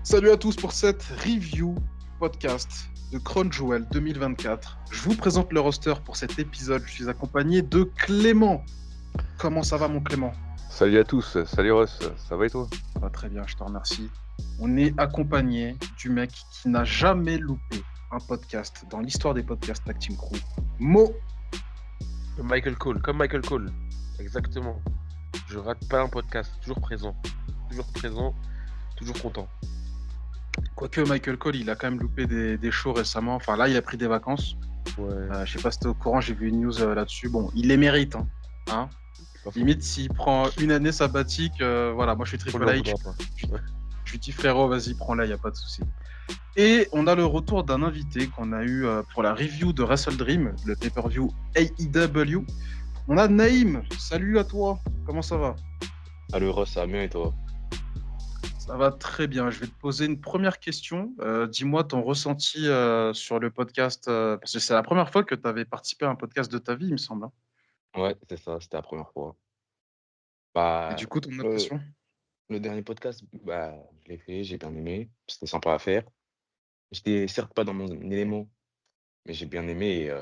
Salut à tous pour cette review podcast de Crown Jewel 2024. Je vous présente le roster pour cet épisode. Je suis accompagné de Clément. Comment ça va, mon Clément? Salut à tous, salut Russ, ça va et toi? Ça va très bien, je te remercie. On est accompagné du mec qui n'a jamais loupé un podcast dans l'histoire des podcasts Tag Team Crew. Mo. Michael Cole, comme Michael Cole, exactement. Je rate pas un podcast, toujours présent, toujours content. Quoique Michael Cole, il a quand même loupé des shows récemment. Enfin là, il a pris des vacances. Ouais. Je sais pas si t'es au courant, j'ai vu une news là-dessus. Bon, il les mérite, hein. Limite, s'il prend une année sabbatique, voilà, moi je suis Triple H. Je lui dis frérot, vas-y, prends-la, y a pas de souci. Et on a le retour d'un invité qu'on a eu pour la review de Wrestle Dream, le pay-per-view AEW. On a Naïm. Salut à toi. Comment ça va? Salut Ross, ça va bien et toi? Ça va très bien. Je vais te poser une première question. Dis-moi ton ressenti sur le podcast, parce que c'est la première fois que tu avais participé à un podcast de ta vie, il me semble. Hein. Ouais, c'est ça, c'était la première fois. Et Bah, du coup, ton le, impression? le dernier podcast, je l'ai fait, j'ai bien aimé, c'était sympa à faire. J'étais certes pas dans mon élément, mais j'ai bien aimé.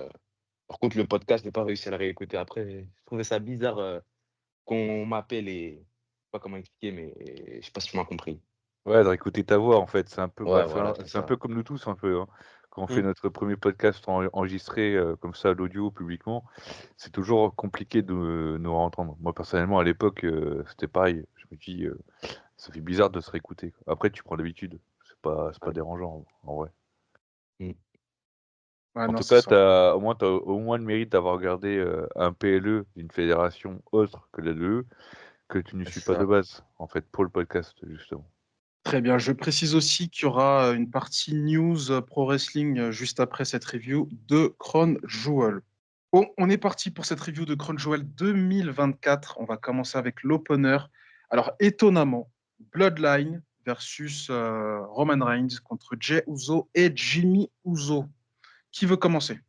Par contre, le podcast, j'ai pas réussi à le réécouter après. Je trouvais ça bizarre qu'on m'appelle et je sais pas comment expliquer, mais je sais pas si tu m'as compris. Ouais, de réécouter ta voix en fait, c'est un peu, Ouais, voilà, c'est c'est un ça. peu comme nous tous un peu. Hein. Quand on fait notre premier podcast enregistré comme ça à l'audio publiquement, c'est toujours compliqué de nous entendre. Moi personnellement à l'époque, c'était pareil. Je me dis, ça fait bizarre de se réécouter. Quoi. Après, tu prends l'habitude, c'est pas Ouais. dérangeant en vrai. Mm. Ouais, En non, tout c'est cas, ça. t'as au moins le mérite d'avoir regardé un PLE d'une fédération autre que la LE que tu ne suis C'est pas de ça. base en fait pour le podcast justement. Très bien. Je précise aussi qu'il y aura une partie news pro wrestling juste après cette review de Crown Jewel. Bon, on est parti pour cette review de Crown Jewel 2024. On va commencer avec l'opener. Alors, étonnamment, Bloodline versus Roman Reigns contre Jey Uso et Jimmy Uso. Qui veut commencer?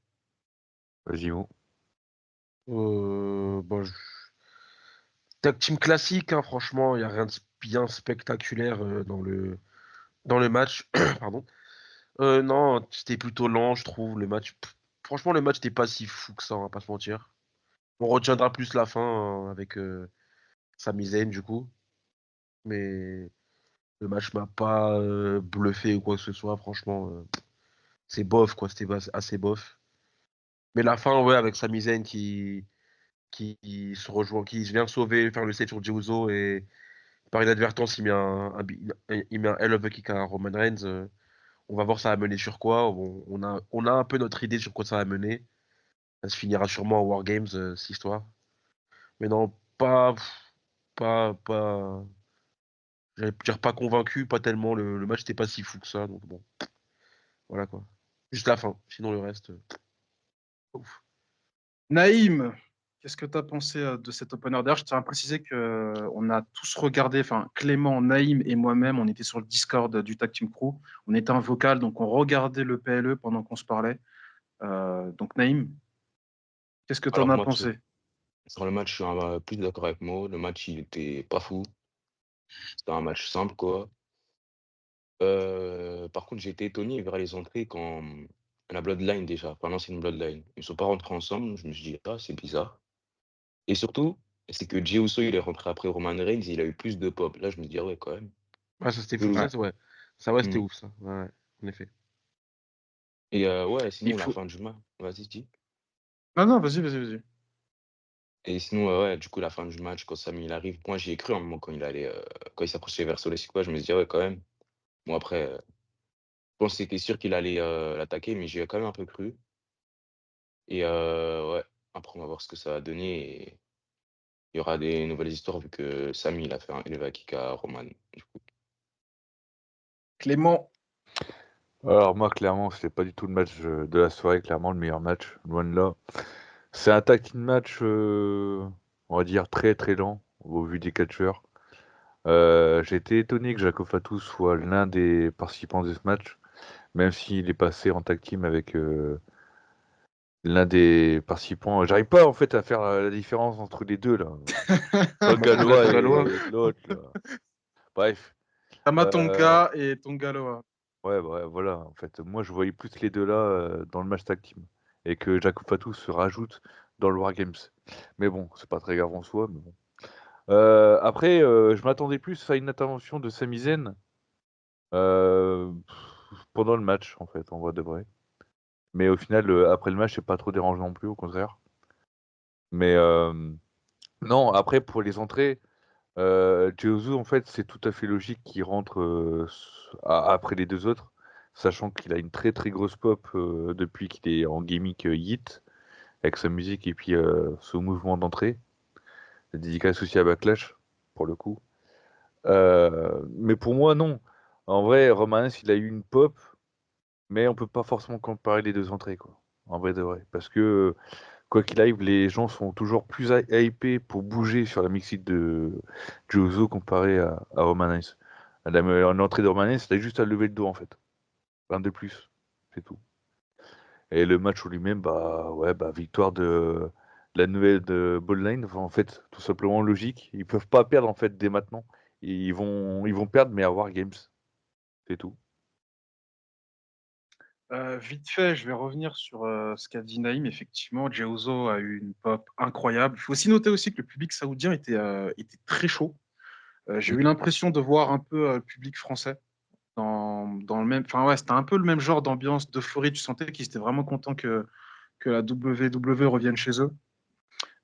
Vas-y, Mo. Bon, tag team classique, hein, franchement, il n'y a rien de bien spectaculaire dans le match. Pardon. Non, c'était plutôt lent, je trouve, le match. Franchement, le match n'était pas si fou que ça, on va pas se mentir. On retiendra plus la fin avec Sami Zayn, du coup. Mais le match m'a pas bluffé ou quoi que ce soit, franchement. C'est bof, quoi, c'était assez bof. Mais la fin, ouais, avec Sami Zayn qui se rejoint, qui vient sauver, faire le save sur Jey et par inadvertance, il met un hell of a kick à Roman Reigns. On va voir ça va mener sur quoi. On a un peu notre idée sur quoi ça va mener. Ça se finira sûrement en War Games, cette histoire. Mais non, pas, j'allais dire pas convaincu, pas tellement. Le match n'était pas si fou que ça. Donc bon, voilà quoi. Juste la fin. Sinon, le reste, ouf. Naïm, qu'est-ce que tu as pensé de cet opener? D'ailleurs, je tiens à préciser qu'on a tous regardé, enfin Clément, Naïm et moi-même, on était sur le Discord du Tag Team Crew. On était un vocal, donc on regardait le PLE pendant qu'on se parlait. Donc Naïm, qu'est-ce que tu en Alors as moi, pensé? sur le match, je suis plus d'accord avec Mo. Le match, il était pas fou. C'était un match simple, quoi. Par contre, j'ai été étonné vers les entrées quand la Bloodline déjà, enfin l'ancienne Bloodline, ils sont pas rentrés ensemble. Je me suis dit: «Ah, c'est bizarre» et surtout, c'est que Jey Uso, il est rentré après Roman Reigns, il a eu plus de pop. Là, je me dis: «Ah ouais, quand même, Ouais, ça c'était fou. chelou». Ouais. Ça, ouais. Ça, ouais, c'était Mmh ouf, ça. Ouais, ouais, en effet. et ouais, Il sinon la faut. fin du match, vas-y, dis. Non, non, vas-y, vas-y, vas-y. Et sinon, ouais, du coup, la fin du match, quand Sami, il arrive, moi, j'y ai cru à un moment quand il allait, quand il s'approchait vers Solo Sikoa, je me suis dit: «Ah ouais, quand même». Bon après, je pense que c'était sûr qu'il allait, l'attaquer, mais j'y ai quand même un peu cru et ouais, après on va voir ce que ça va donner et il y aura des nouvelles histoires vu que Sami, il a fait un elbow kick à Roman, du coup. Clément, Alors moi clairement c'était pas du tout le match de la soirée, clairement le meilleur match, loin de là. C'est un tag team match, on va dire très très lent au vu des catcheurs. J'ai été étonné que Jaco Fatou soit l'un des participants de ce match, même s'il est passé en tag team avec l'un des participants. J'arrive pas en fait à faire la différence entre les deux là. Le Match Gallois Gallois. et l'autre là. Bref. Tamatonga et Tongaloa. Ouais, bah, voilà. En fait, moi, je voyais plus les deux là dans le match tag team. Et que Jacob Fatou se rajoute dans le Wargames. Mais bon, c'est pas très grave en soi. Mais bon. Après, je m'attendais plus à une intervention de Sami Zayn pendant le match, en fait, en vrai de vrai. Mais au final, après le match, c'est pas trop dérangeant non plus, au contraire. Mais non, après, pour les entrées, Jey en fait, c'est tout à fait logique qu'il rentre après les deux autres, sachant qu'il a une très très grosse pop depuis qu'il est en gimmick Yeet, avec sa musique et puis son mouvement d'entrée. Dédicace aussi à Backlash, pour le coup. Mais pour moi, non. En vrai, Roman Reigns, il a eu une pop, mais on peut pas forcément comparer les deux entrées, quoi. En vrai de vrai. Parce que, quoi qu'il arrive, les gens sont toujours plus hypés pour bouger sur la mixite de Jozo comparé à Roman Reigns. L'entrée de Roman Reigns, c'était juste à lever le dos, en fait. Rien de plus. C'est tout. Et le match en lui-même, bah ouais, bah victoire de la nouvelle de Bloodline. Enfin, en fait, tout simplement logique. Ils peuvent pas perdre en fait dès maintenant. Ils vont perdre, mais à War Games. C'est tout. Vite fait, je vais revenir sur ce qu'a dit Naïm. Effectivement, Jey Uso a eu une pop incroyable. Il faut aussi noter aussi que le public saoudien était très chaud. J'ai Oui. eu l'impression de voir un peu le public français dans le même. Enfin, ouais, c'était un peu le même genre d'ambiance, d'euphorie. Tu sentais qu'ils étaient vraiment contents que la WWE revienne chez eux.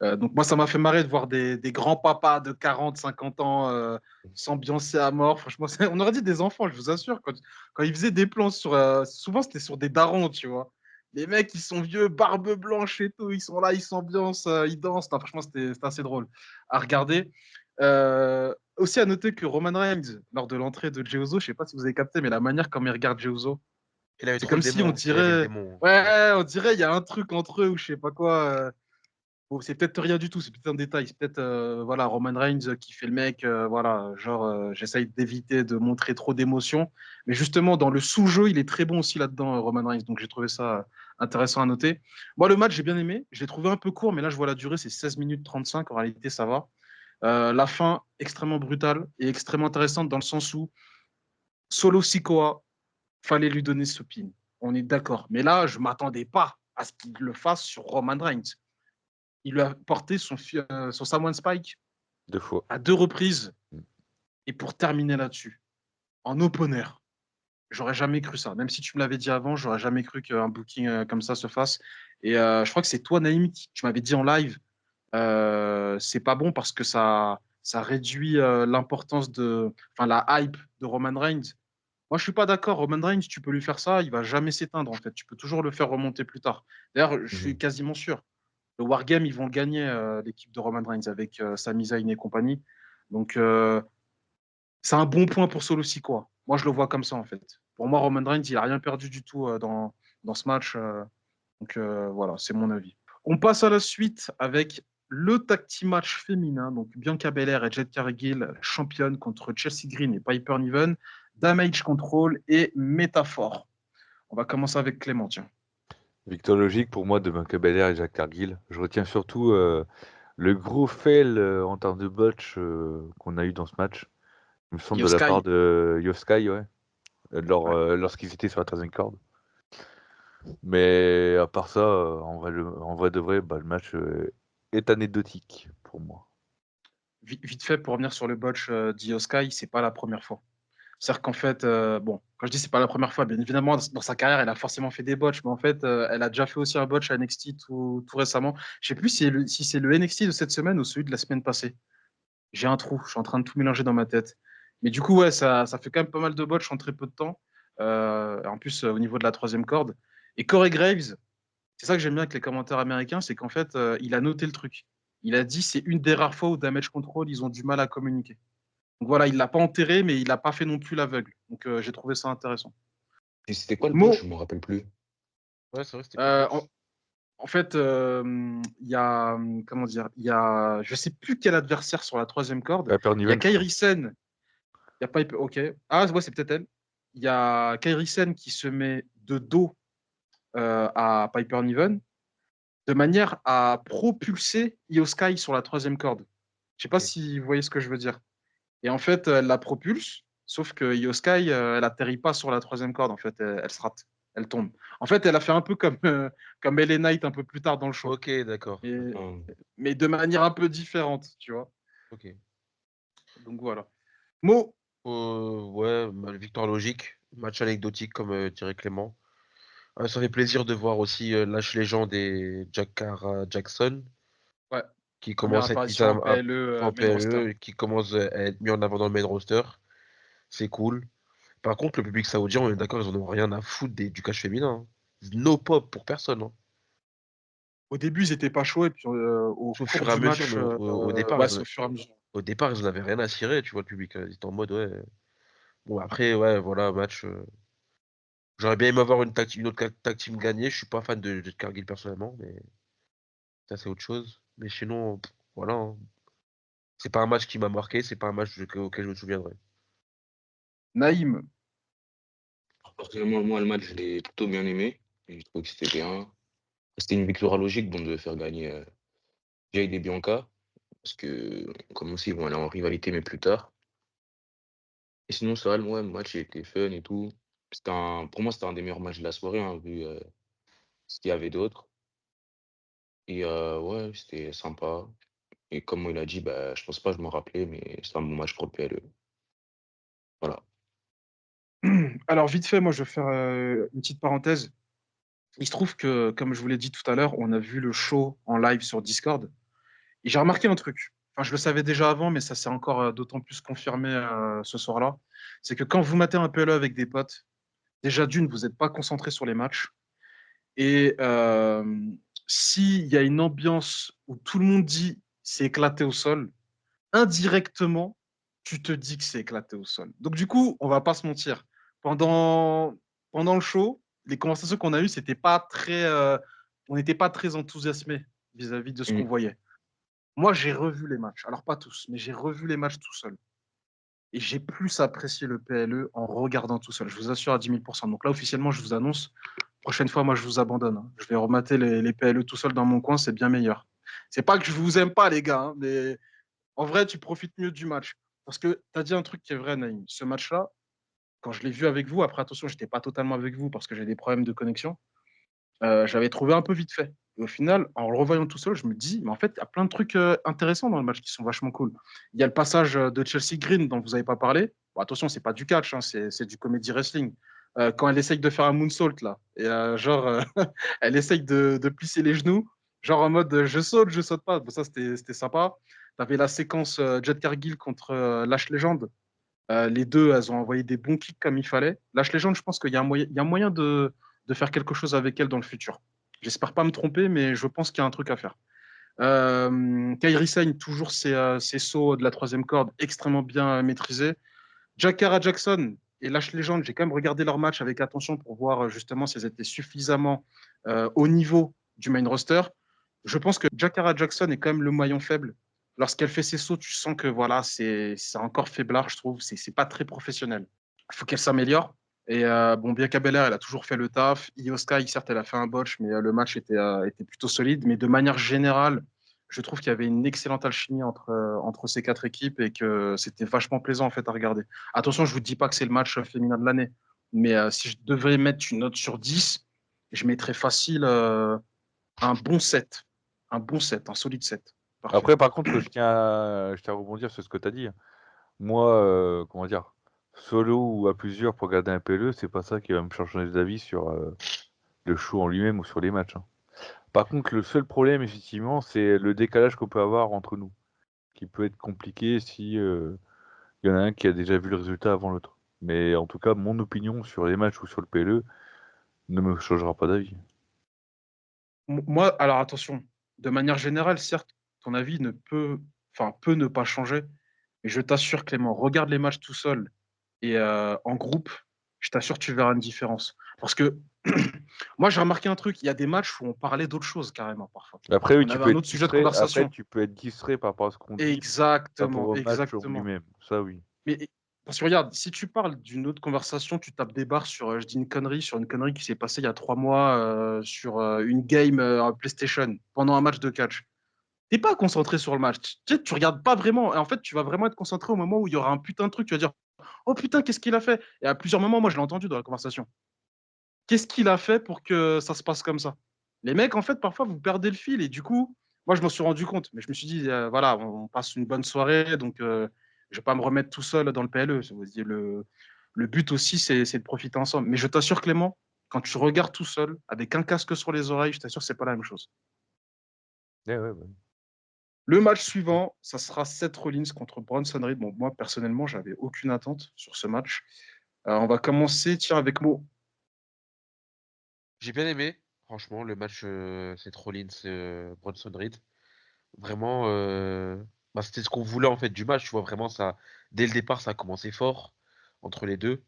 Donc, moi, ça m'a fait marrer de voir des grands papas de 40, 50 ans s'ambiancer à mort. Franchement, on aurait dit des enfants, je vous assure. Quand ils faisaient des plans sur. Souvent, c'était sur des darons, tu vois. Les mecs, ils sont vieux, barbe blanche et tout. Ils sont là, ils s'ambiancent, ils dansent. Non, franchement, c'était assez drôle à regarder. Aussi à noter que Roman Reigns, lors de l'entrée de Jey Uso, je sais pas si vous avez capté, mais la manière comme il regarde Jey Uso, Il avait c'est trop comme le si on démon. Il avait le dirait. démon. Ouais. Ouais, on dirait il y a un truc entre eux ou je sais pas quoi. Bon, c'est peut-être rien du tout, c'est peut-être un détail. C'est peut-être voilà, Roman Reigns qui fait le mec, voilà, genre j'essaye d'éviter de montrer trop d'émotions. Mais justement, dans le sous-jeu, il est très bon aussi là-dedans, Roman Reigns. Donc j'ai trouvé ça intéressant à noter. Moi, le match, j'ai bien aimé. Je l'ai trouvé un peu court, mais là, je vois la durée, c'est 16 minutes 35. En réalité, ça va. La fin, extrêmement brutale et extrêmement intéressante dans le sens où Solo Sikoa, fallait lui donner ce pin. On est d'accord. Mais là, je ne m'attendais pas à ce qu'il le fasse sur Roman Reigns. Il lui a porté son Samoan Spike 2 fois. à 2 reprises. Mm. Et pour terminer là-dessus, en opener, j'aurais jamais cru ça. Même si tu me l'avais dit avant, j'aurais jamais cru qu'un booking comme ça se fasse. Et je crois que c'est toi, Naïm, qui tu m'avais dit en live, c'est pas bon parce que ça réduit l'importance enfin la hype de Roman Reigns. Moi, je suis pas d'accord. Roman Reigns, tu peux lui faire ça, il va jamais s'éteindre en fait. Tu peux toujours le faire remonter plus tard. D'ailleurs, je suis Mhm. quasiment sûr. Le Wargame, ils vont le gagner, l'équipe de Roman Reigns, avec Sami Zayn et compagnie. Donc, c'est un bon point pour Solo Sikoa. Moi, je le vois comme ça, en fait. Pour moi, Roman Reigns, il n'a rien perdu du tout dans ce match. Donc, voilà, c'est mon avis. On passe à la suite avec le tag team match féminin. Donc, Bianca Belair et Jade Cargill, championne contre Chelsea Green et Piper Niven, Damage Control et Métaphore. On va commencer avec Clément, tiens. Victoire logique pour moi de Bianca Belair et Jack Cargill. Je retiens surtout le gros fail en termes de botch qu'on a eu dans ce match. Il me semble Io de la part Sky. de Yoskai, ouais, Ouais. lorsqu'ils étaient sur la 13e corde. Mais à part ça, en vrai de vrai, bah, le match est anecdotique pour moi. Vite fait, pour revenir sur le botch d'Io Sky, c'est pas la première fois. C'est-à-dire qu'en fait, bon, quand je dis c'est pas la première fois, bien évidemment, dans sa carrière, elle a forcément fait des botches, mais en fait, elle a déjà fait aussi un botch à NXT tout récemment. Je sais plus si c'est le NXT de cette semaine ou celui de la semaine passée. J'ai un trou, je suis en train de tout mélanger dans ma tête. Mais du coup, ouais, ça fait quand même pas mal de botches en très peu de temps. En plus, au niveau de la 3e corde. Et Corey Graves, c'est ça que j'aime bien avec les commentaires américains, c'est qu'en fait, il a noté le truc. Il a dit c'est une des rares fois où Damage Control, ils ont du mal à communiquer. Donc voilà, il l'a pas enterré, mais il n'a pas fait non plus l'aveugle. Donc j'ai trouvé ça intéressant. Et c'était quoi le bot? Mo, Je me rappelle plus. Ouais, c'est vrai, c'était quoi le euh, botch? en, en fait, il y a, comment dire, il y a, je sais plus quel adversaire sur la 3e corde. Piper Il y a Niven, je crois. Kairi Sen, il y a pas, ok. Ah ouais, c'est peut-être elle. Il y a Kairi Sen qui se met de dos à Piper Niven de manière à propulser Io Sky sur la 3e corde. Je sais pas Ok. si vous voyez ce que je veux dire. Et en fait, elle la propulse. Sauf que Io Sky, elle atterrit pas sur la troisième corde, en fait, elle se rate, elle tombe. En fait, elle a fait un peu comme LA Knight un peu plus tard dans le show, Ok, d'accord. mais, Hum. mais de manière un peu différente, tu vois. Ok. Donc voilà. Mo, Ouais, victoire logique. Match anecdotique, comme dirait Clément. Ça fait plaisir de voir aussi Lâche Legend et Jakara Jackson, ouais, qui première commence à être mis apparition en PLE, en main roster. PLE, qui commence à être mis en avant dans le main roster. C'est cool. Par contre, le public saoudien, on est d'accord, ils en ont rien à foutre du catch féminin, hein. No pop pour personne, hein. Au début, ils étaient pas chauds, et puis au Au cours fur et à du mesure, match, au départ, ouais, c'est au fur et à mesure. ils en avaient rien à cirer, tu vois, le public. Ils étaient en mode, ouais. Bon, après, ouais, voilà, match. J'aurais bien aimé avoir une autre tag team gagnée. Je suis pas fan de Cargill personnellement, mais ça, c'est autre chose. Mais sinon, voilà, hein. C'est pas un match qui m'a marqué, c'est pas un match auquel je me souviendrai. Naïm, Personnellement, moi, le match, je l'ai plutôt bien aimé. J'ai trouvé que c'était bien. C'était une victoire logique, donc de faire gagner Jade et Bianca. Parce que, comme aussi, ils vont aller en rivalité, mais plus tard. Et sinon, c'est vrai, ouais, le match, il était fun et tout. Pour moi, c'était un des meilleurs matchs de la soirée, hein, vu ce qu'il y avait d'autre. Et ouais, c'était sympa. Et comme il a dit, bah, je pense pas, je me rappelais, mais c'est un bon match pour le PLE. Voilà. alors vite fait, moi je vais faire une petite parenthèse. Il se trouve que, comme je vous l'ai dit tout à l'heure, on a vu le show en live sur Discord. Et j'ai remarqué un truc. Enfin, je le savais déjà avant, mais ça s'est encore d'autant plus confirmé ce soir-là. C'est que quand vous matez un PLE avec des potes, déjà d'une, vous n'êtes pas concentré sur les matchs. Et s'il y a une ambiance où tout le monde dit c'est éclaté au sol, indirectement, tu te dis que c'est éclaté au sol. Donc du coup, on va pas se mentir. Pendant, pendant le show, les conversations qu'on a eues, c'était pas très, on n'était pas très enthousiasmés vis-à-vis de ce qu'on Mm. voyait. Moi, j'ai revu les matchs. Alors pas tous, mais j'ai revu les matchs tout seul. Et j'ai plus apprécié le PLE en regardant tout seul. Je vous assure à 10 000%. Donc là, officiellement, je vous annonce, prochaine fois, moi, je vous abandonne, hein. Je vais remater les PLE tout seul dans mon coin, c'est bien meilleur. C'est pas que je vous aime pas, les gars, hein, mais en vrai, tu profites mieux du match. Parce que tu as dit un truc qui est vrai, Naïm. Ce match-là, quand je l'ai vu avec vous, après, attention, j'étais pas totalement avec vous parce que j'ai des problèmes de connexion, j'avais trouvé un peu vite fait. Et au final, en le revoyant tout seul, je me dis, mais en fait, il y a plein de trucs intéressants dans le match qui sont vachement cool. Il y a le passage de Chelsea Green dont vous n'avez pas parlé. Bon, attention, c'est pas du catch, hein, c'est du comedy wrestling. Quand elle essaye de faire un moonsault, là, et elle essaye de plisser les genoux, genre en mode je saute pas. Bon, ça, c'était sympa. Tu avais la séquence Jet Cargill contre Lash Legend. Les deux, elles ont envoyé des bons kicks comme il fallait. Lash Legend, je pense qu'il y a il y a moyen de faire quelque chose avec elle dans le futur. J'espère pas me tromper, mais je pense qu'il y a un truc à faire. Kairi Sane, toujours ses sauts de la troisième corde extrêmement bien maîtrisés. Jakara Jackson et Lash Legend, j'ai quand même regardé leur match avec attention pour voir justement si elles étaient suffisamment au niveau du main roster. Je pense que Jakara Jackson est quand même le maillon faible. Lorsqu'elle fait ses sauts, tu sens que voilà, c'est encore faiblard, je trouve. C'est pas très professionnel. Il faut qu'elle s'améliore. Et bon, Bianca Belair, elle a toujours fait le taf. Io Sky, certes, elle a fait un botch, mais le match était plutôt solide. Mais de manière générale, je trouve qu'il y avait une excellente alchimie entre ces quatre équipes et que c'était vachement plaisant en fait à regarder. Attention, je vous dis pas que c'est le match féminin de l'année, mais si je devais mettre une note sur 10, je mettrais facile un bon 7. Un bon 7, un solide 7. Parfait. Après, par contre, je tiens à rebondir sur ce que tu as dit. Moi, comment dire, solo ou à plusieurs pour garder un PLE, c'est pas ça qui va me faire changer d'avis sur le show en lui-même ou sur les matchs, hein. Par contre, le seul problème, effectivement, c'est le décalage qu'on peut avoir entre nous, qui peut être compliqué si il y en a un qui a déjà vu le résultat avant l'autre. Mais en tout cas, mon opinion sur les matchs ou sur le PLE ne me changera pas d'avis. Moi, alors attention, de manière générale, certes, ton avis peut ne pas changer, mais je t'assure, Clément, regarde les matchs tout seul et en groupe, je t'assure, tu verras une différence. Parce que moi, j'ai remarqué un truc, il y a des matchs où on parlait d'autre chose carrément parfois. Après, oui, On avait un autre sujet de Après, conversation. tu peux être distrait par rapport à ce qu'on dit, par rapport Exactement, au match en exactement. lui-même. Ça, oui. Mais parce que regarde, si tu parles d'une autre conversation, tu tapes des barres sur, je dis une connerie, sur une connerie qui s'est passée il y a 3 mois sur une game PlayStation pendant un match de catch. T'es pas concentré sur le match. Tu sais, tu regardes pas vraiment. Et en fait, tu vas vraiment être concentré au moment où il y aura un putain de truc. Tu vas dire, Oh putain, qu'est-ce qu'il a fait? Et à plusieurs moments, moi, je l'ai entendu dans la conversation. Qu'est-ce qu'il a fait pour que ça se passe comme ça? Les mecs, en fait, parfois, vous perdez le fil. Et du coup, moi, je m'en suis rendu compte. Mais je me suis dit, voilà, on passe une bonne soirée. Donc, je vais pas me remettre tout seul dans le PLE. Le but aussi, c'est de profiter ensemble. Mais je t'assure, Clément, quand tu regardes tout seul, avec un casque sur les oreilles, je t'assure, c'est pas la même chose. Ouais, ouais, ouais. Le match suivant, ça sera Seth Rollins contre Bronson Reed. Bon, moi, personnellement, j'avais aucune attente sur ce match. On va commencer, tiens, avec Mo. J'ai bien aimé, franchement, le match Seth Rollins Bronson Reed. Vraiment, bah, c'était ce qu'on voulait en fait du match. Tu vois, vraiment, ça, dès le départ, ça a commencé fort entre les deux.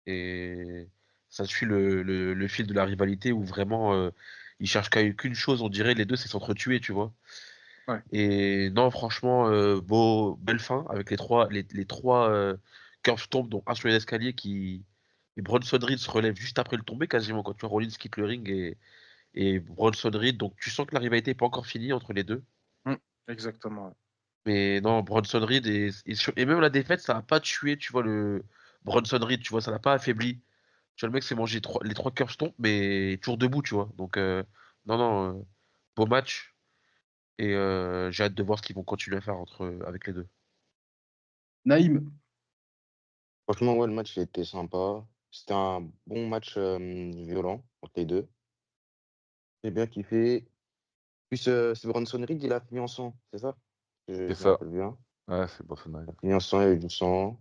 Et ça suit le fil de la rivalité où vraiment, ils cherchent qu'une chose, on dirait, les deux, c'est s'entretuer, tu vois. Ouais. Et non, franchement, belle fin avec les trois curves tombent, dont un sur les escaliers qui. Et Bronson Reed se relève juste après le tomber, quasiment, quand tu vois Rollins quitte le ring et Bronson Reed. Donc tu sens que la rivalité n'est pas encore finie entre les deux. Mm, exactement. Ouais. Mais non, Bronson Reed et même la défaite, ça n'a pas tué, tu vois, le Bronson Reed, tu vois, ça l'a pas affaibli. Tu vois, le mec s'est mangé les trois curves tombent, mais toujours debout, tu vois. Donc, non, non, beau match. Et j'ai hâte de voir ce qu'ils vont continuer à faire avec les deux. Naïm. Franchement, ouais, le match il était sympa. C'était un bon match violent entre les deux. J'ai bien kiffé. Plus, c'est Bronson Reed, il a fini en sang, c'est ça? C'est Je me ça. rappelle bien. Ouais, c'est bon, ça Il a fini en sang, il y a eu du sang.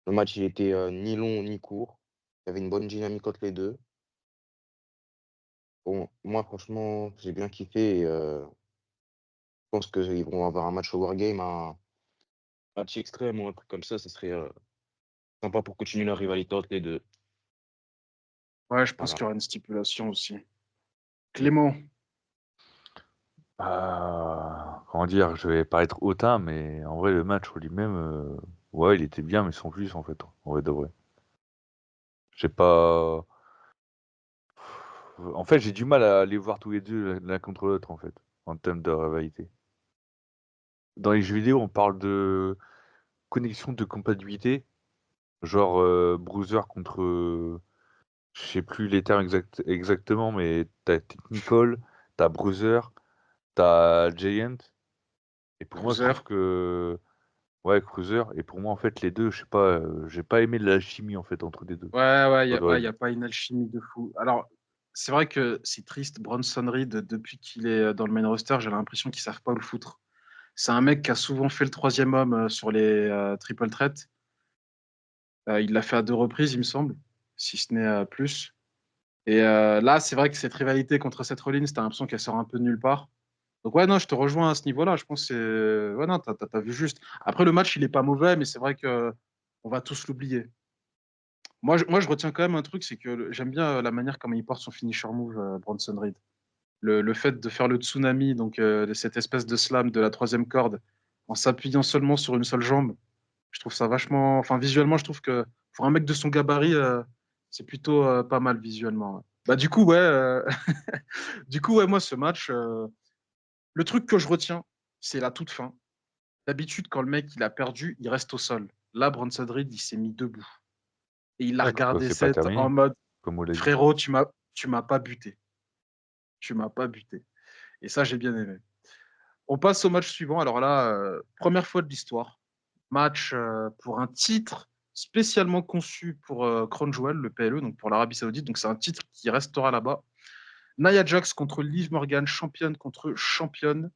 Le match, il était ni long ni court. Il y avait une bonne dynamique entre les deux. Bon, moi, franchement, j'ai bien kiffé. Et, je pense qu'ils vont avoir un match au Wargame, un match extrême ou un truc comme ça serait sympa pour continuer la rivalité entre les deux. Ouais, je pense Voilà. qu'il y aura une stipulation aussi. Mm. Clément. Comment dire, je vais pas être hautain, mais en vrai, le match en lui-même, ouais, il était bien, mais sans plus, en fait, en vrai de vrai. J'ai pas. En fait, j'ai du mal à les voir tous les deux l'un contre l'autre, en fait, en termes de rivalité. Dans les jeux vidéo, on parle de connexion de compatibilité, genre Bruiser contre, je sais plus les termes exactement, mais t'as Technical, t'as Bruiser, t'as Giant, et pour moi, je trouve Cruiser. que ouais, Cruiser, et pour moi, en fait, les deux, je sais pas, j'ai pas aimé la chimie, en fait, entre les deux. Ouais, Pas de vrai. y a pas une alchimie de fou. Alors, c'est vrai que c'est triste. Bronson Reed, depuis qu'il est dans le main roster, j'ai l'impression qu'ils savent pas où le foutre. C'est un mec qui a souvent fait le troisième homme sur les triple threats. Il l'a fait à 2 reprises, il me semble, si ce n'est plus. Et là, c'est vrai que cette rivalité contre Seth Rollins, t'as l'impression qu'elle sort un peu de nulle part. Donc ouais, non, je te rejoins à ce niveau-là. Je pense que c'est... Ouais, non, t'as vu juste. Après, le match, il est pas mauvais, mais c'est vrai que on va tous l'oublier. Moi, je retiens quand même un truc, c'est que j'aime bien la manière comment il porte son finisher move, Bronson Reed. Le fait de faire le tsunami, donc de cette espèce de slam de la troisième corde, en s'appuyant seulement sur une seule jambe, je trouve ça vachement... Enfin, visuellement, je trouve que pour un mec de son gabarit, c'est plutôt pas mal visuellement. Ouais. Bah, du coup, ouais, du coup, ouais, moi, ce match, le truc que je retiens, c'est la toute fin. D'habitude, quand le mec il a perdu, il reste au sol. Là, Bronson Reed, il s'est mis debout. Et il a Ouais, comme quoi, regardé c'est pas Seth en terminé, mode comme on l'a dit. frérot, tu m'as pas buté. Tu m'as pas buté. Et ça, j'ai bien aimé. On passe au match suivant. Alors là, première fois de l'histoire. Match pour un titre spécialement conçu pour Crown Jewel, le PLE, donc pour l'Arabie Saoudite. Donc c'est un titre qui restera là-bas. Nia Jax contre Liv Morgan, championne contre championne.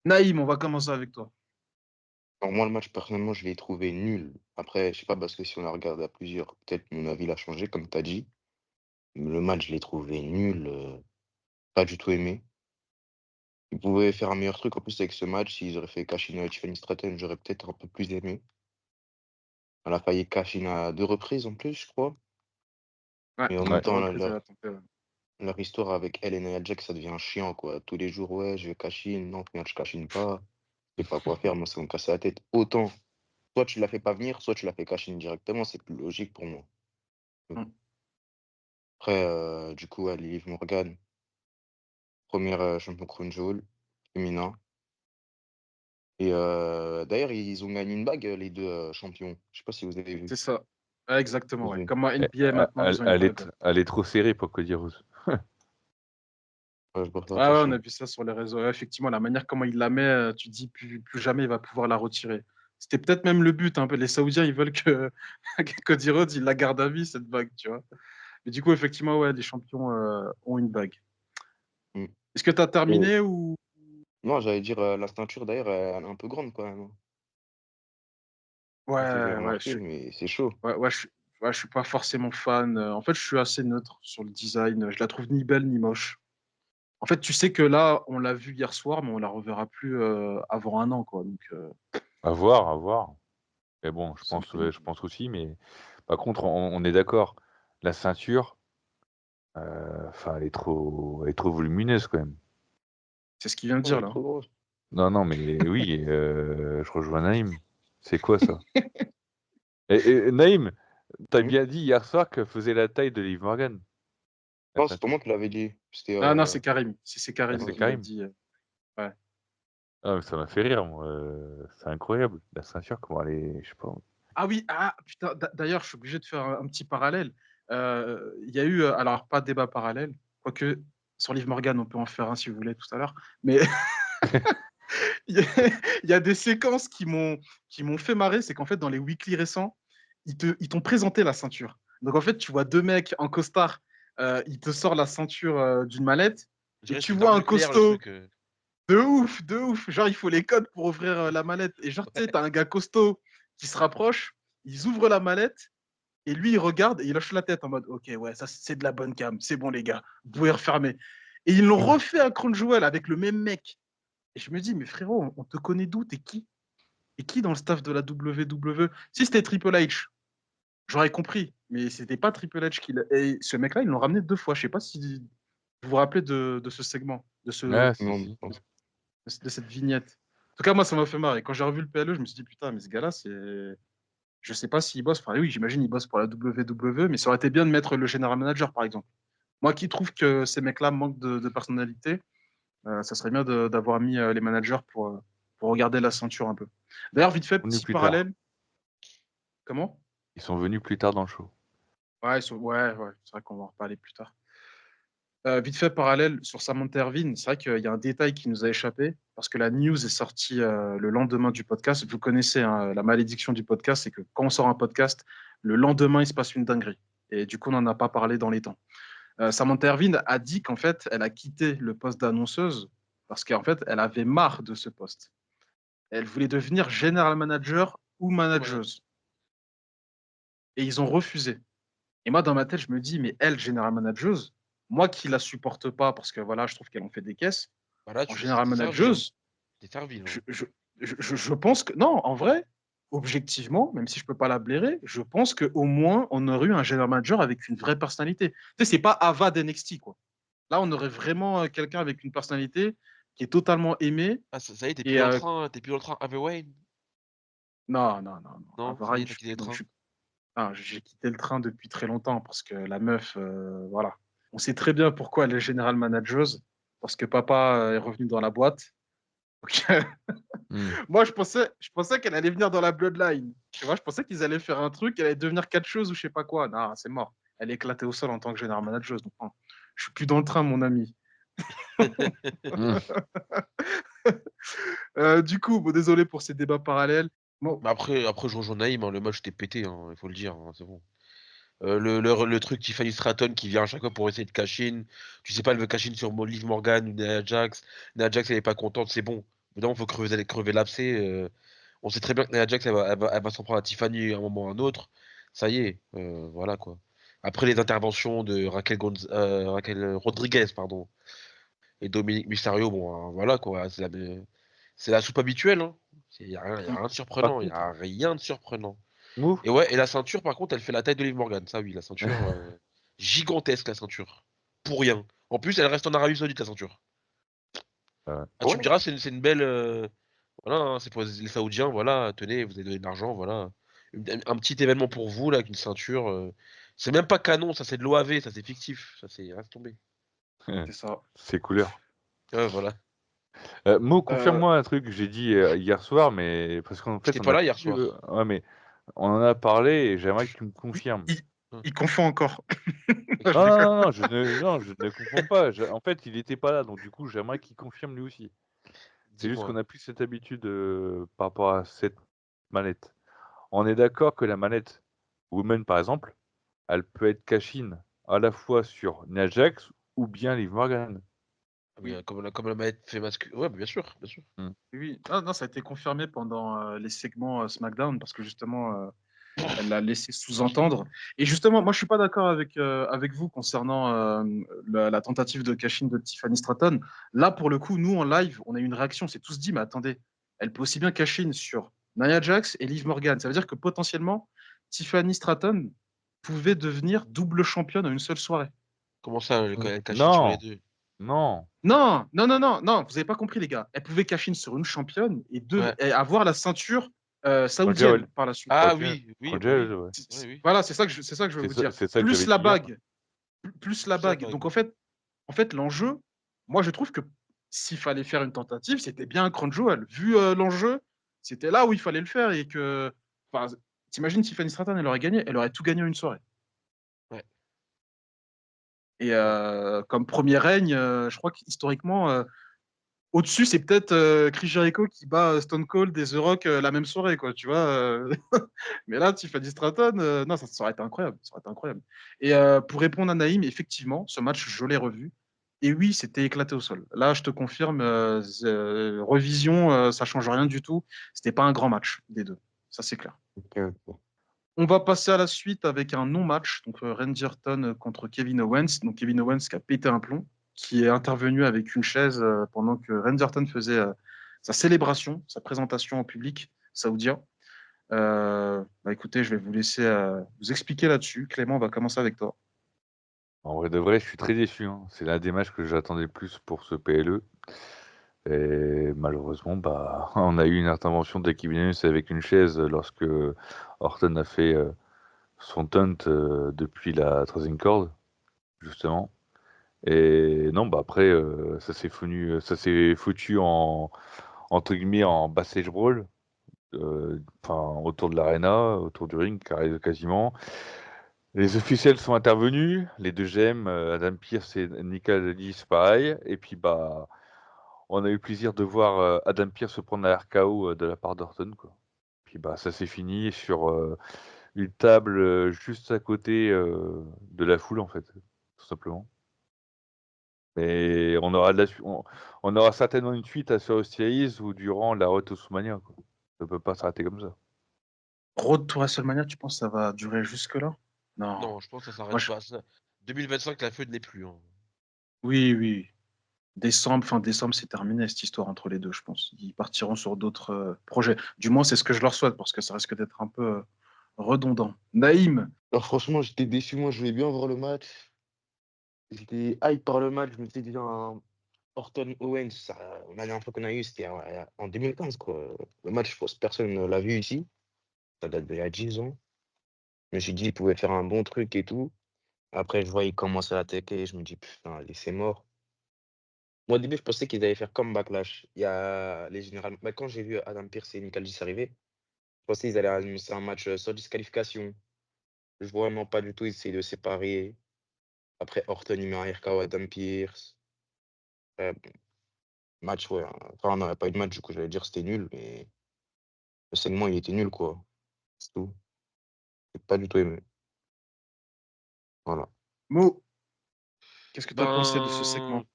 Naïm, on va commencer avec toi. Alors moi, le match, personnellement, je l'ai trouvé nul. Après, je sais pas, parce que si on la regarde à plusieurs, peut-être mon avis l'a changé, comme tu as dit. Mais le match, je l'ai trouvé nul. Pas du tout aimé. Ils pouvaient faire un meilleur truc en plus avec ce match. S'ils auraient fait cash in Tiffany Stratton, j'aurais peut-être un peu plus aimé. Elle a failli cash in à 2 reprises en plus, je crois. Ouais, Mais en à même Ouais. 2 reprises, elle temps, a tenté. Ouais. leur histoire avec elle et Nia Jax, ça devient chiant, quoi. Tous les jours, ouais, je vais cash in. Non, final, je cash in pas. Je sais pas quoi faire. Moi, ça me casse la tête. Autant, soit tu la fais pas venir, soit tu la fais cash in directement. C'est plus logique pour moi. Mm. Après, du coup, ouais, Liv Morgan, première champion Crown Jewel, féminin. Et d'ailleurs, ils ont gagné une bague, les deux champions. Je sais pas si vous avez vu. C'est ça. Ouais, exactement, J'ai ouais. vu. Comme à Elle, NBA maintenant, ils ont une bague. elle est trop serrée pour Cody Rose. Ouais, je peux faire Ouais, ouais, on a attention. vu ça sur les réseaux. Ouais, effectivement, la manière comment il la met, tu te dis plus jamais il va pouvoir la retirer. C'était peut-être même le but, un peu. Les Saoudiens, ils veulent que, que Cody Rhodes, il la garde à vie, cette bague, tu vois. Mais du coup, effectivement, ouais, les champions ont une bague. Mm. Est-ce que tu as Et terminé ou. non, j'allais dire, la ceinture, d'ailleurs, elle est un peu grande quand même, hein. Je sais pas si vous avez Ouais, ouais, remarqué, mais c'est chaud. ouais, je suis pas forcément fan. En fait, je suis assez neutre sur le design. Je la trouve ni belle ni moche. En fait, tu sais que là, on l'a vu hier soir, mais on la reverra plus avant un an, quoi. Donc, À voir, à voir. Mais bon, ça me fait. je pense aussi, mais par contre, on est d'accord. La ceinture, enfin, elle est trop volumineuse quand même. C'est ce qu'il vient de Ouais, elle dire, est là. trop grosse. Non, non, mais oui, je rejoins Naïm. C'est quoi ça? Et Naïm, t'as Mm. bien dit hier soir que faisait la taille de Liv Morgan, la Non, c'est pas ceinture. moi qui l'avais dit. C'était. Ah non, c'est Karim. C'est Ah, Karim c'est qui l'a Karim. dit. Ouais. Ah, mais ça m'a fait rire, moi. C'est incroyable. La ceinture, comment elle est, je sais pas. Ah oui, ah putain, d'ailleurs, je suis obligé de faire un petit parallèle. Il y a eu, alors pas de débat parallèle, quoique sur Liv Morgan, on peut en faire un si vous voulez tout à l'heure, mais il y a, il y a des séquences qui m'ont fait marrer, c'est qu'en fait, dans les weekly récents, ils t'ont présenté la ceinture. Donc en fait, tu vois deux mecs en costard, ils te sortent la ceinture d'une mallette, Je et dirais que tu c'est une vois arme un nucléaire, le costaud. truc. De ouf, de ouf. Genre, il faut les codes pour ouvrir la mallette. Et genre, tu sais, t'as un gars costaud qui se rapproche, ils ouvrent la mallette, et lui, il regarde et il hoche la tête en mode, OK, ouais, ça, c'est de la bonne cam. C'est bon, les gars. Vous pouvez refermer. Et ils l'ont refait à Crown Jewel avec le même mec. Et je me dis, mais frérot, on te connaît d'où? T'es qui? Et qui dans le staff de la WWE? Si c'était Triple H, j'aurais compris. Mais c'était pas Triple H qui l'a. Et ce mec-là, ils l'ont ramené deux fois. Je sais pas si vous vous rappelez de ce segment, Ah, si, Non, si. non. de cette vignette. En tout cas, moi, ça m'a fait marrer. Quand j'ai revu le PLE, je me suis dit, putain, mais ce gars-là, c'est. Je sais pas s'il bosse. Enfin, oui, j'imagine il bosse pour la WWE, mais ça aurait été bien de mettre le general manager, par exemple. Moi qui trouve que ces mecs-là manquent de personnalité, ça serait bien d'avoir mis les managers pour regarder la ceinture un peu. D'ailleurs, vite fait, Venus petit plus tard. parallèle. Comment? Ils sont venus plus tard dans le show. Ouais, ouais, c'est vrai qu'on va en reparler plus tard. Vite fait, parallèle sur Samantha Ervin, c'est vrai qu'il y a un détail qui nous a échappé, parce que la news est sortie le lendemain du podcast. Vous connaissez hein, la malédiction du podcast, c'est que quand on sort un podcast, le lendemain, il se passe une dinguerie. Et du coup, on n'en a pas parlé dans les temps. Samantha Ervin a dit qu'en fait, elle a quitté le poste d'annonceuse parce qu'en fait, elle avait marre de ce poste. Elle voulait devenir general manager ou Ouais. manageuse. Et ils ont refusé. Et moi, dans ma tête, je me dis, mais elle, general manageuse, moi qui la supporte pas parce que voilà, je trouve qu'elle en fait des caisses, Voilà, en tu général t'es servi, hein. manageuse, T'es servi, je, hein. je, je pense que non, en vrai, objectivement, même si je peux pas la blairer, je pense qu'au moins on aurait eu un general manager avec une vraie personnalité. Tu sais, c'est pas Ava d'NXT, quoi. Là, on aurait vraiment quelqu'un avec une personnalité qui est totalement aimé. Ah, ça y est, Et t'es plus dans le train Harvey Wayne? non, non, non, non. Non, ça y Ava, est, je t'as suis quitté le plus train. ah, j'ai quitté le train depuis très longtemps parce que la meuf, voilà. On sait très bien pourquoi elle est général manageuse, parce que papa est revenu dans la boîte. Donc, Hmm. moi, je pensais qu'elle allait venir dans la Bloodline. Tu vois, je pensais qu'ils allaient faire un truc, elle allait devenir quelque chose ou je sais pas quoi. Non, c'est mort. Elle est éclatée au sol en tant que général manager. Donc, non, je suis plus dans le train, mon ami. Hmm. Du coup, bon, désolé pour ces débats parallèles. Bon, Mais après, je rejoins Naïm, hein, le match était pété, hein, il faut le dire, hein, c'est bon. Le truc Tiffany Stratton qui vient à chaque fois pour essayer de cash-in. Tu sais pas, elle veut cash-in sur Liv Morgan ou Nia Jax. Nia Jax, elle est pas contente, c'est bon. Maintenant, il faut crever l'abcès. On sait très bien que Nia Jax, elle va s'en prendre à Tiffany à un moment ou à un autre. Ça y est, voilà quoi. Après les interventions de Raquel Rodriguez, pardon, et Dominique Mysterio, bon, hein, voilà quoi. C'est la soupe habituelle, hein. Y a rien de Par surprenant, y contre, a rien de surprenant. Mou, Et ouais, et la ceinture, par contre, elle fait la taille de Liv Morgan. Ça, oui, la ceinture, gigantesque, la ceinture. Pour rien. En plus, elle reste en Arabie Saoudite, la ceinture. Ah, tu me Ouais. diras, c'est une belle. Voilà, hein, c'est pour les Saoudiens, voilà, tenez, vous avez donné de l'argent, voilà. Un petit événement pour vous, là, avec une ceinture. C'est même pas canon, ça, c'est de l'OAV, ça, c'est fictif. Ça, c'est. Reste tombé. c'est ça. c'est couleur. Ouais, voilà. Mo, Euh, confirme-moi un truc que j'ai dit hier soir, mais parce qu'en fait, J'étais on pas a là hier plus. soir. Ouais, mais on en a parlé et j'aimerais que tu me oui, confirmes. il confond encore. Je Non, déconne. non, non, je ne confonds pas. En fait, il n'était pas là, donc du coup, j'aimerais qu'il confirme lui aussi. C'est juste qu'on Dis-moi. a plus cette habitude par rapport à cette manette. On est d'accord que la manette Women, par exemple, elle peut être cash-in à la fois sur Nia Jax ou bien Liv Morgan. Oui, Comme la manette fait masculin. Ouais, bah, bien sûr, bien sûr. Hmm. oui. Ah, non, ça a été confirmé pendant les segments SmackDown parce que justement, elle l'a laissé sous-entendre. Et justement, moi, je suis pas d'accord avec vous concernant la tentative de cash-in de Tiffany Stratton. Là, pour le coup, nous, en live, on a eu une réaction. On s'est tous dit, mais attendez, elle peut aussi bien cash-in sur Nia Jax et Liv Morgan. Ça veut dire que potentiellement, Tiffany Stratton pouvait devenir double championne en une seule soirée. Comment ça, elle cachine sur les Non, deux? non. Non, non, non, non, non, vous avez pas compris, les gars. Elle pouvait cash-in sur une championne Ouais. et avoir la ceinture Roger, saoudienne par la suite. Ah Roger, oui, oui, bah Roger, oui. ouais. Oui, oui. Voilà, c'est ça que je veux vous dire. C'est ça que Plus j'avais la dit hier. bague, plus la Plus la bague. Donc bague. en fait, l'enjeu, moi je trouve que s'il fallait faire une tentative, c'était bien un Crown Jewel. Vu l'enjeu, c'était là où il fallait le faire et que, enfin, t'imagines Tiffany Stratton, elle aurait gagné, elle aurait tout gagné en une soirée. Ouais. Et Ouais. comme premier règne, je crois qu'historiquement, au-dessus, c'est peut-être Chris Jericho qui bat Stone Cold et The Rock la même soirée, quoi, tu vois. Mais là, Tiffany Stratton, non, ça aurait été incroyable. Ça aurait été incroyable. Et pour répondre à Naïm, effectivement, ce match, je l'ai revu. Et oui, c'était éclaté au sol. Là, je te confirme, revision, ça change rien du tout. C'était pas un grand match des deux. Ça, c'est clair. Ok, ok. On va passer à la suite avec un non-match, donc Randy Orton contre Kevin Owens. Donc Kevin Owens qui a pété un plomb, qui est intervenu avec une chaise pendant que Randy Orton faisait sa célébration, sa présentation au public saoudien. Bah écoutez, je vais vous laisser vous expliquer là-dessus. Clément, on va commencer avec toi. En vrai de vrai, je suis très déçu, hein. C'est l'un des matchs que j'attendais le plus pour ce PLE. Et malheureusement, bah, on a eu une intervention de Kevin Owens avec une chaise lorsque Orton a fait son taunt depuis la troisième corde, justement. Et non, bah après, ça s'est foutu en entre guillemets en backstage brawl, enfin autour de l'arena, autour du ring, quasiment. Les officiels sont intervenus, les deux GM, Adam Pearce et Nick Aldis, pareil. Et puis bah, on a eu le plaisir de voir Adam Pearce se prendre la RKO de la part d'Orton, quoi. Puis bah, ça s'est fini sur une table juste à côté de la foule, en fait, tout simplement. Mais on aura certainement une suite à Survivor ou durant la Road to WrestleMania, quoi. Ça peut pas s'arrêter comme ça. Road to WrestleMania, tu penses que ça va durer jusque-là? Non. Non, je pense que ça Moi, s'arrête pas. 2025, la feuille n'est plus, hein. oui, oui. Décembre, fin décembre, c'est terminé cette histoire entre les deux, je pense. Ils partiront sur d'autres projets. Du moins, c'est ce que je leur souhaite parce que ça risque d'être un peu redondant. Naïm, Alors franchement, j'étais déçu. Moi, je voulais bien voir le match. J'étais hype par le match. Je me suis dit, un Orton Owens, la dernière fois qu'on a eu, c'était en 2015, quoi. Le match, je pense que personne ne l'a vu ici. Ça date d'il y a 10 ans. Je me suis dit, il pouvait faire un bon truc et tout. Après, je vois, il commence à l'attaquer. Je me dis, putain, allez, c'est mort. Moi, au début, je pensais qu'ils allaient faire comme Backlash. Il y a les générales. Mais quand j'ai vu Adam Pearce et Nick Aldis arriver, je pensais qu'ils allaient annoncer un match sans disqualification. Je vois, non, pas du tout. Ils essaient de séparer. Après, Orton, il met un RKO à Adam Pearce. Bon, match, ouais, hein. Enfin, on n'aurait pas eu de match, du coup, j'allais dire c'était nul. Mais le segment, il était nul, quoi. C'est tout. J'ai pas du tout aimé. Voilà. Mo, qu'est-ce que tu as pensé de ce segment? Ben,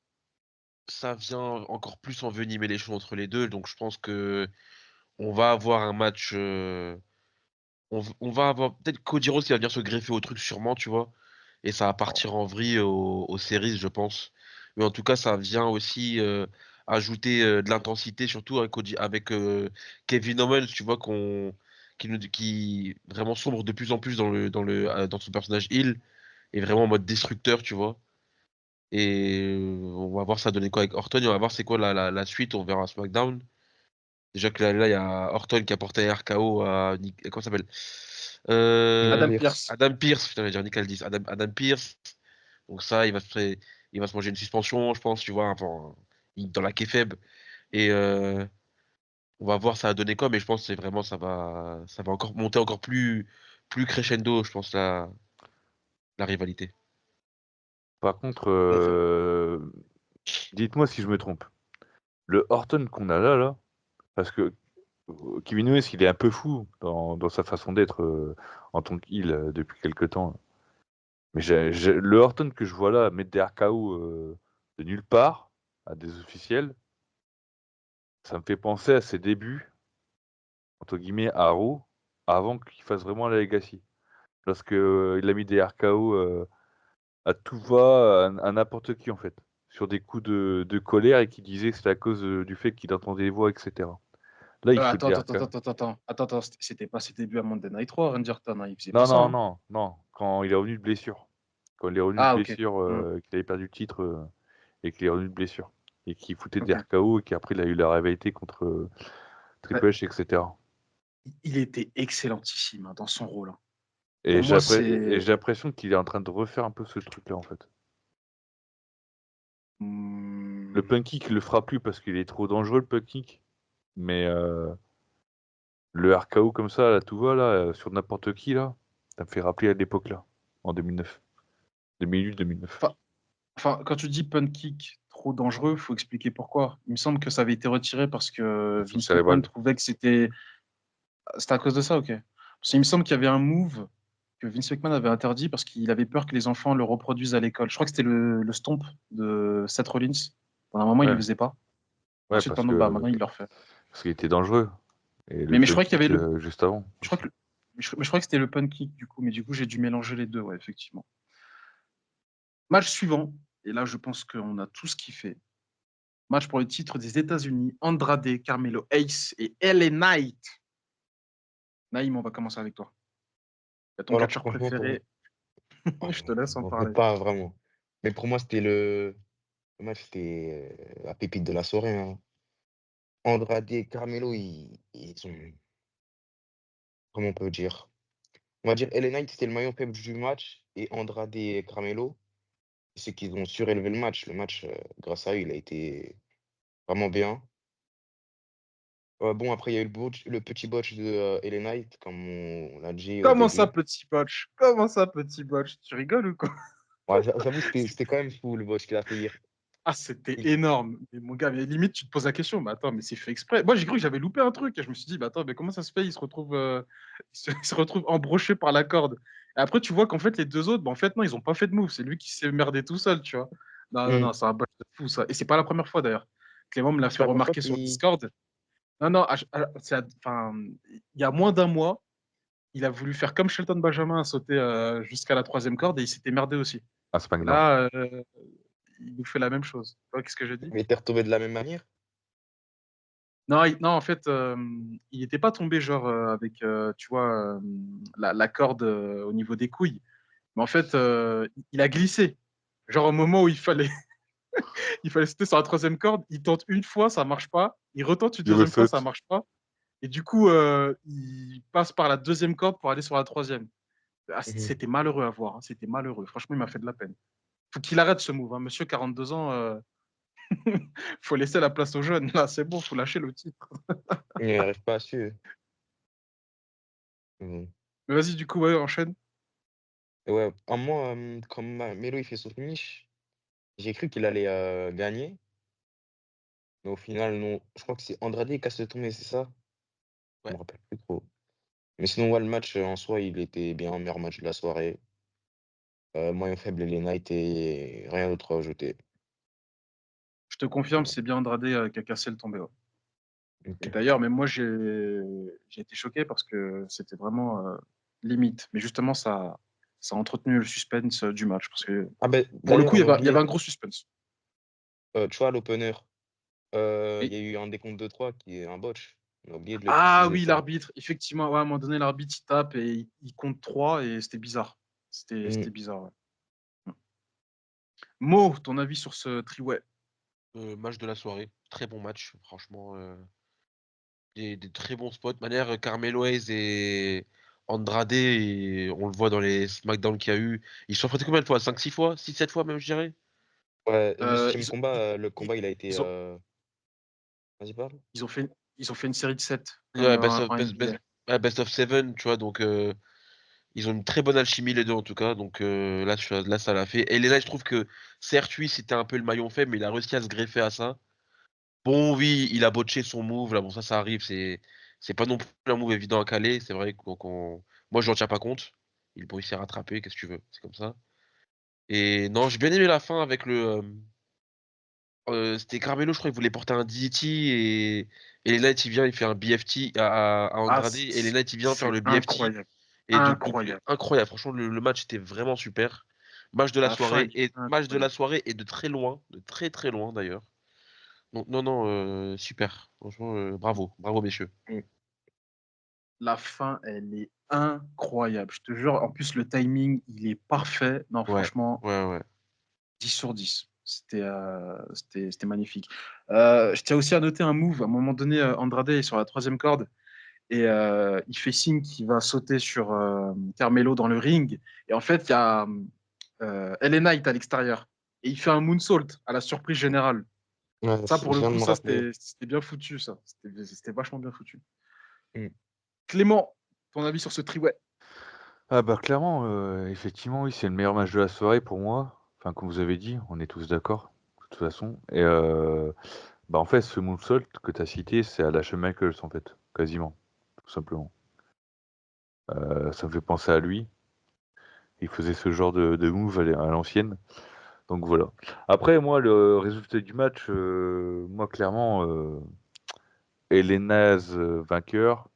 ça vient encore plus envenimer les choses entre les deux. Donc, je pense que on va avoir un match. On va avoir peut-être Cody Rhodes qui va venir se greffer au truc, sûrement, tu vois. Et ça va partir en vrille aux séries, je pense. Mais en tout cas, ça vient aussi ajouter de l'intensité, surtout avec Kevin Owens, tu vois, qui vraiment sombre de plus en plus dans son personnage heel et vraiment en mode destructeur, tu vois. Et on va voir ça donner quoi avec Orton et on va voir c'est quoi la suite, on verra à SmackDown. Déjà que là, il y a Orton qui a porté un RKO à comment ça s'appelle? Adam Pierce. Pierce. Adam Pearce, putain, j'allais dire Nick Aldis. Adam Pearce. Donc ça, il va se manger une suspension, je pense, tu vois, enfin, dans la kayfabe. Et on va voir ça va donner quoi, mais je pense que c'est vraiment ça va encore monter encore plus crescendo, je pense, la rivalité. Par contre, Donc, dites-moi si je me trompe. Le Orton qu'on a là, parce que Kevin Owens, il est un peu fou dans sa façon d'être en tant qu'heel depuis quelque temps. Mais le Orton que je vois là mettre des RKO de nulle part à des officiels, ça me fait penser à ses débuts, entre guillemets, à Raw, avant qu'il fasse vraiment la Legacy. Lorsque il a mis des RKO à tout va, à n'importe qui en fait, sur des coups de colère et qui disait que c'était à cause du fait qu'il entendait des voix, etc. Là, il fout Attends, des attends, RKO. attends, attends, attends, attends, attends, c'était pas ses débuts à Monday Night Raw, Randy Orton, hein, il faisait pas Non, ça, non, hein. non, non. Quand il est revenu de blessure. Quand il est revenu de Ah, ok. blessure, Hmm, qu'il avait perdu le titre et qu'il est revenu de blessure. Et qu'il foutait des ok. RKO et qu'après il a eu la rivalité contre Ouais, Triple H, etc. il était excellentissime hein, dans son rôle, hein. Et Pour moi, c'est. j'ai l'impression qu'il est en train de refaire un peu ce truc-là en fait. Le Hmm, punk kick, il le fera plus parce qu'il est trop dangereux le punk kick. Mais le RKO comme ça, là, tout va, là, sur n'importe qui, là, ça me fait rappeler à l'époque, là, en 2009. 2008-2009. Enfin, enfin, quand tu dis punt kick trop dangereux, faut expliquer pourquoi. Il me semble que ça avait été retiré parce que Son Vince McMahon cérébral. trouvait que c'était à cause de ça, ok. Parce qu'il me semble qu'il y avait un move que Vince McMahon avait interdit parce qu'il avait peur que les enfants le reproduisent à l'école. Je crois que c'était le stomp de Seth Rollins. Pendant un moment, il le Ouais, faisait pas. ouais, Ensuite, maintenant, bah, maintenant, il le refait. parce qu'il était dangereux. Et le Mais je punk crois qu'il y avait kick, le. juste avant, Je crois aussi. que, mais je crois que c'était le punt kick, du coup. Mais du coup, j'ai dû mélanger les deux, ouais, effectivement. Match suivant. Et là, je pense qu'on a tout ce qu'il fait. Match pour le titre des États-Unis. Andrade, Carmelo Ace et LA Knight. Naïm, on va commencer avec toi. Ton Alors, catcheur franchement, préféré. ah, Je te laisse en en fait, parler. pas vraiment. Mais pour moi, le match, c'était la pépite de la soirée, hein. Andrade et Carmelo, ils sont, comment on peut dire? On va dire LA Knight, c'était le maillon faible du match, et Andrade et Carmelo, c'est qu'ils ont surélevé le match. Le match, grâce à eux, il a été vraiment bien. Bon, après, il y a eu le petit botch de LA Knight, comme on l'a dit au Comment ça, début. petit botch? Comment ça, petit botch? Tu rigoles ou quoi? Ouais, j'avoue, c'était quand même fou le botch qu'il a fait hier. Ah, c'était Il- énorme. Mais mon gars, mais limite, tu te poses la question, mais attends, mais c'est fait exprès. Moi, j'ai cru que j'avais loupé un truc. Et je me suis dit, bah attends, mais comment ça se fait? Il se retrouve embroché par la corde. Et après, tu vois qu'en fait, les deux autres, bah, en fait, non, ils n'ont pas fait de move. C'est lui qui s'est merdé tout seul, tu vois. Non, non, Hmm. non, c'est un botch de fou, ça. Et c'est pas la première fois, d'ailleurs. Clément me l'a C'est fait pas la première fois remarquer sur qu'il. Discord. Non, non, enfin, il y a moins d'un mois, il a voulu faire comme Shelton Benjamin, sauter jusqu'à la troisième corde et il s'était merdé aussi. Un Et SmackDown. là, il nous fait la même chose. Tu vois, qu'est-ce que je dis? Il était retombé de la même manière? Non, non, en fait, il n'était pas tombé genre avec, tu vois, la corde au niveau des couilles. Mais en fait, il a glissé. Genre au moment où il fallait sauter sur la troisième corde, il tente une fois, ça marche pas. Il retente une Il deuxième fois, ça ressaute. marche pas. Et du coup, il passe par la deuxième corde pour aller sur la troisième. Ah, Mhm. c'était malheureux à voir, hein. C'était malheureux. Franchement, il m'a fait de la peine. Faut qu'il arrête ce move, hein. Monsieur 42 ans, faut laisser la place aux jeunes. Là, c'est bon, faut lâcher le titre. Il n'arrive pas à suivre. Mhm. Mais vas-y, du coup, ouais, enchaîne. Et ouais, moi, comme Melo il fait son finish, j'ai cru qu'il allait gagner, mais au final, non. Je crois que c'est Andrade qui casse le tombé, c'est ça? Je me Ouais. rappelle plus trop. Mais sinon, ouais, le match en soi, il était bien, meilleur match de la soirée. Moyen faible, les Knights et rien d'autre à ajouter. Je te confirme, Voilà. c'est bien Andrade qui a cassé le tombé, ouais. Et Ok. d'ailleurs, même moi, j'ai été choqué parce que c'était vraiment limite. Mais justement, ça a entretenu le suspense du match. Parce que Ah ben, pour le d'ailleurs, coup, on a il y avait oublié, un gros suspense. tu vois, l'opener, il Oui. y a eu un décompte de 3 qui est un botch. On a oublié de le Ah préciser, oui, ça. l'arbitre, effectivement, ouais, à un moment donné, l'arbitre il tape et il compte 3 et c'était bizarre. Mm. C'était bizarre, ouais. Mo, ton avis sur ce triway? Match de la soirée, très bon match, franchement. Des très bons spots. De manière, Carmelo Hayes et Andrade, et on le voit dans les SmackDown qu'il y a eu. Ils se sont affrontés combien de fois? 5 6 fois? 6 7 fois même, je dirais? Ouais, le Euh, 6e ils, combat, le ils- combat, il a été ils ont, Vas-y, parle. Ils ont fait une série de 7 comme Ouais, best of, en best, NBA. ouais, best of 7, tu vois, donc ils ont une très bonne alchimie les deux en tout cas, donc là ça l'a fait. Et Elena, je trouve que certes, oui, c'était un peu le maillon faible, mais il a réussi à se greffer à ça. Bon, oui, il a botché son move, là, bon, ça arrive, c'est pas non plus un move évident à caler, c'est vrai moi je n'en tiens pas compte. Bon, il s'est rattrapé, qu'est-ce que tu veux, c'est comme ça. Et non, j'ai bien aimé la fin avec c'était Carmelo, je crois, il voulait porter un DDT et Elena, il vient, il fait un BFT à Ah, Andrade, et Elena, il vient faire c'est le BFT. incroyable. Et donc Incroyable. incroyable, franchement, le match était vraiment super. Match de la La fin, soirée, elle est et match de la incroyable. soirée, et de très loin, de très très loin d'ailleurs. Donc non, non, super. Franchement, bravo, bravo messieurs. La fin, elle est incroyable. Je te jure, en plus, le timing, il est parfait. Non, Ouais, franchement, ouais, ouais. 10 sur 10. C'était magnifique. Je tiens aussi à noter un move. À un moment donné, Andrade est sur la troisième corde et il fait signe qu'il va sauter sur Carmelo dans le ring. Et en fait, il y a LA Knight à l'extérieur. Et il fait un moonsault à la surprise générale. Ouais, Ça, pour je le viens de coup, me ça, rappeler. c'était bien foutu, ça. C'était vachement bien foutu. Mm. Clément, ton avis sur ce triway? Ah bah clairement, effectivement, oui, c'est le meilleur match de la soirée pour moi. Enfin, comme vous avez dit, on est tous d'accord, de toute façon. Et bah en fait, ce moonsault que tu as cité, c'est à la Shawn Michaels, en fait, quasiment, tout simplement. Ça me fait penser à lui. Il faisait ce genre de move à l'ancienne. Donc voilà. Après, moi, le résultat du match, moi, clairement, Elena's vainqueur.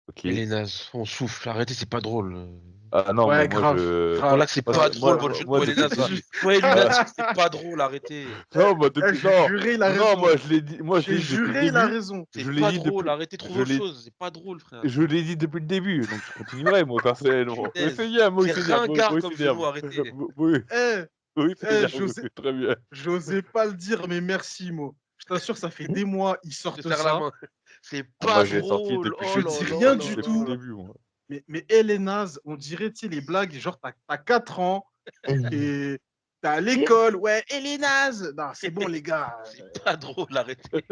Ok. Elena, on souffle, arrêtez, c'est pas drôle. Ah non, mais Ouais, moi, grave, Voilà grave. que c'est moi, pas Ouais, drôle, ouais, votre jeu de moi, mots, depuis Elena. le début. Ouais, Ah, Illuminati, c'est pas drôle, arrêtez. non, moi, J'ai non, juré, il a non, raison. moi, je J'ai l'ai dit depuis le juré, il a début. raison. C'est Je l'ai pas dit drôle, depuis, arrêtez, trouvez je autre l'ai, chose, c'est pas drôle, frère. je l'ai dit depuis le début, donc je continuerai, moi, personnellement. Oui, c'est Punaise. bien, moi, C'est c'est bien, ringard moi, comme c'est jeu de bien. mots, arrêtez. Oui, Eh, oui, c'est bien, oui, j'osais, très bien. j'osais pas le dire, mais merci, Mo. Je t'assure, ça fait des mois, ils Je te sortent serre la ça. main. C'est Ah, pas moi, je l'ai sorti drôle. depuis, Oh Je là dis là rien là du depuis le là. tout, début, moi. mais elle est naze. On dirait, tu sais, les blagues, genre, t'as 4 ans et t'es à l'école. Ouais, elle est naze. Non, c'est bon, les gars. C'est pas drôle, arrêtez.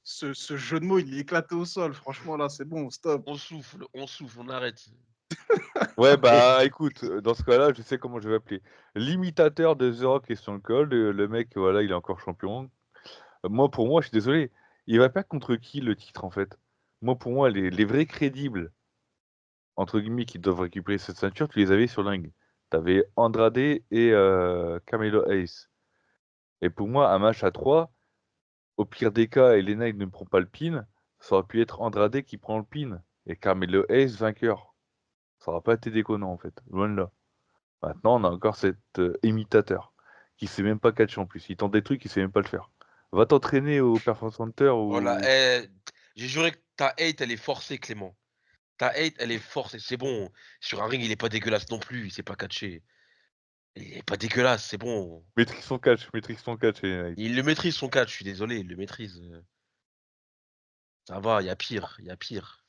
Ce jeu de mots, il est éclaté au sol. Franchement, là, c'est bon, stop. On souffle, on arrête. Ouais, Et bah écoute, dans ce cas-là, je sais comment je vais appeler. L'imitateur de The Rock et Stone Cold, le mec, voilà, il est encore champion. Moi, pour moi, je suis désolé, il va pas contre qui le titre en fait? Moi, pour moi, les vrais crédibles, entre guillemets, qui doivent récupérer cette ceinture, tu les avais sur le ring. T'avais Andrade et Carmelo Hayes. Et pour moi, un match à 3, au pire des cas, Elena il ne prend pas le pin, ça aurait pu être Andrade qui prend le pin et Carmelo Hayes vainqueur. Ça aurait pas été déconnant en fait, loin de là. Maintenant, on a encore cet imitateur qui sait même pas catcher en plus. Il tente des trucs, il sait même pas le faire. Va t'entraîner au Performance Center voilà, ou. j'ai juré que ta hate, elle est forcée, Clément. Ta hate, elle est forcée. C'est bon. Sur un ring, il est pas dégueulasse non plus. Il s'est pas catché. Il est pas dégueulasse, c'est bon. Maîtrise son catch. Il le maîtrise son catch, je suis désolé, il le maîtrise. Ça va, il y a pire, il y a pire.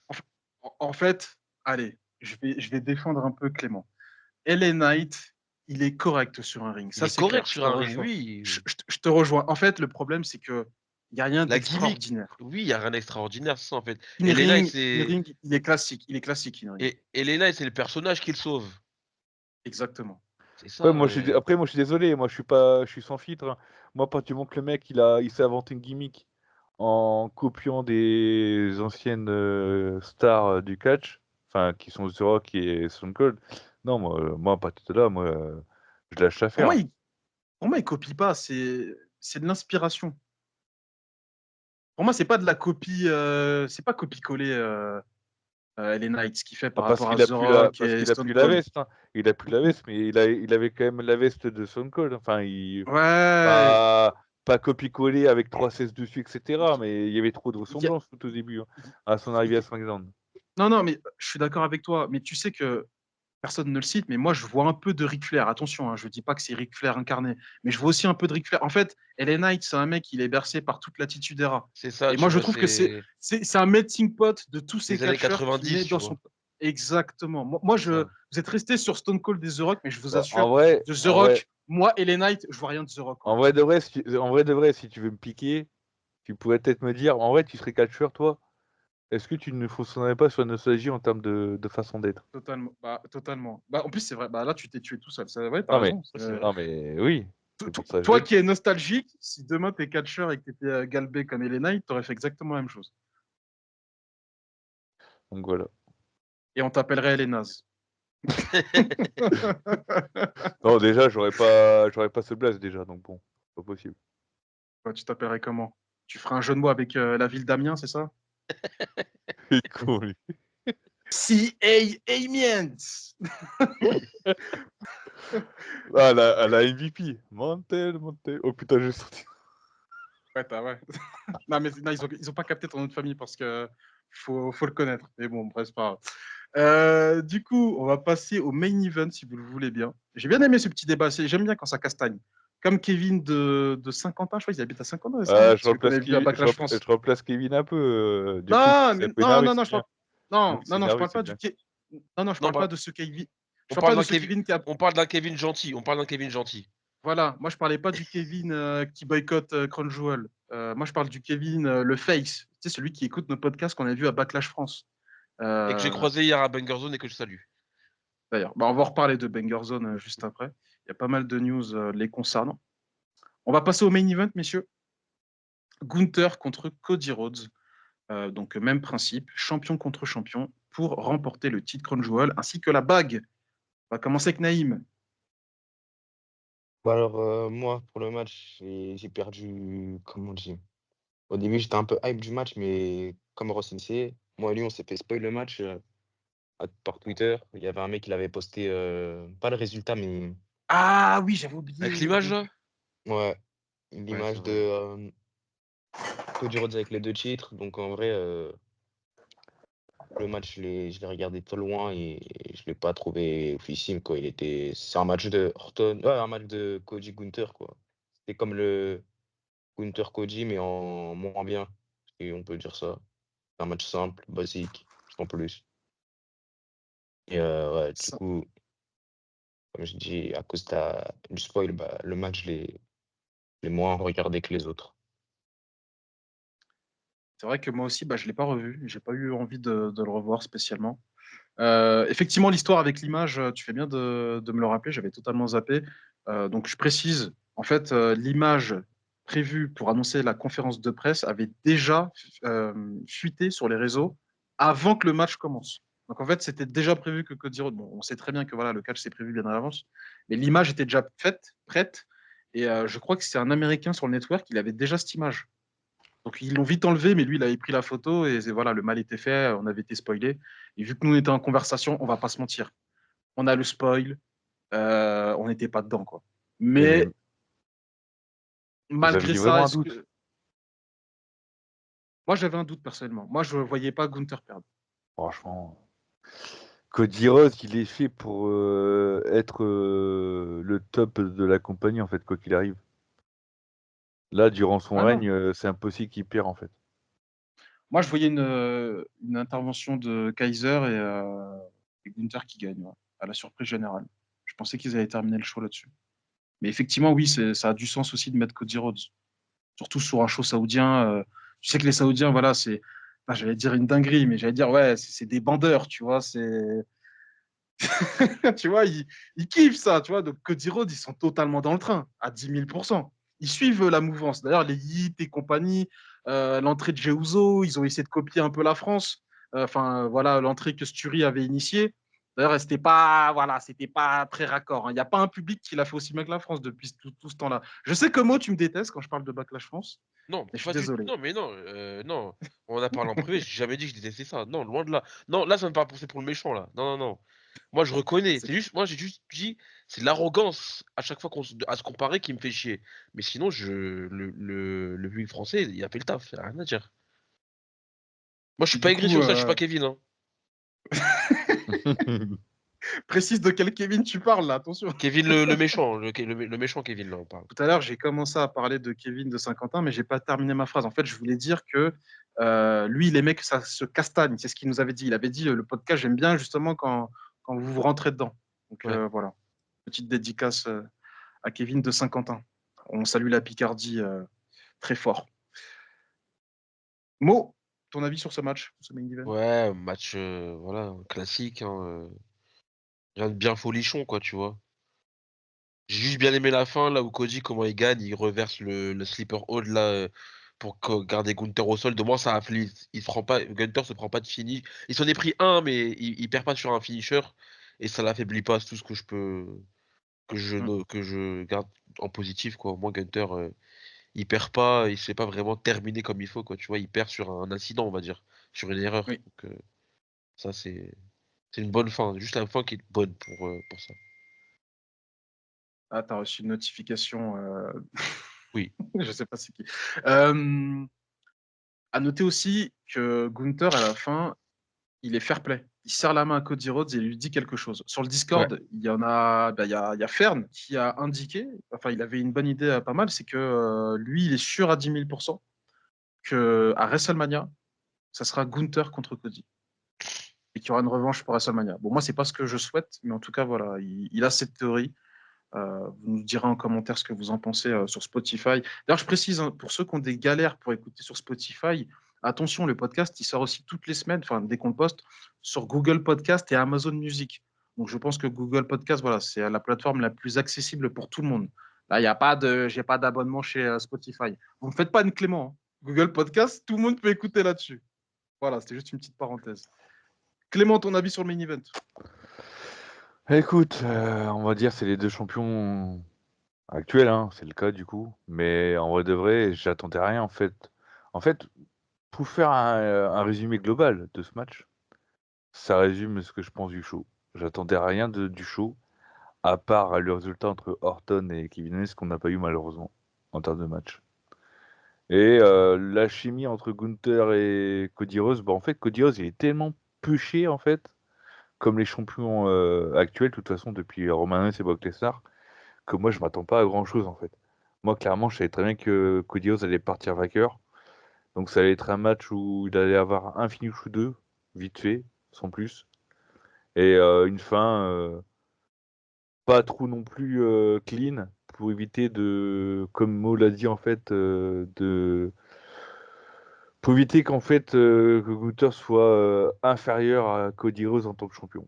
En fait, allez, je vais défendre un peu Clément. LA Knight, il est correct sur un ring. Il Ça, est c'est correct clair. Je sur te un ring, rejoins. oui. Je te rejoins. En fait, le problème, c'est que il n'y a rien La gimmick, d'extraordinaire. oui, il y a rien d'extraordinaire, c'est ça en fait. In-ring, il est classique. Il est classique, in-ring. Et Lena, c'est le personnage qui le sauve. Exactement. C'est Ouais, ça. moi, après, moi, je suis désolé. Moi, je suis sans filtre, hein. Moi, à partir du moment que le mec, il s'est inventé une gimmick en copiant des anciennes stars du catch, enfin, qui sont The Rock et Stone Cold. Non, moi, à partir de là, moi, je lâche Pour moi, l'affaire. il copie pas. C'est de l'inspiration. Pour moi, c'est pas de la copie. C'est pas copier-coller LA Knight, ce qu'il fait Ah, par rapport à The Rock parce et qu'il a Stone plus la Cold. veste, hein. Il a plus la veste, mais il avait quand même la veste de Stone Cold. Enfin, Ouais. pas, pas copier-coller avec 3 16 dessus, etc. Mais il y avait trop de il y a- ressemblances tout au début, hein, à son arrivée il- à SmackDown. Non, non, mais je suis d'accord avec toi. Mais tu sais que personne ne le cite, mais moi, je vois un peu de Ric Flair. Attention, hein, je ne dis pas que c'est Ric Flair incarné, mais je vois aussi un peu de Ric Flair. En fait, LA Knight, c'est un mec, il est bercé par toute l'attitude era. C'est ça, Et tu moi, je vois, trouve que c'est c'est un melting pot de tous ces des années catcheurs qui 90, met tu dans son. vois. Exactement. C'est ça. Vous êtes resté sur Stone Cold et The Rock, mais je vous Bah, assure, de The en vrai, Rock, moi, LA Knight, je vois rien de The Rock, en quoi. vrai de vrai, en vrai de vrai, si tu veux me piquer, Tu pourrais peut-être me dire, en vrai, tu serais catcheur, toi. Est-ce que tu ne fonctionnerais pas sur la nostalgie en termes de façon d'être? Totalement. Totalement. Bah, en plus, c'est vrai. Bah, là, tu t'es tué tout seul. Ouais, t'as Non, mais, raison. non, mais oui, c'est pour ça que je Toi le dis. qui es nostalgique, si demain t'es catcheur et que t'étais galbé comme Elena Knight, t'aurais fait exactement la même chose. Donc voilà. Et on t'appellerait Elena's. Non, déjà, j'aurais pas ce blaze déjà, donc bon, pas possible. Ouais, tu t'appellerais comment? Tu feras un jeu de mots avec la ville d'Amiens, c'est ça? Il est con, lui. C.A. Amiens. Ah, la MVP. Montel. Oh putain, j'ai sorti. Ouais, ouais. Non, mais non, ils ont pas capté ton nom de famille parce que faut le connaître. Mais bon, bref, c'est pas grave. Du coup, on va passer au main event si vous le voulez bien. J'ai bien aimé ce petit débat. J'aime bien quand ça castagne. Comme Kevin de Saint-Quentin, je crois qu'ils habitent à Saint-Quentin, c'est ça, hein, Je celui qu'on replace, avait vu à Backlash France. je replace Kevin un peu. Du coup, Non, ça mais peut énerver, non, c'est je bien. parle, non, C'est je énervé, parle c'est pas du bien. non, je Non, parle pas bah, de ce Kevin. Je on parle pas parle de d'un ce Kevin. Kevin qui a. On parle d'un Kevin gentil. On parle d'un Kevin gentil. Voilà, moi je parlais pas du Kevin qui boycotte Crown Jewel. Moi je parle du Kevin le face, tu sais celui qui écoute nos podcasts qu'on a vu à Backlash France. Et que j'ai Euh, croisé hier à Banger Zone et que je salue. D'ailleurs, bah, on va reparler de Banger Zone juste après. Il y a pas mal de news les concernant. On va passer au main event, messieurs. Gunther contre Cody Rhodes. Donc même principe, champion contre champion pour remporter le titre Crown Jewel ainsi que la bague. On va commencer avec Naïm. Bah alors, moi, pour le match, j'ai perdu, comment on dit? Au début, j'étais un peu hype du match, mais comme Ross sait, moi et lui, on s'est fait spoil le match par Twitter. Il y avait un mec qui l'avait posté, pas le résultat, mais Ah oui, j'avais Avec oublié. l'image là? ouais, Ouais, c'est l'image de vrai. Cody Rhodes avec les deux titres. Donc en vrai, le match, je l'ai regardé de loin et je l'ai pas trouvé officiel, quoi. C'est un match de Orton, ouais, un match de Cody Gunther, quoi. C'était comme le Gunther Cody, mais en moins bien, si on peut dire ça. C'est un match simple, basique, sans plus. Et ouais, du Ça- coup, comme je dis, à cause du spoil, bah, le match, je l'ai moins regardé que les autres. C'est vrai que moi aussi, bah, je ne l'ai pas revu. J'ai pas eu envie de le revoir spécialement. Effectivement, l'histoire avec l'image, tu fais bien de me le rappeler, j'avais totalement zappé. Donc, je précise, en fait, l'image prévue pour annoncer la conférence de presse avait déjà fuité sur les réseaux avant que le match commence. Donc, en fait, c'était déjà prévu que Cody Rhodes, bon, on sait très bien que voilà, le catch s'est prévu bien à l'avance, mais l'image était déjà faite, prête, et je crois que c'est un Américain sur le network, il avait déjà cette image. Donc ils l'ont vite enlevé, mais lui, il avait pris la photo et voilà, le mal était fait, on avait été spoilé. Et vu que nous, on était en conversation, on va pas se mentir. On a le spoil, on n'était pas dedans, quoi. Mais Mais vous malgré aviez ça, vraiment un est-ce doute. que. Moi, j'avais un doute personnellement. Moi, je ne voyais pas Gunther perdre. Franchement. Cody Rhodes, il est fait pour être le top de la compagnie, en fait, quoi qu'il arrive. Là, durant son Ah non. règne, c'est impossible qu'il perd, en fait. Moi, je voyais une intervention de Kaiser et Gunther qui gagne, ouais, à la surprise générale. Je pensais qu'ils allaient terminer le show là-dessus. Mais effectivement, oui, ça a du sens aussi de mettre Cody Rhodes. Surtout sur un show saoudien. Tu sais que les Saoudiens, voilà, c'est, enfin, j'allais dire une dinguerie, mais j'allais dire, ouais, c'est des bandeurs, tu vois, tu vois, ils kiffent ça, tu vois. Donc, Cody Rhodes, ils sont totalement dans le train, à 10 000%. Ils suivent la mouvance. D'ailleurs, les Yeet et compagnie, l'entrée de Jey Uso, ils ont essayé de copier un peu la France. Enfin, voilà, l'entrée que Sturi avait initiée. D'ailleurs, c'était pas très raccord, hein. Il n'y a pas un public qui l'a fait aussi bien que la France depuis tout ce temps-là. Je sais que moi, tu me détestes quand je parle de Backlash France, Non, mais je suis pas du tout. désolé. Non, mais non, non. On en a parlé en privé, j'ai jamais dit que je détestais ça. Non, loin de là. Non, là, ça me paraît pousser pour le méchant, là. Non, non, non. Moi, je reconnais. C'est- C'est juste, moi, j'ai juste dit, c'est l'arrogance à chaque fois à se comparer qui me fait chier. Mais sinon, le public français, il a fait le taf, y a rien à dire. Moi, je suis Du pas aigri coup, sur ça, je suis pas Kevin, hein. précise de quel Kevin tu parles là, attention. Kevin le méchant, le méchant Kevin, là, on parle. Tout à l'heure, j'ai commencé à parler de Kevin de Saint-Quentin, mais j'ai pas terminé ma phrase. En fait, je voulais dire que lui, il aimait que ça se castagne. C'est ce qu'il nous avait dit. Il avait dit le podcast, j'aime bien justement quand vous vous rentrez dedans. Donc Ouais. voilà, petite dédicace à Kevin de Saint-Quentin. On salue la Picardie très fort. Mo, ton avis sur ce match, ce main event? Ouais, match voilà, classique, hein, rien de bien folichon, quoi, tu vois. J'ai juste bien aimé la fin, là où Cody, comment il gagne, il reverse le sleeper hold là pour garder Gunther au sol. De moins, ça afflige. Il se prend pas, Gunther se prend pas de finish. Il s'en est pris un, mais il perd pas sur un finisher et ça l'affaiblit pas. C'est tout ce que je peux Mm. que je garde en positif, quoi. Au moins Gunther, il perd pas, il se fait pas vraiment terminer comme il faut, quoi. Tu vois, il perd sur un incident, on va dire, sur une erreur. Oui. Donc, ça c'est une bonne fin, juste la fin qui est bonne pour ça. Ah, t'as reçu une notification. Oui. Je sais pas c'est qui. Euh, À noter aussi que Gunther, à la fin, il est fair play. Il serre la main à Cody Rhodes et il lui dit quelque chose. Sur le Ouais. Discord, il y en a, il y a Fern qui a indiqué, enfin, il avait une bonne idée pas mal, c'est que lui, il est sûr à 10 000% que à WrestleMania, ça sera Gunther contre Cody et qu'il y aura une revanche pour WrestleMania. Bon, moi, c'est pas ce que je souhaite, mais en tout cas, voilà, il a cette théorie. Vous nous direz en commentaire ce que vous en pensez sur Spotify. D'ailleurs, je précise, hein, pour ceux qui ont des galères pour écouter sur Spotify, attention, le podcast, il sort aussi toutes les semaines, enfin, dès qu'on le poste, sur Google Podcast et Amazon Music. Donc, je pense que Google Podcast, voilà, c'est la plateforme la plus accessible pour tout le monde. Là, il n'y a pas de, j'ai pas d'abonnement chez Spotify. Vous ne me faites pas une Clément, hein. Google Podcast, tout le monde peut écouter là-dessus. Voilà, c'était juste une petite parenthèse. Clément, ton avis sur le main event? Écoute, on va dire c'est les deux champions actuels, hein, c'est le cas du coup. Mais en vrai de vrai, j'attendais rien en fait. En fait, pour faire un résumé global de ce match, ça résume ce que je pense du show. J'attendais rien du show, à part le résultat entre Orton et Kevin Owens qu'on n'a pas eu malheureusement en termes de match. Et la chimie entre Gunther et Cody Rhodes, bah en fait Cody Rhodes il est tellement pushé en fait, comme les champions actuels de toute façon depuis Roman Reigns et Brock Lesnar, que moi je m'attends pas à grand chose en fait. Moi clairement je savais très bien que Cody Rhodes allait partir vainqueur, donc ça allait être un match où il allait avoir un finish ou deux, vite fait, sans plus, et une fin pas trop non plus clean pour éviter de, comme Mo l'a dit en fait, pour éviter qu'en fait que Gunther soit inférieur à Cody Rhodes en tant que champion.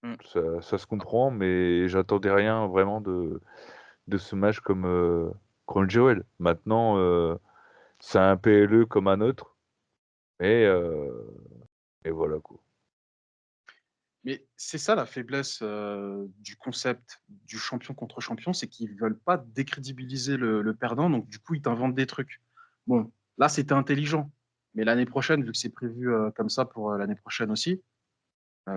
Mm. Ça se comprend, mais j'attendais rien vraiment de ce match comme Crown Jewel. Maintenant, c'est un PLE comme un autre, et, euh, et voilà quoi. Mais c'est ça la faiblesse du concept du champion contre champion, c'est qu'ils ne veulent pas décrédibiliser le perdant, donc du coup ils t'inventent des trucs. Bon, là c'était intelligent, mais l'année prochaine, vu que c'est prévu comme ça pour l'année prochaine aussi,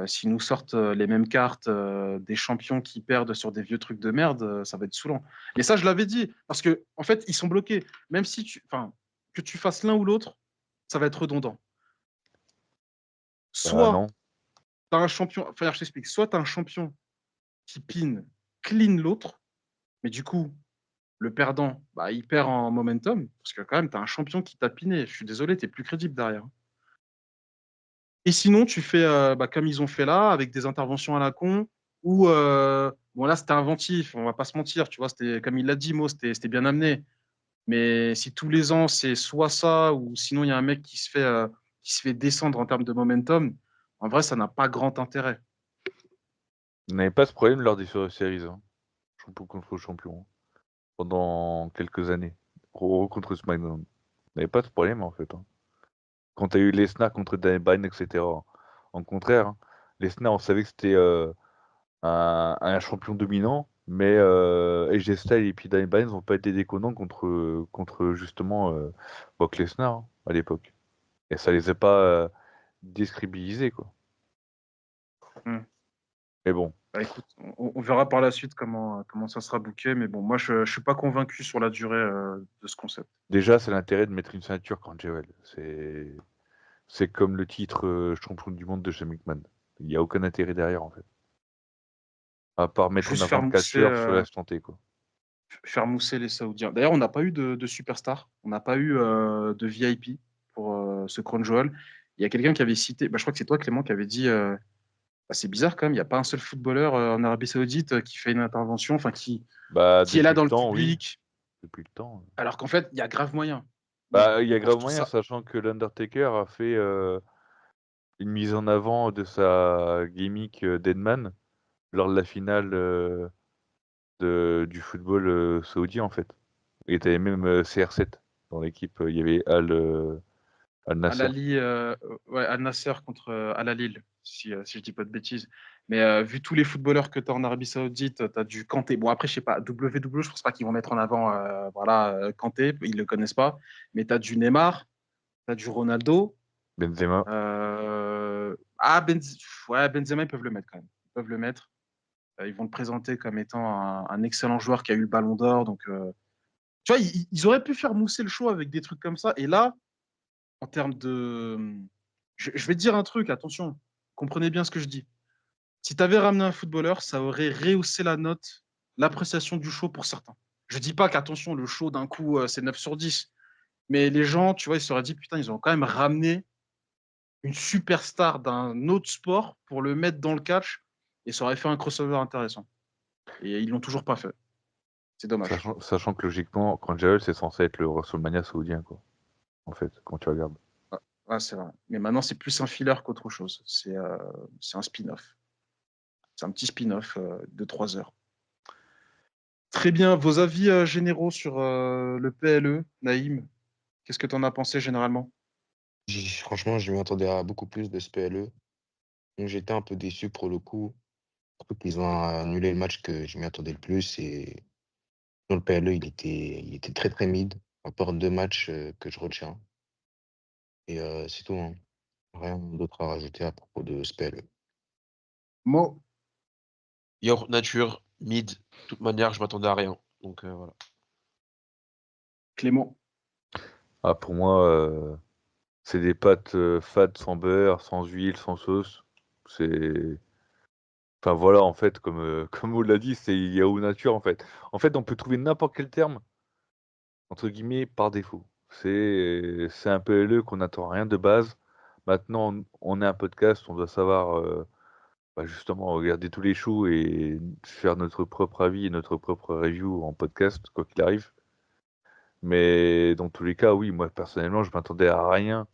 s'ils nous sortent les mêmes cartes des champions qui perdent sur des vieux trucs de merde, ça va être saoulant. Et ça je l'avais dit, parce que en fait ils sont bloqués. Même si enfin, que tu fasses l'un ou l'autre, ça va être redondant. Bah Soit non. tu as un champion, enfin je t'explique, soit tu as un champion qui pin clean l'autre, mais du coup, le perdant, bah, il perd en momentum, parce que quand même, tu as un champion qui t'a piné. Je suis désolé, tu es plus crédible derrière. Et sinon, tu fais bah, comme ils ont fait là, avec des interventions à la con, où, bon là, c'était inventif, on va pas se mentir, tu vois, c'était, comme il l'a dit, Mo, c'était bien amené. Mais si tous les ans, c'est soit ça, ou sinon, il y a un mec qui se fait descendre en termes de momentum, en vrai, ça n'a pas grand intérêt. On n'avait pas ce problème lors des Series, hein. Champion contre champion, hein, pendant quelques années. Contre SmackDown. On n'avait pas ce problème en fait, hein. Quand tu as eu Lesnar contre Daniel Bryan, etc. En contraire, hein, Lesnar, on savait que c'était un champion dominant, mais AJ Styles et puis Daniel Bryan n'ont pas été déconnants contre justement Brock Lesnar, hein, à l'époque. Et ça les a pas décrédibilisés, quoi. Hmm. Mais bon, Bah, écoute, on verra par la suite comment ça sera booké, mais bon, moi je ne suis pas convaincu sur la durée de ce concept. déjà, c'est l'intérêt de mettre une ceinture quand Jewel. C'est comme le titre champion du monde de Shane McMahon. Il n'y a aucun intérêt derrière, en fait. À part mettre en Juste avant le catcheur sur l'instant T, quoi. faire mousser les Saoudiens. D'ailleurs, on n'a pas eu de superstar, on n'a pas eu de VIP pour ce Crown Jewel. Il y a quelqu'un qui avait cité, bah, je crois que c'est toi Clément qui avait dit, bah, c'est bizarre quand même, il n'y a pas un seul footballeur en Arabie Saoudite qui fait une intervention, enfin Bah, qui est là depuis dans le le temps, oui. public, Depuis le temps. alors qu'en fait, il y a grave moyen. Bah, il y a Je grave trouve moyen, ça. sachant que l'Undertaker a fait une mise en avant de sa gimmick Deadman lors de la finale du football saoudien, en fait. Et t'avais même CR7 dans l'équipe. Il y avait Al Nasser. Al-Ali, ouais, Al Nasser contre Al-Alil, si je dis pas de bêtises. Mais vu tous les footballeurs que tu as en Arabie Saoudite, tu as du Kanté. Bon, après, je sais pas, WWE, je pense pas qu'ils vont mettre en avant voilà, Kanté, ils le connaissent pas. Mais tu as du Neymar, tu as du Ronaldo. Benzema. Ah, ouais, Benzema, ils peuvent le mettre quand même. Ils peuvent le mettre. Ils vont le présenter comme étant un excellent joueur qui a eu le ballon d'or. Donc, tu vois, ils auraient pu faire mousser le show avec des trucs comme ça. Et là, en termes de. Je vais te dire un truc, attention, comprenez bien ce que je dis. Si tu avais ramené un footballeur, ça aurait rehaussé la note, l'appréciation du show pour certains. Je dis pas qu'attention, le show d'un coup, c'est 9 sur 10. Mais les gens, tu vois, ils se seraient dit, putain, ils ont quand même ramené une superstar d'un autre sport pour le mettre dans le catch et ça aurait fait un crossover intéressant. Et ils l'ont toujours pas fait. C'est dommage. Sachant que logiquement, Crown Jewel, c'est censé être le WrestleMania saoudien, quoi. En fait, quand tu regardes. Ah, ah, c'est vrai. Mais maintenant, c'est plus un filler qu'autre chose. C'est un spin-off. C'est un petit spin-off de 3 heures. Très bien. Vos avis généraux sur le PLE, Naïm, qu'est-ce que tu en as pensé généralement? Franchement, je m'y attendais à beaucoup plus de ce PLE. Donc j'étais un peu déçu pour le coup. Surtout qu'ils ont annulé le match que je m'y attendais le plus. Et dans le PLE, il était très très mid. À part 2 matchs que je retiens. Et c'est tout, hein. Rien d'autre à rajouter à propos de ce PLE. Mo, Yaourt nature, mid. De toute manière, je m'attendais à rien. Donc voilà. Clément. Ah, pour moi, c'est des pâtes fades sans beurre, sans huile, sans sauce. C'est. Enfin voilà, en fait, comme, comme on l'a dit, c'est Yahoo Nature, en fait. En fait, on peut trouver n'importe quel terme, entre guillemets, par défaut. C'est un PLE qu'on n'attend rien de base. Maintenant, on est un podcast, on doit savoir bah, justement regarder tous les shows et faire notre propre avis et notre propre review en podcast, quoi qu'il arrive. Mais dans tous les cas, oui, moi personnellement, je m'attendais à rien.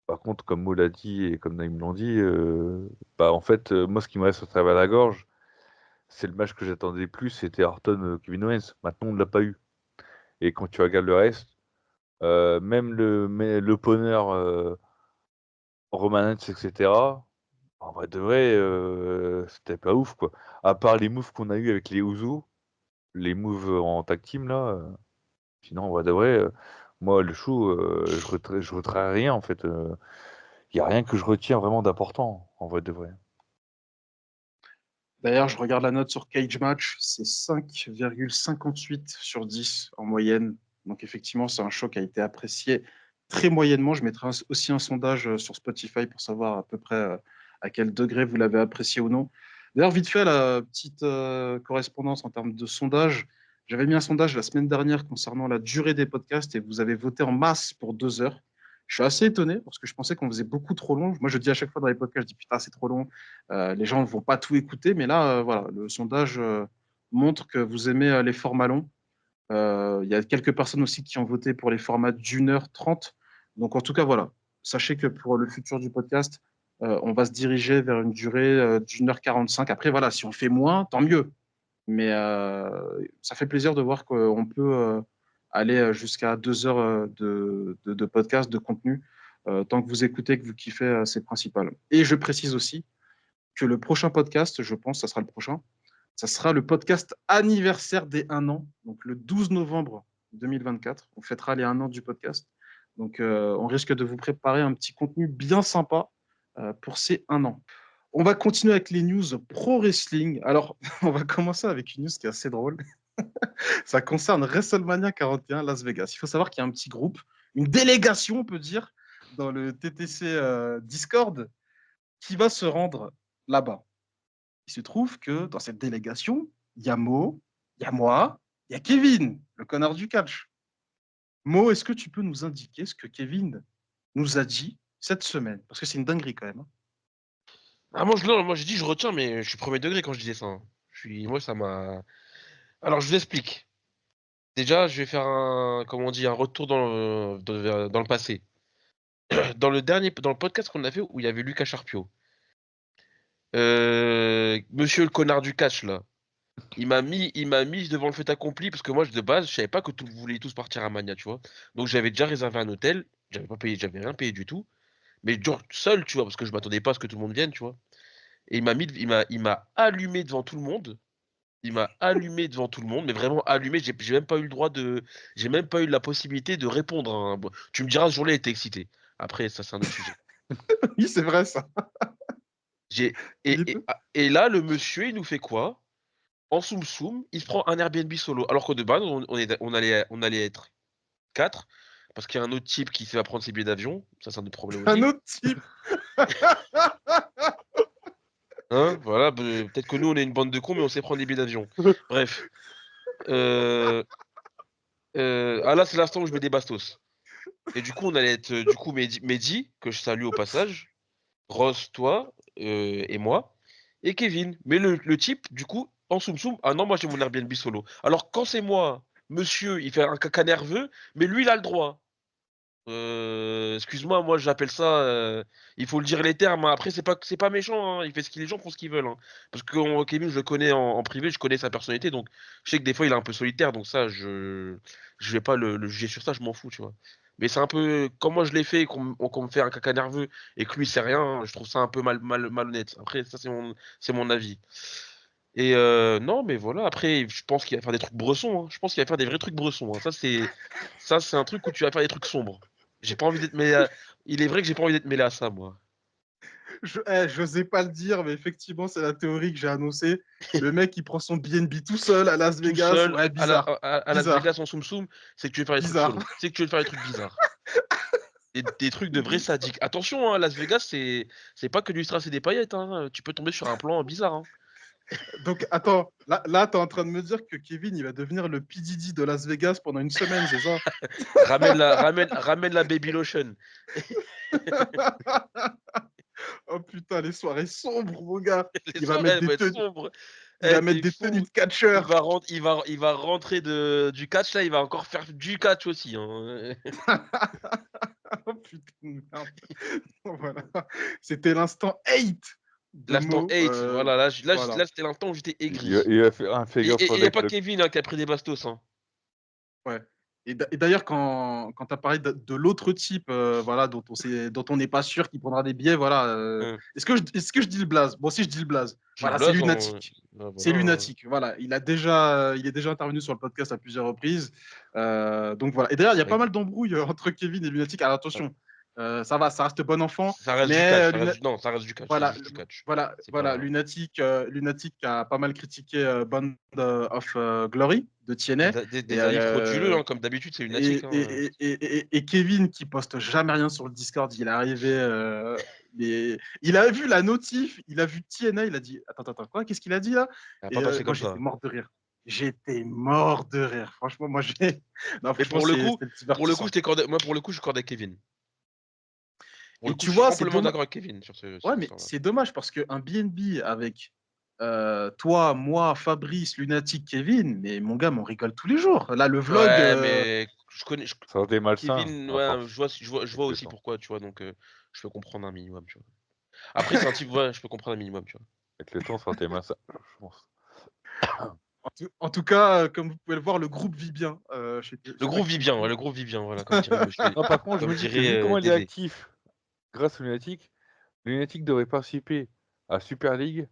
Par contre, comme Mo l'a dit et comme Naïm l'ont dit, bah en fait, moi ce qui me reste à travers la gorge, c'est le match que j'attendais le plus, c'était Orton Kevin Owens. Maintenant, on ne l'a pas eu. Et quand tu regardes le reste, même l'opener Roman Reigns, etc. En vrai de vrai, c'était pas ouf quoi. À part les moves qu'on a eu avec les Usos, les moves en tag team là, sinon en vrai de vrai, moi le show, je retiens rien en fait. Il y a rien que je retiens vraiment d'important en vrai de vrai. D'ailleurs, je regarde la note sur Cage Match, c'est 5,58 sur 10 en moyenne. Donc effectivement, c'est un show qui a été apprécié très moyennement. Je mettrai aussi un sondage sur Spotify pour savoir à peu près à quel degré vous l'avez apprécié ou non. D'ailleurs, vite fait, la petite correspondance en termes de sondage. J'avais mis un sondage la semaine dernière concernant la durée des podcasts et vous avez voté en masse pour 2 heures. Je suis assez étonné parce que je pensais qu'on faisait beaucoup trop long. Moi, je dis à chaque fois dans les podcasts, je dis putain, c'est trop long. Les gens ne vont pas tout écouter, mais là, voilà, le sondage montre que vous aimez les formats longs. Il y a quelques personnes aussi qui ont voté pour les formats d'1h30. Donc, en tout cas, voilà. Sachez que pour le futur du podcast, on va se diriger vers une durée d'1h45. Après, voilà, si on fait moins, tant mieux. Mais ça fait plaisir de voir qu'on peut aller jusqu'à 2 heures de podcast, de contenu. Tant que vous écoutez, que vous kiffez, c'est le principal. Et je précise aussi que le prochain podcast, je pense, ça sera le prochain, ça sera le podcast anniversaire des 1 an, donc le 12 novembre 2024. On fêtera les 1 an du podcast. Donc, on risque de vous préparer un petit contenu bien sympa pour ces 1 an. On va continuer avec les news pro wrestling. Alors, on va commencer avec une news qui est assez drôle. Ça concerne WrestleMania 41 Las Vegas. Il faut savoir qu'il y a un petit groupe, une délégation, on peut dire, dans le TTC Discord, qui va se rendre là-bas. Il se trouve que dans cette délégation, il y a Mo, il y a moi, il y a Kevin, le connard du catch. Mo, est-ce que tu peux nous indiquer ce que Kevin nous a dit cette semaine? Parce que c'est une dinguerie quand même, hein. Ah, moi j'ai dit je retiens, mais je suis premier degré quand je disais ça, hein. Moi, ça m'a. Alors, je vous explique. Déjà, je vais faire un retour dans le passé. Dans le podcast qu'on a fait où il y avait Lucas Charpio, monsieur le connard du catch là, il m'a mis devant le fait accompli parce que moi de base je savais pas que vous vouliez tous partir à Mania, tu vois. Donc j'avais déjà réservé un hôtel, j'avais pas payé, j'avais rien payé du tout, mais genre seul, tu vois, parce que je m'attendais pas à ce que tout le monde vienne, tu vois. Et il m'a allumé devant tout le monde. Il m'a allumé devant tout le monde, mais vraiment allumé. J'ai même pas eu le droit de, j'ai même pas eu la possibilité de répondre, hein. Bon, tu me diras, ce jour-là, il était excité. Après, ça, c'est un autre sujet. Oui, c'est vrai ça. J'ai, Il et, est- et, et là, le monsieur, il nous fait quoi? En soum soum, il se prend un Airbnb solo. Alors que de base, on allait être quatre, parce qu'il y a un autre type qui va prendre ses billets d'avion. Ça, c'est un autre problème Un aussi. autre type. Hein, voilà, peut-être que nous, on est une bande de cons, mais on sait prendre des billets d'avion. Bref. Euh, là, c'est l'instant où je mets des bastos. Et du coup, on allait être, du coup, Mehdi, que je salue au passage, Ross, toi, et moi, et Kevin. Mais le type, du coup, en soum soum, ah non, moi j'ai mon Airbnb solo. Alors quand c'est moi, monsieur, il fait un caca nerveux, mais lui, il a le droit. Excuse-moi, moi j'appelle ça. Il faut le dire les termes, hein. Après, c'est pas méchant, hein. Les gens font ce qu'ils veulent, hein. Parce que Kevin, je le connais en privé, je connais sa personnalité, donc je sais que des fois il est un peu solitaire, donc ça, je vais pas le juger sur ça, je m'en fous, tu vois. Mais c'est un peu comme moi je l'ai fait, et qu'on me fait un caca nerveux et que lui c'est rien, hein, je trouve ça un peu malhonnête. Après, ça c'est mon avis. Et non, mais voilà. Après, je pense qu'il va faire des trucs bressons, hein. Je pense qu'il va faire des vrais trucs bressons, hein. Ça, c'est un truc où tu vas faire des trucs sombres. J'ai pas envie d'être mêlé à... Il est vrai que j'ai pas envie d'être mêlé à ça, moi. J'osais pas le dire, mais effectivement, c'est la théorie que j'ai annoncée. Le mec, il prend son BNB tout seul à Las Tout Vegas. seul Ouais, bizarre. à Las Bizarre. Vegas en soum soum, c'est que tu veux faire des trucs Bizarre. chelous. C'est que tu veux faire des trucs bizarres. Des trucs de vrais sadiques. Attention, hein, Las Vegas, c'est pas que du strass et des paillettes, hein. Tu peux tomber sur un plan bizarre, hein. Donc, attends, là tu es en train de me dire que Kevin, il va devenir le P. Diddy de Las Vegas pendant une semaine, c'est ça? Ramène la baby lotion. Oh putain, les soirées sombres, mon gars. Les Il va soirées, mettre elles vont des être tenues, sombres. il Eh, va mettre t'es des tenues fou. de catcheur. Il va rentrer du catch là, il va encore faire du catch aussi, hein. Oh putain de merde. Voilà. C'était l'instant 8 de L'instant mots. 8, voilà, là, Voilà. c'était l'instant où j'étais Il a, aigri. il a fait un fait gaffe Et il n'y a avec pas le. Kevin, hein, qui a pris des bastos, hein. Ouais. Et d'ailleurs, quand tu as parlé de l'autre type, voilà, dont on n'est pas sûr qu'il prendra des billets, voilà. Hein. Est-ce que je dis le blaze? Bon, si je dis le blaze, Tu le voilà, c'est blazes, hein. lunatique. Ah, C'est voilà, hein. lunatique. Voilà, il est déjà intervenu sur le podcast à plusieurs reprises. Donc voilà. Et d'ailleurs, il y a pas mal d'embrouilles entre Kevin et lunatique. Alors attention, ça va, ça reste bon enfant, Ça reste du catch, mais non, ça reste du catch, c'est voilà, juste du catch. voilà, C'est voilà. pas. Lunatic a pas mal critiqué Band of Glory de TNA. Et, Des avis frauduleux, hein, comme d'habitude, c'est lunatique, et, hein. et, et, et Kevin qui poste jamais rien sur le Discord, il est arrivé, il a vu la notif, il a vu TNA, il a dit attends, quoi, qu'est-ce qu'il a dit là? Ça va Et pas passer moi comme j'étais ça. mort de rire. J'étais mort de rire. Franchement, moi j'ai. Non, Mais franchement, c'était pour le coup, divertissant. moi, pour le coup, je accorde avec Kevin. Pour le Et coup, tu je suis vois, c'est amplement dommage. d'accord avec Kevin sur Ouais, cette mais histoire-là. c'est dommage parce qu'un BNB avec toi, moi, Fabrice, Lunatic, Kevin, mais mon gars, on rigole tous les jours. Là, le vlog, Ouais, mais je connais. Ça aurait été malsain, Kevin, à ouais, force, je vois avec le aussi temps. pourquoi, tu vois, donc je peux comprendre un minimum, tu vois. Après, c'est un type, ouais, je peux comprendre un minimum, tu vois. Avec le temps, ça aurait été malsain, je pense. en tout cas, comme vous pouvez le voir, le groupe vit bien. Le chez groupe vit Tactile bien, ouais, Crew. le groupe vit bien, voilà, comme dirait monsieur, Non, par contre, je comme me dis que vu dirait comment il est DV. actif grâce au Lunatic, Lunatic devrait participer à Super League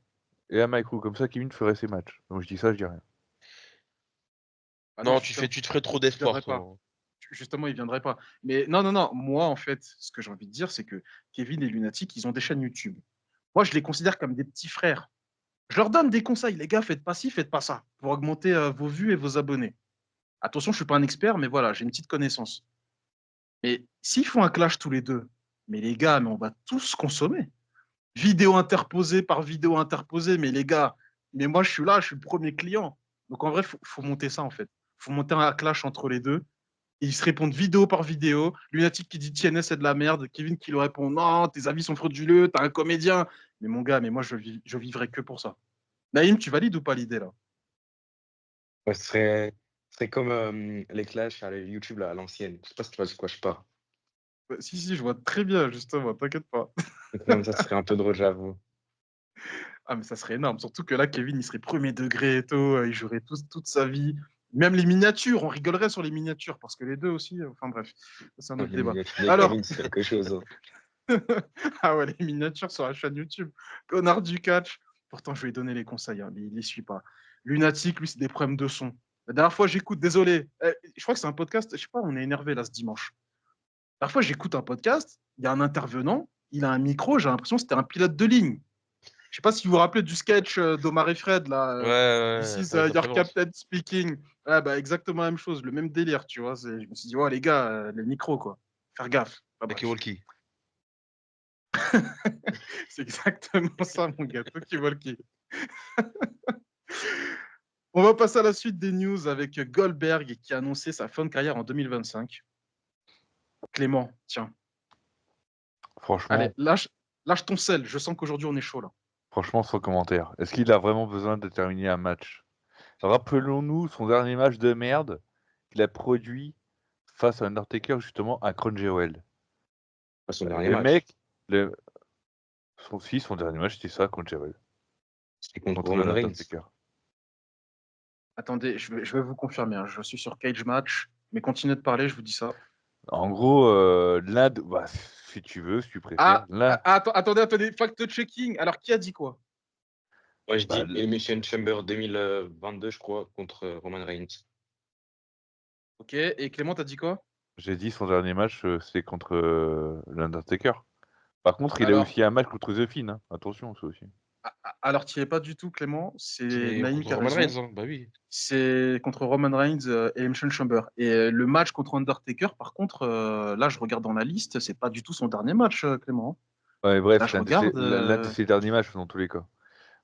et à Micro. Comme ça, Kevin ferait ses matchs. Donc je dis ça, je dis rien. Ah non, Non, justement, tu te ferais trop il d'espoir, viendrait toi, pas. hein. Justement, il viendrait pas. Mais non, non, non. Moi, en fait, ce que j'ai envie de dire, c'est que Kevin et Lunatic, ils ont des chaînes YouTube. Moi, je les considère comme des petits frères. Je leur donne des conseils. Les gars, faites pas ci, faites pas ça, pour augmenter vos vues et vos abonnés. Attention, je suis pas un expert, mais voilà, j'ai une petite connaissance. Mais s'ils font un clash tous les deux, mais les gars, mais on va tous consommer. Vidéo interposée par vidéo interposée, mais les gars, mais moi je suis là, je suis le premier client. Donc en vrai, faut monter ça en fait. Faut monter un clash entre les deux. Et ils se répondent vidéo par vidéo. Lunatic qui dit TNS c'est de la merde. Kevin qui lui répond non, tes avis sont frauduleux, t'es un comédien. Mais mon gars, mais moi je vivrai que pour ça. Naïm, tu valides ou pas l'idée là? Ouais, ce serait C'est comme les clashs à la YouTube là, à l'ancienne. Je sais pas si tu vois de quoi je parle. Si, je vois très bien, justement, t'inquiète pas. Donc, même ça serait un peu drôle, j'avoue. Ah, mais ça serait énorme. Surtout que là, Kevin, il serait premier degré et tout. Il jouerait toute sa vie. Même les miniatures, on rigolerait sur les miniatures parce que les deux aussi. Enfin bref, c'est un autre Les débat. miniatures de Alors, Kevin, c'est quelque chose. Hein. ah ouais, les miniatures sur la chaîne YouTube. Connard du catch. Pourtant, je lui ai donné les conseils, hein, mais il les suit pas. Lunatique, lui, c'est des problèmes de son. La dernière fois, j'écoute, désolé. Je crois que c'est un podcast. Je sais pas, on est énervé là ce dimanche. La dernière fois, j'écoute un podcast. Il y a un intervenant. Il a un micro. J'ai l'impression que c'était un pilote de ligne. Je sais pas si vous vous rappelez du sketch d'Omar et Fred, là. This Ouais, is ça your prévalence. captain speaking. Ouais, bah, exactement la même chose, le même délire, tu vois. Je me suis dit, ouais, les gars, les micros, quoi. Faire gaffe. Enfin, Avec bref. Walkie. C'est exactement ça, mon gars. Toki Walkie. On va passer à la suite des news avec Goldberg qui a annoncé sa fin de carrière en 2025. Clément, tiens. Allez, Franchement, lâche ton sel. Je sens qu'aujourd'hui, on est chaud, là. franchement, sans commentaire. Est-ce qu'il a vraiment besoin de terminer un match? Rappelons-nous son dernier match de merde qu'il a produit face à Undertaker, justement, à Crown Jewel. Pas son dernier Le match. mec, son dernier match, c'était ça, contre Jewel, C'était contre contre Roman Reigns. Undertaker. Attendez, je vais vous confirmer. Hein. Je suis sur Cage Match, mais continuez de parler, je vous dis ça. En gros, bah, si tu veux, si tu préfères, Attendez, fact-checking. Alors, qui a dit quoi? Moi, je bah, dis Elimination Chamber 2022, je crois, contre Roman Reigns. Ok, et Clément, t'as dit quoi? j'ai dit son dernier match, c'est contre l'Undertaker. Par contre, il a Alors, aussi un match contre The Fiend, hein. Attention, ça aussi. alors tu n'y es pas du tout, Clément. C'est C'est Naïm contre qui a Roman raison. Reigns, hein. Bah oui. C'est contre Roman Reigns et Elimination Chamber. Et le match contre Undertaker, par contre, là, je regarde dans la liste, c'est pas du tout son dernier match, Clément. Ouais, Là, bref, je regarde. l'un de ses derniers matchs dans tous les cas.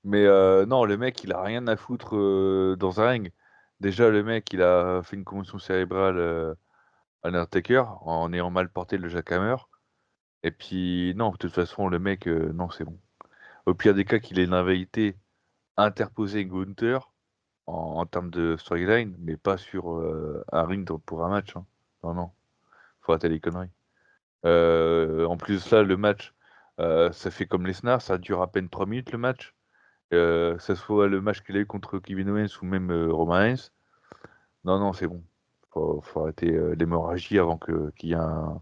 Mais non, le mec, il a rien à foutre dans un ring. Déjà, le mec, il a fait une commotion cérébrale à l'Undertaker en ayant mal porté le jackhammer. Et puis, non, de toute façon, le mec, non, c'est bon. Au pire des cas, qu'il ait une invalidité interposée Gunther en termes de storyline, mais pas sur un ring pour un match. Hein. Non, non, faut arrêter les conneries. En plus de ça, le match, ça fait comme Lesnar, ça dure à peine 3 minutes le match. Ça soit le match qu'il a eu contre Kevin Owens ou même Roman Reigns. Non, non, c'est bon. Faut arrêter l'hémorragie avant qu'il y ait un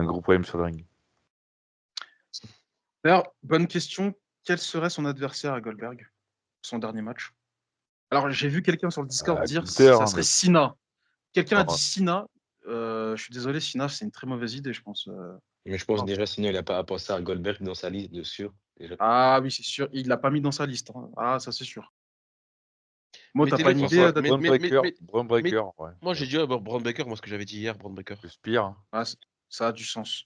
gros problème sur le ring. D'ailleurs, bonne question. Quel serait son adversaire à Goldberg, son dernier match? Alors, j'ai vu quelqu'un sur le Discord dire Gunther, ça hein, serait mais Cena. Quelqu'un a dit oh, Cena. Je suis désolé, Cena, c'est une très mauvaise idée, je pense. Mais je pense Enfin, déjà, sinon, il n'a pas à penser à Goldberg dans sa liste, de sûr. Déjà. ah oui, c'est sûr. Il l'a pas mis dans sa liste. Hein. Ah, ça, c'est sûr. Mo, t'as pas Mettez-le une pour idée, ça. David? Braun Mais- Breaker, ouais. Moi, j'ai dit Braun Breaker, moi, ce que j'avais dit hier, Braun Breaker. Le Spear. Hein. Ah, ça a du sens.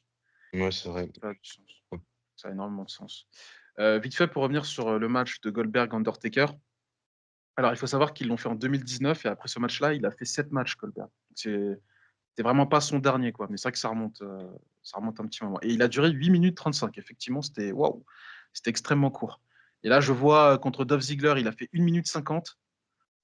Ouais, c'est vrai. Ça a du sens. Ça a énormément de sens. Vite fait, pour revenir sur le match de Goldberg-Undertaker. Alors, il faut savoir qu'ils l'ont fait en 2019 et après ce match-là, il a fait 7 matchs, Goldberg. C'est vraiment pas son dernier, quoi. Mais c'est vrai que ça remonte un petit moment. Et il a duré 8 minutes 35. Effectivement, c'était waouh, c'était extrêmement court. Et là, je vois contre Dolph Ziggler, il a fait 1 minute 50.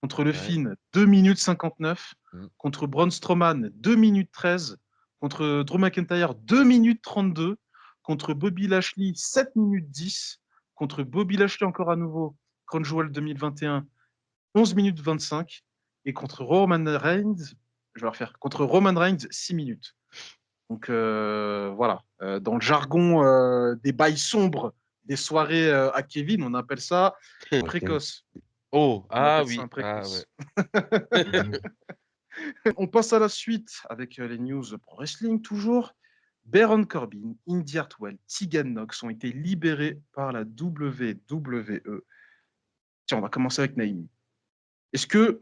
Contre Le Ouais. Finn, 2 minutes 59. Mm. Contre Braun Strowman, 2 minutes 13. Contre Drew McIntyre, 2 minutes 32. Contre Bobby Lashley, 7 minutes 10. Contre Bobby Lashley encore à nouveau, Crown Jewel 2021, 11 minutes 25. Et contre Roman Reigns, je vais refaire, contre Roman Reigns, 6 minutes. Donc voilà, dans le jargon des bails sombres des soirées à Kevin, on appelle ça Ok. précoce. Oh, On ah appelle ça oui. un Ah ouais. précoce. On passe à la suite avec les news pro wrestling toujours. Baron Corbin, Indy Hartwell, Tegan Nox ont été libérés par la WWE. Tiens, on va commencer avec Naïm. Est-ce que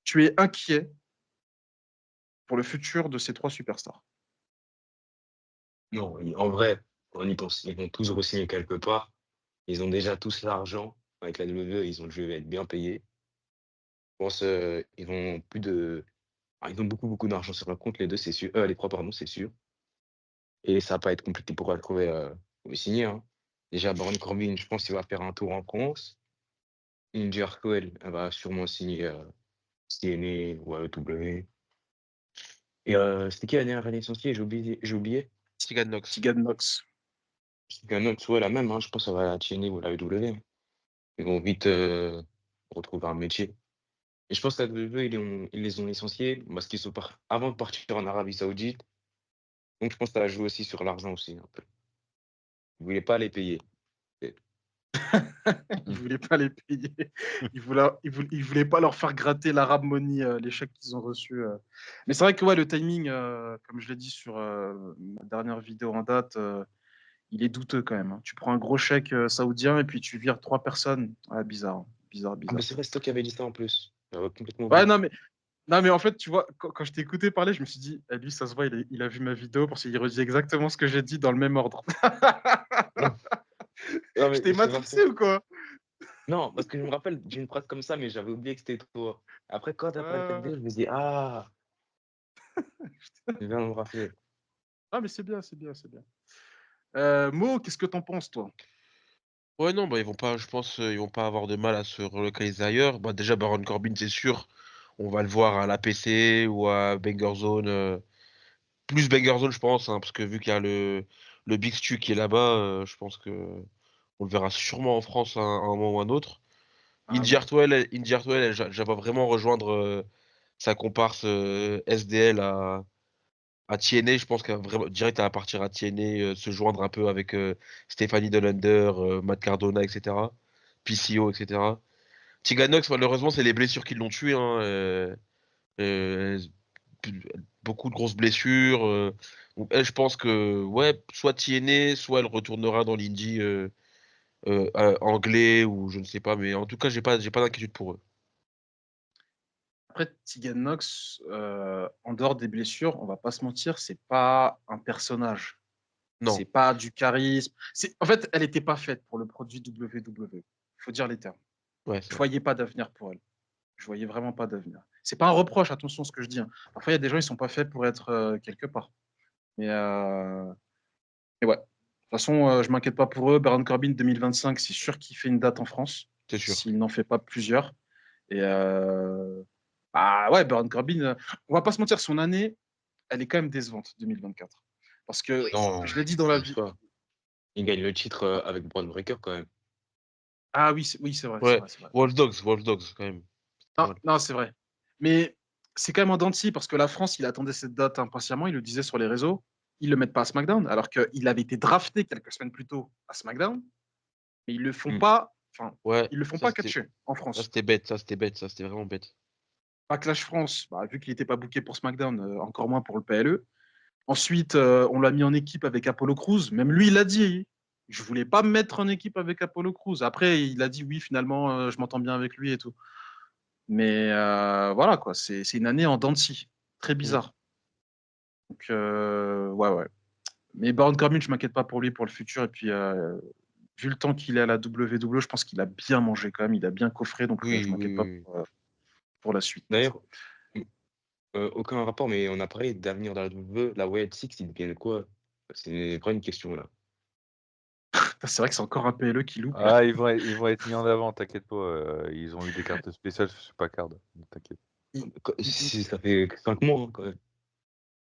tu es inquiet pour le futur de ces trois superstars? Non, en vrai, on y pense. Ils vont tous re-signer quelque part. Ils ont déjà tous l'argent. Avec la WWE, ils ont le jeu va être bien payé. Je pense ils vont plus de. Ils ont beaucoup, beaucoup d'argent sur leur compte, les deux, c'est sûr. Les trois, pardon, c'est sûr. Et ça va pas être compliqué pour le trouver pour le signer. Hein. Déjà, Baron Corbin, je pense qu'il va faire un tour en France. Indy Hartwell, elle va sûrement signer CNE ou AEW. Et c'était qui la dernière année licenciée? J'ai oublié. Tegan Nox. Tegan Nox. C'est un autre, ouais, la même, hein, je pense que ça va à la TNA ou à la AEW. Ils vont vite retrouver un métier. Et je pense que la WWE, ils les ont licenciés parce qu'ils sont avant de partir en Arabie Saoudite. Donc je pense que ça a joué aussi sur l'argent aussi, un peu. Ils voulaient pas les payer. Et- Ils voulaient pas les payer. Ils voulaient pas leur faire gratter l'Arab Money, les chèques qu'ils ont reçus. Mais c'est vrai que ouais, le timing, comme je l'ai dit sur ma dernière vidéo en date, il est douteux quand même, hein. Tu prends un gros chèque saoudien et puis tu vires 3 personnes. Ah, bizarre, hein. Bizarre, Ah, mais bizarre. c'est vrai, c'est toi qui avais dit ça en plus. J'avais complètement Ouais, oublié. non, mais en fait, tu vois, quand je t'ai écouté parler, je me suis dit, eh, lui, ça se voit, il a vu ma vidéo parce qu'il redit exactement ce que j'ai dit dans le même ordre. Non, non, Je mais t'ai c'est parce matrixé ou quoi? non, parce que je me rappelle d'une phrase comme ça, mais j'avais oublié que c'était toi. Après, quand t'as parlé de cette Euh, vidéo, je me dis, ah, je viens de me rappeler. Ah, mais c'est bien, c'est bien, c'est bien. Mo, qu'est-ce que t'en penses, toi? Ouais, non, bah, ils vont pas, je pense, ils vont pas avoir de mal à se relocaliser ailleurs. Bah, déjà, Baron Corbin, c'est sûr. On va le voir à l'APC ou à Banger Zone. Plus Banger Zone, je pense, hein, parce que vu qu'il y a le Big Stu qui est là-bas, je pense que on le verra sûrement en France à un moment ou un autre. Ah oui. Indy Hartwell, je la vois vraiment rejoindre sa comparse SDL à TNA. Je pense qu'elle va vraiment direct à partir à TNA, se joindre un peu avec Stephanie Dolander, Matt Cardona, etc. PCO, etc. Tiganox, malheureusement, c'est les blessures qui l'ont tué, hein. Euh, Beaucoup de grosses blessures. Donc elle, je pense que ouais, soit TNA, soit elle retournera dans l'indie anglais ou je ne sais pas, mais en tout cas, j'ai pas d'inquiétude pour eux. Après, Tegan Nox, en dehors des blessures, on va pas se mentir, c'est pas un personnage. Non, C'est pas du charisme. En fait, elle n'était pas faite pour le produit WWE. Il faut dire les termes. ouais, Je c'est vrai. voyais pas d'avenir pour elle. Je voyais vraiment pas d'avenir. C'est pas un reproche, attention à ce que je dis, hein. Parfois, il y a des gens, ils sont pas faits pour être quelque part. Mais, ouais. De toute façon, je m'inquiète pas pour eux. Baron Corbin 2025, c'est sûr qu'il fait une date en France, C'est sûr. s'il n'en fait pas plusieurs. Et ah ouais, Baron Corbin, on va pas se mentir, son année, elle est quand même décevante, 2024. Parce que, Non, je l'ai dit dans la pense vie. pas. Il gagne le titre avec Braun Breaker quand même. Ah oui, oui, c'est vrai, c'est Ouais, vrai, c'est vrai. Wolf Dogs quand même. C'est pas Non, mal. non, c'est vrai. Mais c'est quand même en dents de scie parce que la France, il attendait cette date impatiemment, il le disait sur les réseaux. Ils le mettent pas à SmackDown, alors qu'il avait été drafté quelques semaines plus tôt à SmackDown, mais ils le font Hmm. pas, enfin, Ouais, ils le font pas catcher en France. ça c'était bête, ça c'était vraiment bête. Backlash France, bah, vu qu'il n'était pas booké pour SmackDown, encore moins pour le PLE. Ensuite, on l'a mis en équipe avec Apollo Crews. Même lui, il a dit, je voulais pas me mettre en équipe avec Apollo Crews. Après, il a dit oui, finalement, je m'entends bien avec lui et tout. Mais voilà, quoi, c'est une année en dents de scie. Très Mm. bizarre. Donc, ouais, ouais. Mais Baron Corbin, je m'inquiète pas pour lui pour le futur. Et puis, vu le temps qu'il est à la WWE, je pense qu'il a bien mangé quand même. Il a bien coffré. Donc, je Oui, oui, m'inquiète pas oui. pour la suite. D'ailleurs, aucun rapport, mais on a parlé d'avenir dans la WWE. La Wyatt Six, ils deviennent quoi? C'est vraiment une question là. C'est vrai que c'est encore un PLE qui loupe. Ah, ils vont être mis en avant, t'inquiète pas. Ils ont eu des cartes spéciales sur Supercard. T'inquiète. Ils, ils- Ça fait 5 mois hein, quand même.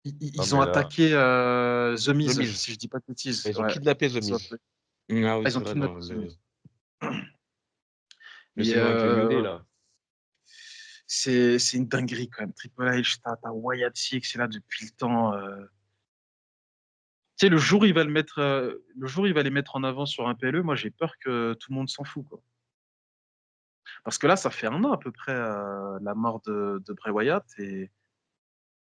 Non, ils ont mais là, attaqué The The Miz, Miz. si je dis pas de bêtises. Ils ont Ouais. kidnappé The Ils ont, Miz. Ah oui, ils c'est ont vrai, kidnappé dans The Miz. le Mais segment avec le New Day là. c'est une dinguerie quand même. Triple H, t'as Wyatt Six, c'est là depuis le temps. Tu sais, le jour où il va les mettre en avant sur un PLE, moi j'ai peur que tout le monde s'en fout, quoi. Parce que là, ça fait un an à peu près la mort de Bray Wyatt et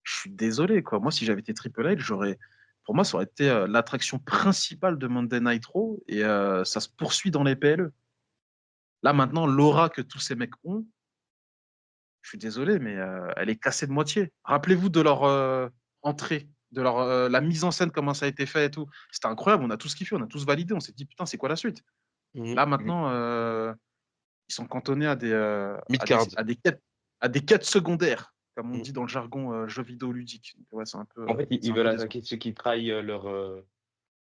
je suis désolé, quoi. Moi, si j'avais été Triple H, pour moi, ça aurait été l'attraction principale de Monday Night Raw et ça se poursuit dans les PLE. Là, maintenant, l'aura que tous ces mecs ont, je suis désolé, mais elle est cassée de moitié. Rappelez-vous de leur entrée, de la mise en scène, comment ça a été fait et tout. C'était incroyable, on a tous kiffé, on a tous validé, on s'est dit, putain, c'est quoi la suite? Mhm. Là, Mhm. maintenant, ils sont cantonnés Mid-card. à des quêtes secondaires, comme on Mm. dit dans le jargon jeu vidéo ludique. Donc, ouais, En fait, ils c'est un veulent peu décevant. attaquer ceux qui trahissent leur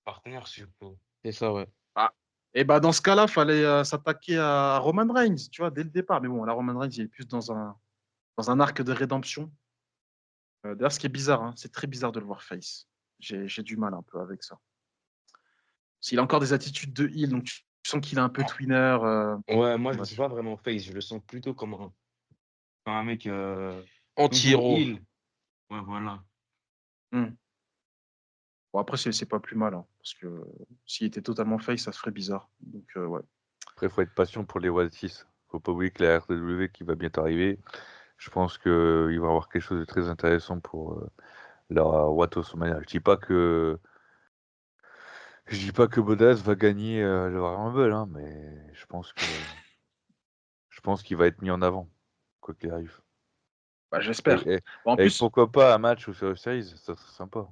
partenaire, je suppose. C'est ça, ouais. Ah. Et bah, dans ce cas-là, il fallait s'attaquer à Roman Reigns, tu vois, dès le départ. Mais bon, là, Roman Reigns, il est plus dans un dans un arc de rédemption. D'ailleurs, ce qui est bizarre, hein, c'est très bizarre de le voir face. J'ai du mal un peu avec ça. S'il a encore des attitudes de heel, donc tu sens qu'il est un peu tweener. Ouais, moi, je le bref. sens pas vraiment face. Je le sens plutôt comme un mec toujours Anti-héros. heal. Ouais, voilà. Hmm. Bon, après, c'est pas plus mal, hein, parce que s'il était totalement face, ça se ferait bizarre. Donc, ouais. Après, faut être patient pour les What 6. Faut pas oublier que la RTW qui va bientôt arriver, je pense qu'il va y avoir quelque chose de très intéressant pour la What WrestleMania. Je dis pas que Bodas va gagner le Rumble, hein, mais je pense qu'il va être mis en avant, quoi qu'il arrive. Bah, j'espère. Et, Bon, en et plus, pourquoi pas un match au Survivor Series, ça serait sympa.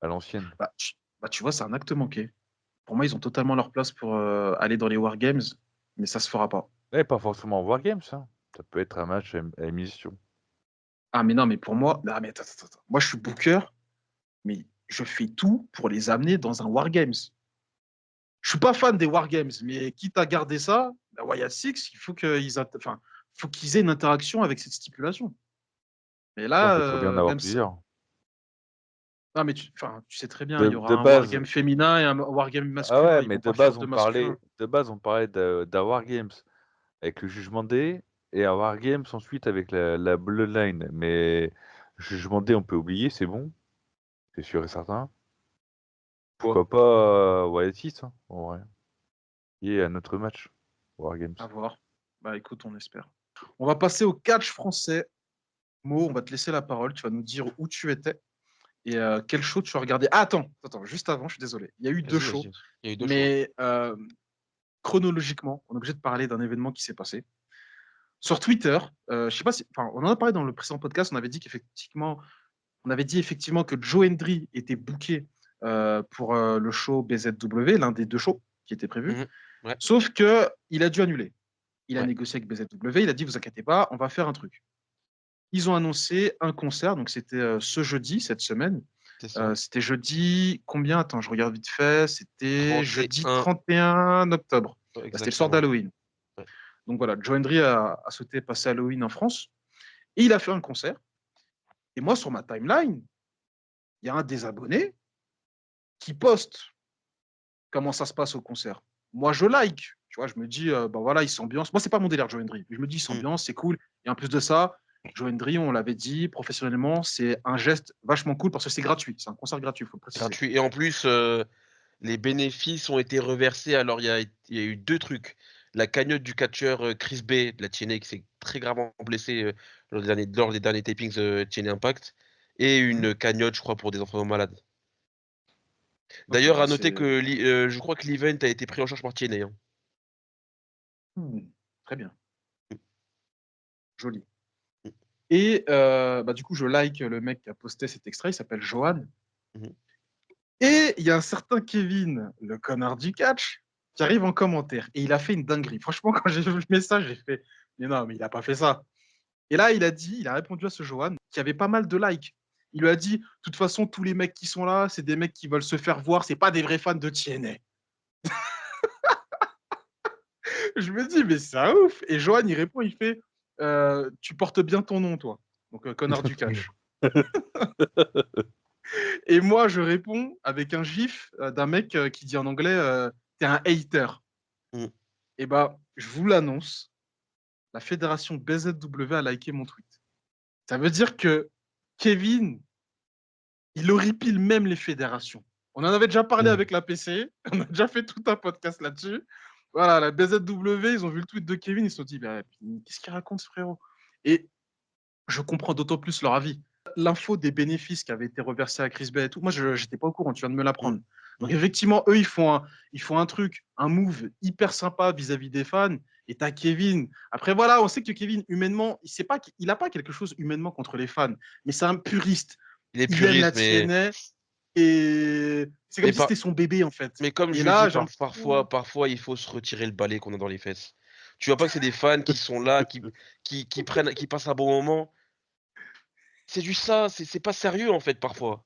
À l'ancienne. tu vois, c'est un acte manqué. Pour moi, ils ont totalement leur place pour aller dans les Wargames, mais ça se fera pas. Et pas forcément en Wargames, hein. Ça peut être un match à émission. Ah, mais non, mais pour moi, non, mais attends. Moi, je suis booker, mais je fais tout pour les amener dans un Wargames. Je suis pas fan des Wargames, mais quitte à garder ça, la Wyatt Six, il faut faut qu'ils aient une interaction avec cette stipulation. Mais On là, peut très bien en avoir même ça. plusieurs. Non, mais tu sais très bien, il y aura De un base, Wargame féminin et un Wargame ah ouais, masculin. Ils mais vont pas faire deux masculins. on parlait d'un Wargames avec le Jugement D et un Wargames ensuite avec la Bloodline. Mais le Jugement D, on peut oublier, c'est bon, c'est sûr et certain. Quoi? Pourquoi pas Wyatt 6, hein, en vrai. Et un autre match, Wargames. À voir. Bah écoute, on espère. On va passer au catch français. Mo, on va te laisser la parole. Tu vas nous dire où tu étais et quel show tu as regardé. Ah, attends, juste avant, je suis désolé. Il y a eu deux Vas-y, shows, vas-y. Il y a eu 2 shows. mais chronologiquement, on est obligé de parler d'un événement qui s'est passé. Sur Twitter, je sais pas si, enfin, on en a parlé dans le précédent podcast, on avait dit effectivement que Joe Hendry était booké pour le show BZW, l'un des deux shows qui était prévu. Mhm. Ouais. Sauf que il a dû annuler. Il a Ouais. négocié avec BZW, il a dit vous inquiétez pas, on va faire un truc. Ils ont annoncé un concert, donc c'était ce jeudi, cette semaine. C'est ça. C'était jeudi, combien? Attends, je regarde vite fait. C'était jeudi 31. 31 octobre. Ouais, Bah, c'était le soir exactement. d'Halloween. Ouais. Donc voilà, Joe Hendry a souhaité passer Halloween en France. Et il a fait un concert. Et moi, sur ma timeline, il y a un des abonnés qui poste comment ça se passe au concert. Moi, je like. Tu vois, je me dis, bah voilà, il s'ambiance. Moi, c'est pas mon délire, Joe Hendry. Je me dis, il Mm. s'ambiance, c'est cool. Et en plus de ça, Joe Hendry, on l'avait dit, professionnellement, c'est un geste vachement cool parce que c'est gratuit. C'est un concert gratuit, il faut le préciser. Gratuit. Et en plus, les bénéfices ont été reversés. Alors, il y a eu 2 trucs. La cagnotte du catcheur Chris Bay de la TNA qui s'est très gravement blessé lors des derniers tapings TNA Impact. Et Mhm. une cagnotte, je crois, pour des enfants malades. Ok, D'ailleurs, bah à noter c'est que je crois que l'event a été pris en charge par TNA. Hein. Très bien, joli. Mm. Et bah, du coup, je like le mec qui a posté cet extrait, il s'appelle Johan. Mhm. Et il y a un certain Kevin, le connard du catch, qui arrive en commentaire. Et il a fait une dinguerie. Franchement, quand j'ai vu le message, j'ai fait, mais non, mais il n'a pas fait ça. Et là, il a répondu à ce Johan qui avait pas mal de likes. Il lui a dit, de toute façon, tous les mecs qui sont là, c'est des mecs qui veulent se faire voir, c'est pas des vrais fans de TNA. Je me dis, mais c'est un ouf. Et Johan, il répond, il fait, tu portes bien ton nom, toi. Donc, connard du catch. Et moi, je réponds avec un gif d'un mec qui dit en anglais, t'es un hater. Mm. Et bah, je vous l'annonce, la fédération BZW a liké mon tweet. Ça veut dire que Kevin, il horripile même les fédérations. On en avait déjà parlé avec la PC, on a déjà fait tout un podcast là-dessus. Voilà, la BZW, ils ont vu le tweet de Kevin, ils se sont dit, bah, qu'est-ce qu'il raconte ce frérot? Et je comprends d'autant plus leur avis. L'info des bénéfices qui avaient été reversés à Chris Bay et tout, moi, je n'étais pas au courant, tu viens de me Mm. l'apprendre. Donc, Mm. effectivement, eux, ils font un truc, un move hyper sympa vis-à-vis des fans. Et t'as Kevin. Après, voilà, on sait que Kevin, humainement, il n'a pas quelque chose humainement contre les fans, mais c'est un puriste. Il est Il aime la puriste, mais, TNA et c'est comme mais, si par- c'était son bébé, en fait. mais comme Et je le là, dis, j'ai parfois, il faut se retirer le balai qu'on a dans les fesses. Tu vois pas que c'est des fans qui sont là, qui passent un bon moment. C'est juste ça, c'est pas sérieux en fait parfois.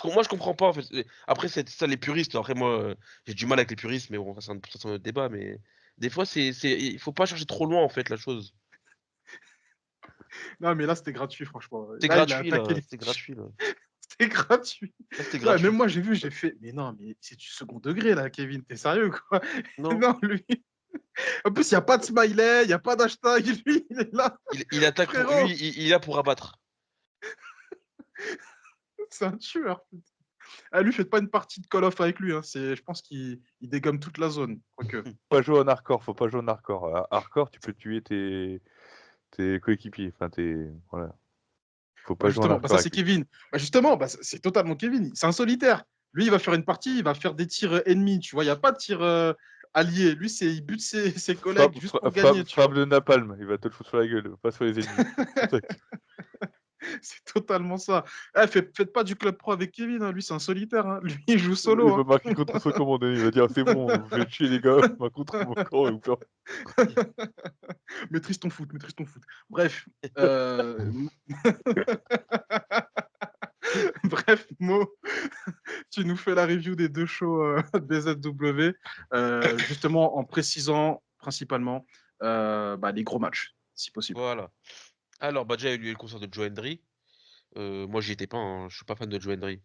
Moi je comprends pas en fait. Après c'est ça les puristes. Après moi j'ai du mal avec les puristes, mais bon c'est un autre débat. Mais des fois il faut pas chercher trop loin en fait la chose. Non, mais là, c'était gratuit, franchement. C'était Là, il a gratuit, attaqué là. les C'était gratuit, là. C'était gratuit. Là, c'était Non, même gratuit. moi, j'ai vu, j'ai fait, mais non, mais c'est du second degré, là, Kevin, t'es sérieux, quoi? Non. Non, lui. En plus, il n'y a pas de smiley, il n'y a pas d'hashtag, lui, il est là. Il attaque pour. Frérot, Lui, il est là pour abattre. c'est un tueur. Putain. Ah, lui, faites pas une partie de Call of avec lui. Hein. Je pense qu'il dégomme toute la zone. Quoique. Faut pas jouer en hardcore, faut pas jouer en hardcore. Hardcore, tu peux tuer tes coéquipiers. Enfin, voilà. Faut Bah, pas jouer en justement, bah, hardcore ça, c'est avec lui. Kevin. Bah, justement, bah, c'est totalement Kevin. C'est un solitaire. Lui, il va faire une partie, il va faire des tirs ennemis. Tu vois, il n'y a pas de tirs alliés. Lui, il bute ses collègues juste pour gagner. Tu Frappe vois. de napalm, il va te le foutre sur la gueule, pas sur les ennemis. C'est totalement ça. Eh, faites pas du club pro avec Kevin. Hein. Lui, c'est un solitaire. Hein. Lui, il joue Il solo. va Hein. marquer contre son commandant, il va dire c'est bon, vous faites chier les gars, ma contre mon corps ou pas. Maîtrise ton foot, maîtrise ton foot. Bref. Bref, Mo, tu nous fais la review des deux shows BZW, justement en précisant principalement les gros matchs, si possible. Voilà. Alors, bah, déjà, il y a eu le concert de Joe Hendry. Moi, j'y étais pas, hein. Je suis pas fan de Joe Hendry.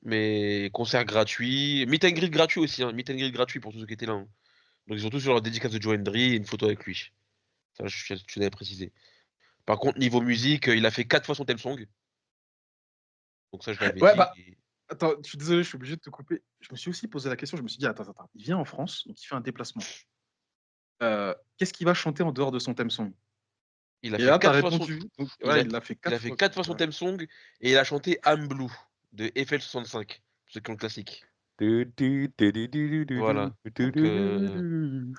Mais concert gratuit. Meet and greet gratuit aussi. Hein. Meet and greet gratuit pour tous ceux qui étaient là. Hein. Donc, ils ont tous sur leur dédicace de Joe Hendry et une photo avec lui. Ça, je l'avais précisé. Par contre, niveau musique, il a fait 4 fois son theme song. Donc, ça, je l'avais Ouais, dit. bah, attends, je suis désolé, je suis obligé de te couper. Je me suis aussi posé la question, je me suis dit, attends, il vient en France, donc il fait un déplacement. Qu'est-ce qu'il va chanter en dehors de son theme song? Il a Et fait là, tu as 4 fois son. répondu. Donc, Il a, il l'a fait il a 4 fait fois. 4 fois son Ouais. theme song et il a chanté I'm Blue de FL65. Ceux qui ont le classique. Voilà. Donc,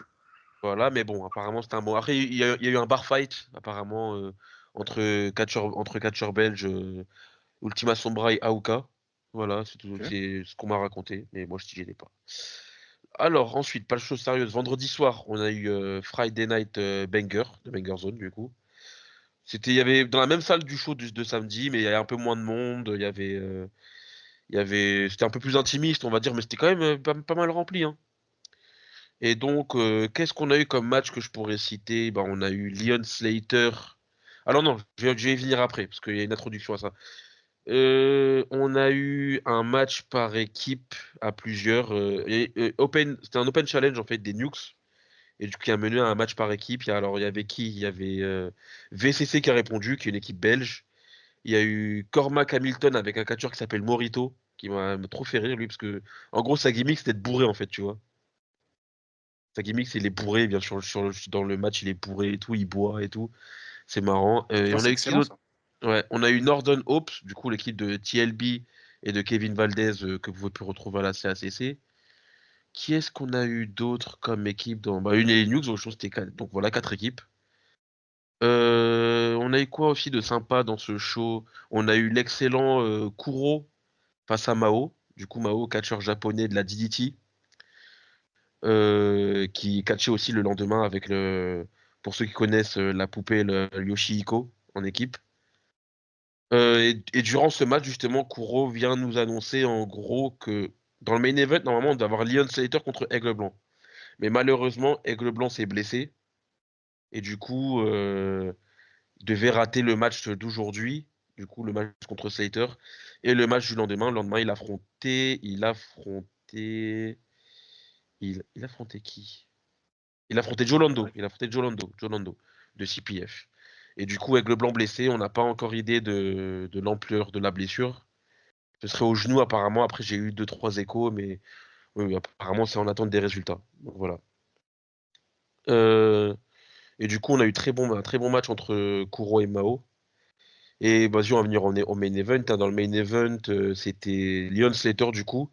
voilà, mais bon, apparemment c'était un bon. Après, il y a eu un bar fight, apparemment, entre catcheurs belges, Ultima Sombra et Aouka. Voilà, Ok. c'est ce qu'on m'a raconté, mais moi je n'y étais pas. Alors, ensuite, pas de choses sérieuses. Vendredi soir, on a eu Friday Night Banger, de Banger Zone, du coup. Il y avait dans la même salle du show de samedi, mais il y avait un peu moins de monde. C'était un peu plus intimiste, on va dire, mais c'était quand même pas mal rempli, hein. Et donc, qu'est-ce qu'on a eu comme match que je pourrais citer? Ben, on a eu Leon Slater. Alors non, je vais y venir après, parce qu'il y a une introduction à ça. On a eu un match par équipe à plusieurs. C'était un open challenge en fait des Nukes. Et du coup, qui a mené à un match par équipe. Alors, il y avait qui? Il y avait VCC qui a répondu, qui est une équipe belge. Il y a eu Cormac Hamilton avec un catcheur qui s'appelle Morito, qui m'a trop fait rire lui, parce que en gros, sa gimmick c'était de bourrer en fait, tu vois. Sa gimmick, c'est il est bourré, bien sûr, dans le match, il est bourré et tout, il boit et tout. C'est marrant. Et Ah, on a c'est eu qui excellent, d'autre? ça. Ouais, on a eu Northern Hopes, du coup, l'équipe de TLB et de Kevin Valdez que vous pouvez retrouver à la CACC. Qui est-ce qu'on a eu d'autres comme équipe dans. Bah, une et Linux, donc je pense que c'était donc voilà, 4 équipes. On a eu quoi aussi de sympa dans ce show? On a eu l'excellent Kuro face à Mao. Du coup, Mao, catcheur japonais de la DDT. Qui catchait aussi le lendemain avec pour ceux qui connaissent la poupée le Yoshihiko en équipe. Et durant ce match, justement, Kuro vient nous annoncer en gros que dans le main event, normalement, on doit avoir Leon Slater contre Aigle Blanc. Mais malheureusement, Aigle Blanc s'est blessé. Et du coup, il devait rater le match d'aujourd'hui. Du coup, le match contre Slater. Et le match du lendemain. Le lendemain, il affrontait qui? Il affrontait Joe Lando. Il affrontait Joe Lando de CPF. Et du coup, avec le blanc blessé, on n'a pas encore idée de l'ampleur de la blessure. Ce serait au genou apparemment. Après, j'ai eu 2-3 échos, mais oui, apparemment, c'est en attente des résultats. Donc voilà. Euh, et du coup, on a eu un très bon match entre Kuro et Mao. Et vas-y, on va venir au main event. Hein. Dans le main event, c'était Leon Slater du coup.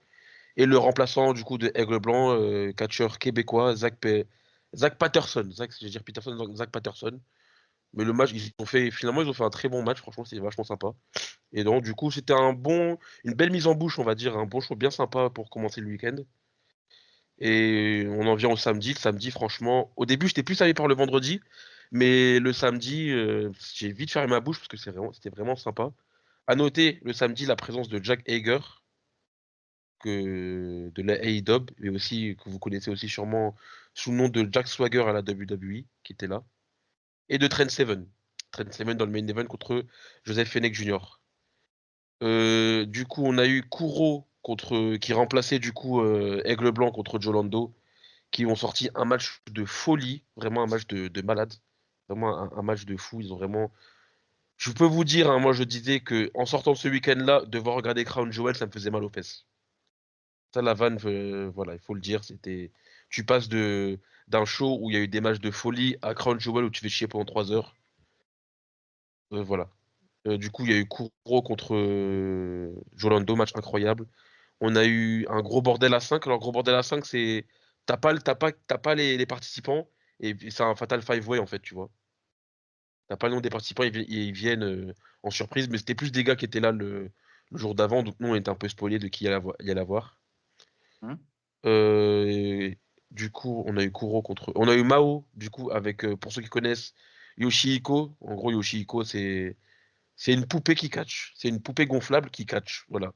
Et le remplaçant du coup de Aigle Blanc, catcheur québécois, Zach Patterson. Je vais dire Peterson, donc Zach Patterson. Mais le match, finalement, ils ont fait un très bon match. Franchement, c'est vachement sympa. Et donc, du coup, c'était une belle mise en bouche, on va dire. Un bon show bien sympa pour commencer le week-end. Et on en vient au samedi. Le samedi, franchement, au début, j'étais plus allé par le vendredi. Mais le samedi, j'ai vite fermé ma bouche parce que c'était vraiment sympa. À noter le samedi la présence de Jack Hager, de la AEW, mais aussi que vous connaissez aussi sûrement sous le nom de Jack Swagger à la WWE, qui était là, et de Trent Seven. Trent Seven dans le main event contre Joseph Fenech Jr. Du coup, on a eu Kuro qui remplaçait du coup Aigle Blanc contre Jolando, qui ont sorti un match de folie, vraiment un match de malade, vraiment un match de fou. Ils ont vraiment. Je peux vous dire, hein, moi je disais que en sortant de ce week-end-là, devoir regarder Crown Jewel, ça me faisait mal aux fesses. Ça, la vanne, voilà, il faut le dire, c'était. Tu passes d'un show où il y a eu des matchs de folie à Crown Jewel où tu fais chier pendant 3 heures. Voilà. Du coup, il y a eu Kuro contre Jolando, match incroyable. On a eu un gros bordel à 5. Alors, gros bordel à 5, c'est. T'as pas les participants et c'est un fatal five-way en fait, tu vois. T'as pas le nom des participants, ils viennent en surprise, mais c'était plus des gars qui étaient là le jour d'avant, donc nous on était un peu spoilés de qui il y allait avoir. Hein. Et du coup, on a eu Kuro contre. On a eu Mao, du coup, avec, pour ceux qui connaissent, Yoshihiko. En gros, Yoshihiko, c'est une poupée qui catch. C'est une poupée gonflable qui catch. Voilà.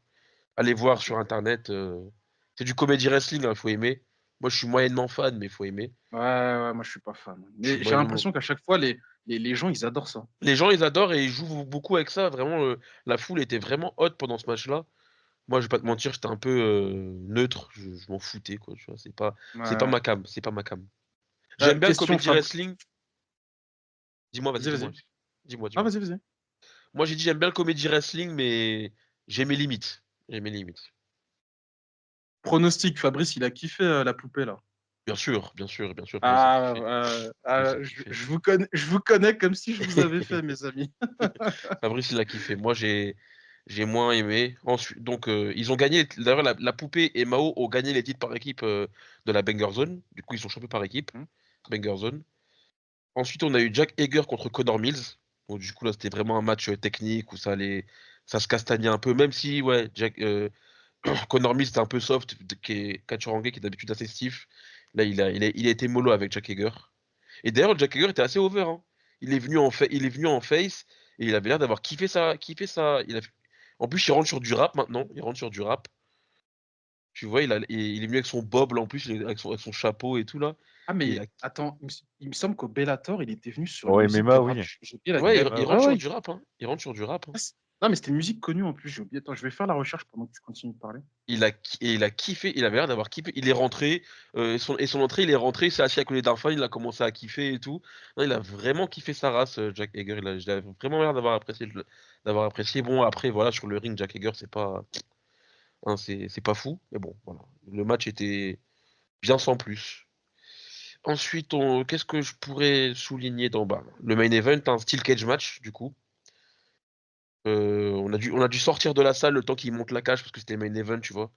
Allez voir sur internet. C'est du comedy wrestling, il faut aimer. Moi, je suis moyennement fan, mais il faut aimer. Ouais, moi je suis pas fan. Je suis Mais j'ai moyennement. l'impression qu'à chaque fois, les gens, ils adorent ça. Les gens, ils adorent et ils jouent beaucoup avec ça. Vraiment, la foule était vraiment haute pendant ce match-là. Moi, je vais pas te mentir, j'étais un peu neutre. Je m'en foutais, quoi. Tu vois, c'est pas Ouais. ma cam. C'est pas ma cam. J'aime bien le Question comedy Fab. wrestling. Dis-moi, vas-y, Vas-y, dis-moi. vas-y. Dis-moi, Ah, dis-moi. vas-y, vas-y. Moi, j'ai dit j'aime bien le comedy wrestling, mais j'ai mes limites. J'ai mes limites. Pronostic, Fabrice, il a kiffé la poupée là. Bien sûr, bien sûr, bien sûr, Fabrice a Ah, kiffé. Fabrice a kiffé. je vous connais comme si je vous avais fait, mes amis. Fabrice, il a kiffé. Moi, j'ai moins aimé. Ensuite, donc, ils ont gagné. D'ailleurs, la poupée et Mao ont gagné les titres par équipe de la Banger Zone. Du coup, ils sont champions par équipe. Hmm. Banger Zone. Ensuite, on a eu Jack Hager contre Connor Mills. Donc, du coup, là, c'était vraiment un match technique où ça se castagnait un peu. Même si, ouais, Connor Mills était un peu soft, qui est Kachorangé, qui est d'habitude assez stiff. Là, il a été mollo avec Jack Hager. Et d'ailleurs, Jack Hager était assez over, hein. Il est venu en face et il avait l'air d'avoir kiffé ça. En plus, il rentre sur du rap maintenant. Il rentre sur du rap. Tu vois, il est venu avec son bob là, en plus, avec son chapeau et tout là. Ah, Et il mais a- attends, il me semble qu'au Bellator, il était venu sur une Au musique de MMA, rap. oui. J'ai oublié Ouais, laquelle. il Ouais, rentre sur ouais. du rap, hein. Il rentre sur du rap, hein. Non, mais c'était une musique connue en plus. J'ai oublié. Attends, je vais faire la recherche pendant que tu continues de parler. Il a kiffé, il avait l'air d'avoir kiffé. Il est rentré, son entrée, il est rentré, il s'est assis à côté d'un fan, il a commencé à kiffer et tout. Non, il a vraiment kiffé sa race, Jack Hager. Il a vraiment l'air d'avoir apprécié. Bon, après, voilà, sur le ring, Jack Hager, c'est pas fou. Mais bon, voilà. Le match était bien sans plus. Ensuite, qu'est-ce que je pourrais souligner dans le main event, un steel cage match, du coup. On a dû sortir de la salle le temps qu'il monte la cage parce que c'était le main event, tu vois.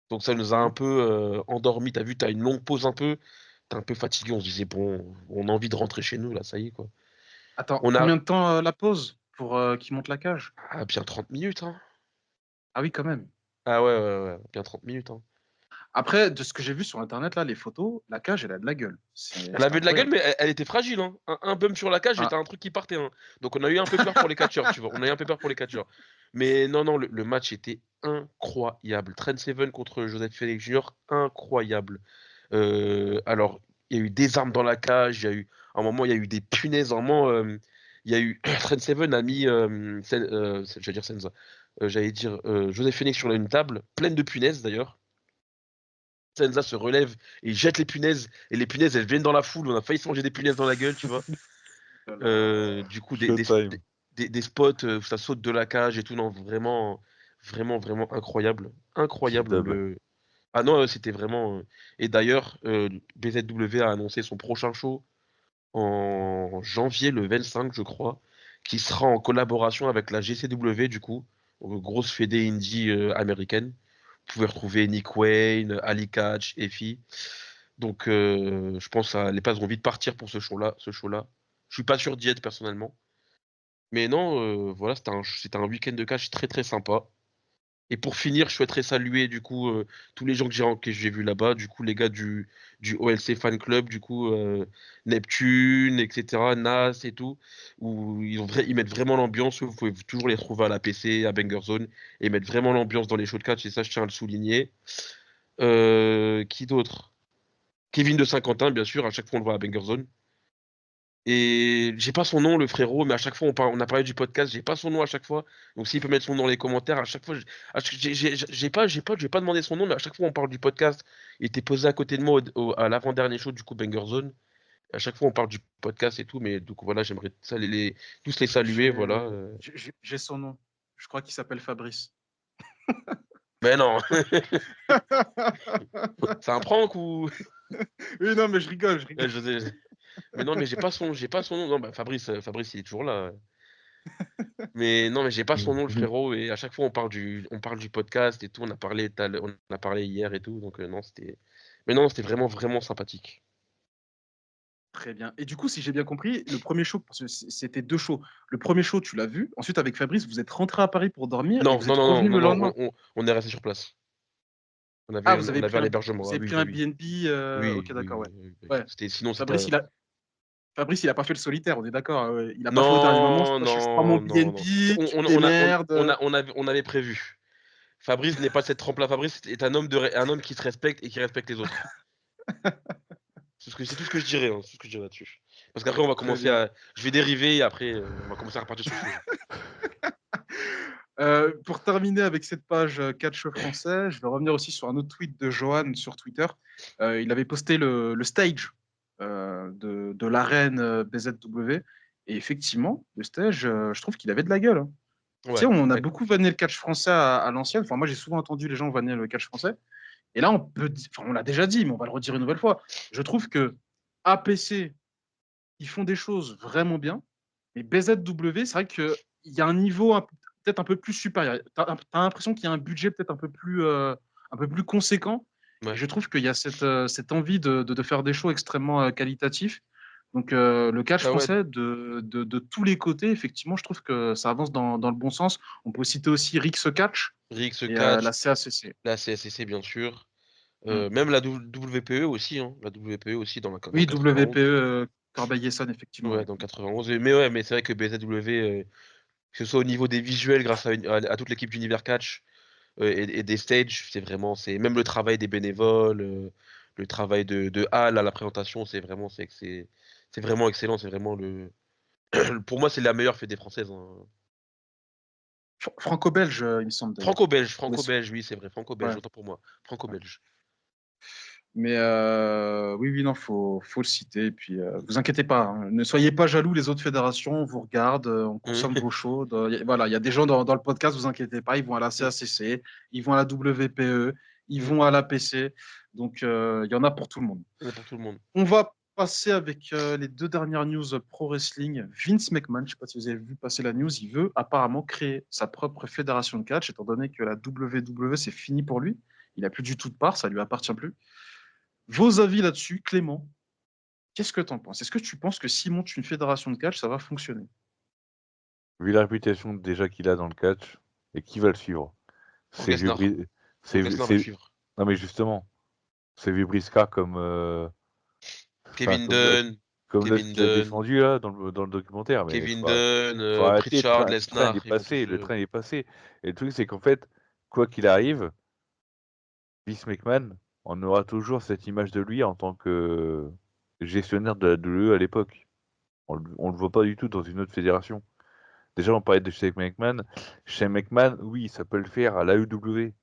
Donc ça nous a un Mhm. peu endormis. T'as vu, t'as une longue pause un peu. T'es un peu fatigué. On se disait, bon, on a envie de rentrer chez nous, là, ça y est, quoi. Attends, On a combien de temps la pause pour qu'il monte la cage? bien 30 minutes, hein. Ah oui, quand même. Ah ouais, ouais, ouais, bien 30 minutes, hein. Après, de ce que j'ai vu sur Internet, là, les photos, la cage, elle a de la gueule. Elle C'est avait de la gueule, incroyable. mais elle était fragile, hein. Un bump sur la cage, Ah, c'était un truc qui partait, hein. Donc on a eu un peu peur pour les catcheurs, tu vois. On a eu un peu peur pour les catcheurs. Mais non, non, le match était incroyable. Trent Seven contre Joseph Félix Jr., incroyable. Alors, il y a eu des armes dans la cage, à un moment, il y a eu des punaises. À un moment, il y a eu. Trent Seven a mis. J'allais dire Senza. J'allais dire Joseph Phoenix sur une table, pleine de punaises d'ailleurs. Senza se relève et il jette les punaises. Et les punaises, elles viennent dans la foule. On a failli se manger des punaises dans la gueule, tu vois. Du coup, Showtime. des spots où ça saute de la cage et tout. Non, vraiment, vraiment, vraiment incroyable. Incroyable. G-Dub. Ah non, c'était vraiment. Et d'ailleurs, BZW a annoncé son prochain show en janvier, le 25, je crois, qui sera en collaboration avec la GCW, du coup, grosse fédé indie américaine. Vous pouvez retrouver Nick Wayne, Ali Catch, Effie. Donc, je pense que les places vont vite partir pour ce show-là. Je suis pas sûr d'y être personnellement. Mais non, voilà, c'était un week-end de catch très très sympa. Et pour finir, je souhaiterais saluer du coup tous les gens que j'ai vus là-bas, du coup les gars du OLC Fan Club, du coup Neptune, etc., Nas et tout, où ils mettent vraiment l'ambiance. Vous pouvez toujours les retrouver à la PC, à Banger Zone, et ils mettent vraiment l'ambiance dans les shows de catch, et ça je tiens à le souligner. Qui d'autre? Kevin de Saint-Quentin, bien sûr, à chaque fois on le voit à Banger Zone. Et j'ai pas son nom, le frérot, mais à chaque fois, on a parlé du podcast, j'ai pas son nom à chaque fois. Donc s'il peut mettre son nom dans les commentaires, à chaque fois, j'ai pas demandé son nom, mais à chaque fois, on parle du podcast. Il était posé à côté de moi à l'avant-dernier show, du coup, Banger Zone. À chaque fois, on parle du podcast et tout, mais du coup, voilà, j'aimerais tous les saluer, voilà. J'ai son nom. Je crois qu'il s'appelle Fabrice. Mais non, c'est un prank ou... Oui, non, mais je rigole, je Ouais, rigole. Mais non, mais j'ai pas son nom. Non, bah, Fabrice, il est toujours là. Mais non, mais j'ai pas son nom, le frérot. Et à chaque fois, on parle du podcast et tout. On a parlé hier et tout. Donc, non, mais non, c'était vraiment, vraiment sympathique. Très bien. Et du coup, si j'ai bien compris, le premier show, parce que c'était 2 shows. Le premier show, tu l'as vu. Ensuite, avec Fabrice, vous êtes rentré à Paris pour dormir et Non, vous non, êtes non, non, revenu non, le non, lendemain. on est resté sur place. Ah, vous On avez avait pris un un, hébergement. vous Ah avez oui, pris oui, un oui. BNB. Oui, Ok, oui, d'accord, oui, ouais. oui, oui. Ouais. Sinon, Fabrice, Fabrice, il a pas fait le solitaire, on est d'accord. Il a pas fait au dernier moment. Non, Je prends mon non, non, BNB, non. tu te démerdes. On avait prévu. Fabrice n'est pas de cette trempe-là. Fabrice est un homme qui se respecte et qui respecte les autres. C'est tout ce que je dirais, hein, c'est tout ce que je dirais là-dessus. Parce qu'après, on va Très commencer bien. à. Je vais dériver et après, on va commencer à repartir sur le sujet. Pour terminer avec cette page catch français, je vais revenir aussi sur un autre tweet de Johan sur Twitter. Il avait posté le stage de l'arène BZW. Et effectivement, le stage, je trouve qu'il avait de la gueule, hein. Tu sais, Ouais. on a beaucoup vanné le catch français à l'ancienne. Enfin, moi, j'ai souvent entendu les gens vanner le catch français. Et là, on l'a déjà dit, mais on va le redire une nouvelle fois. Je trouve que APC, ils font des choses vraiment bien. Mais BZW, c'est vrai qu'il y a un niveau peut-être un peu plus supérieur. Tu as l'impression qu'il y a un budget peut-être un peu plus conséquent. Et Ouais. je trouve qu'il y a cette envie de faire des shows extrêmement qualitatifs. Donc le catch Ah ouais, français, de tous les côtés, effectivement, je trouve que ça avance dans le bon sens. On peut citer aussi Rix Catch Rix et Catch, la CACC. la CSCC, bien sûr. Mm. Même la WPE aussi, hein. La WPE aussi dans Oui, 91. WPE, Corbeil-Essonne, effectivement. Ouais, Ouais. dans 91. Mais ouais, mais c'est vrai que BZW, que ce soit au niveau des visuels, grâce à toute l'équipe d'Univers Catch et des stages, c'est même le travail des bénévoles, le travail de Hal à la présentation, c'est vraiment excellent. C'est vraiment pour moi, c'est la meilleure fédé française, hein. Franco-belge, il me semble d'ailleurs. Ouais. Franco-belge, oui, c'est vrai, franco-belge, Ouais. autant pour moi. Franco-belge. Mais oui, oui, non, faut le citer. Et puis, vous inquiétez pas, hein. Ne soyez pas jaloux, les autres fédérations, on vous regarde, on consomme vos shows. Voilà, il y a des gens dans le podcast, vous inquiétez pas, ils vont à la CACC, ils vont à la WPE, ils vont à l'APC. Donc, il y en a pour tout le monde. C'est pour tout le monde. On va passer avec les 2 dernières news pro wrestling. Vince McMahon, je ne sais pas si vous avez vu passer la news, il veut apparemment créer sa propre fédération de catch, étant donné que la WWE, c'est fini pour lui. Il n'a plus du tout de part, ça lui appartient plus. Vos avis là-dessus, Clément, qu'est-ce que tu en penses? Est-ce que tu penses que s'il monte une fédération de catch, ça va fonctionner? Vu la réputation déjà qu'il a dans le catch, et qui va le suivre? Brock C'est vieux Lesnar. Bri- Brock Lesnar va le c'est- suivre. Non mais justement, c'est vieux Brisca enfin, Kevin Dunn, comme là, ce Kevin qu'il a Dunn, défendu là dans le documentaire, mais Kevin Dunn, faut arrêter, Pritchard, le train il est Lesnar, ils vont passé, tous. le train il est passé. Et le truc c'est qu'en fait, quoi qu'il arrive, Vince McMahon, on aura toujours cette image de lui en tant que gestionnaire de la WWE à l'époque. On le voit pas du tout dans une autre fédération. Déjà, on parlait de Shane McMahon. Shane McMahon, oui, ça peut le faire à l'AEW.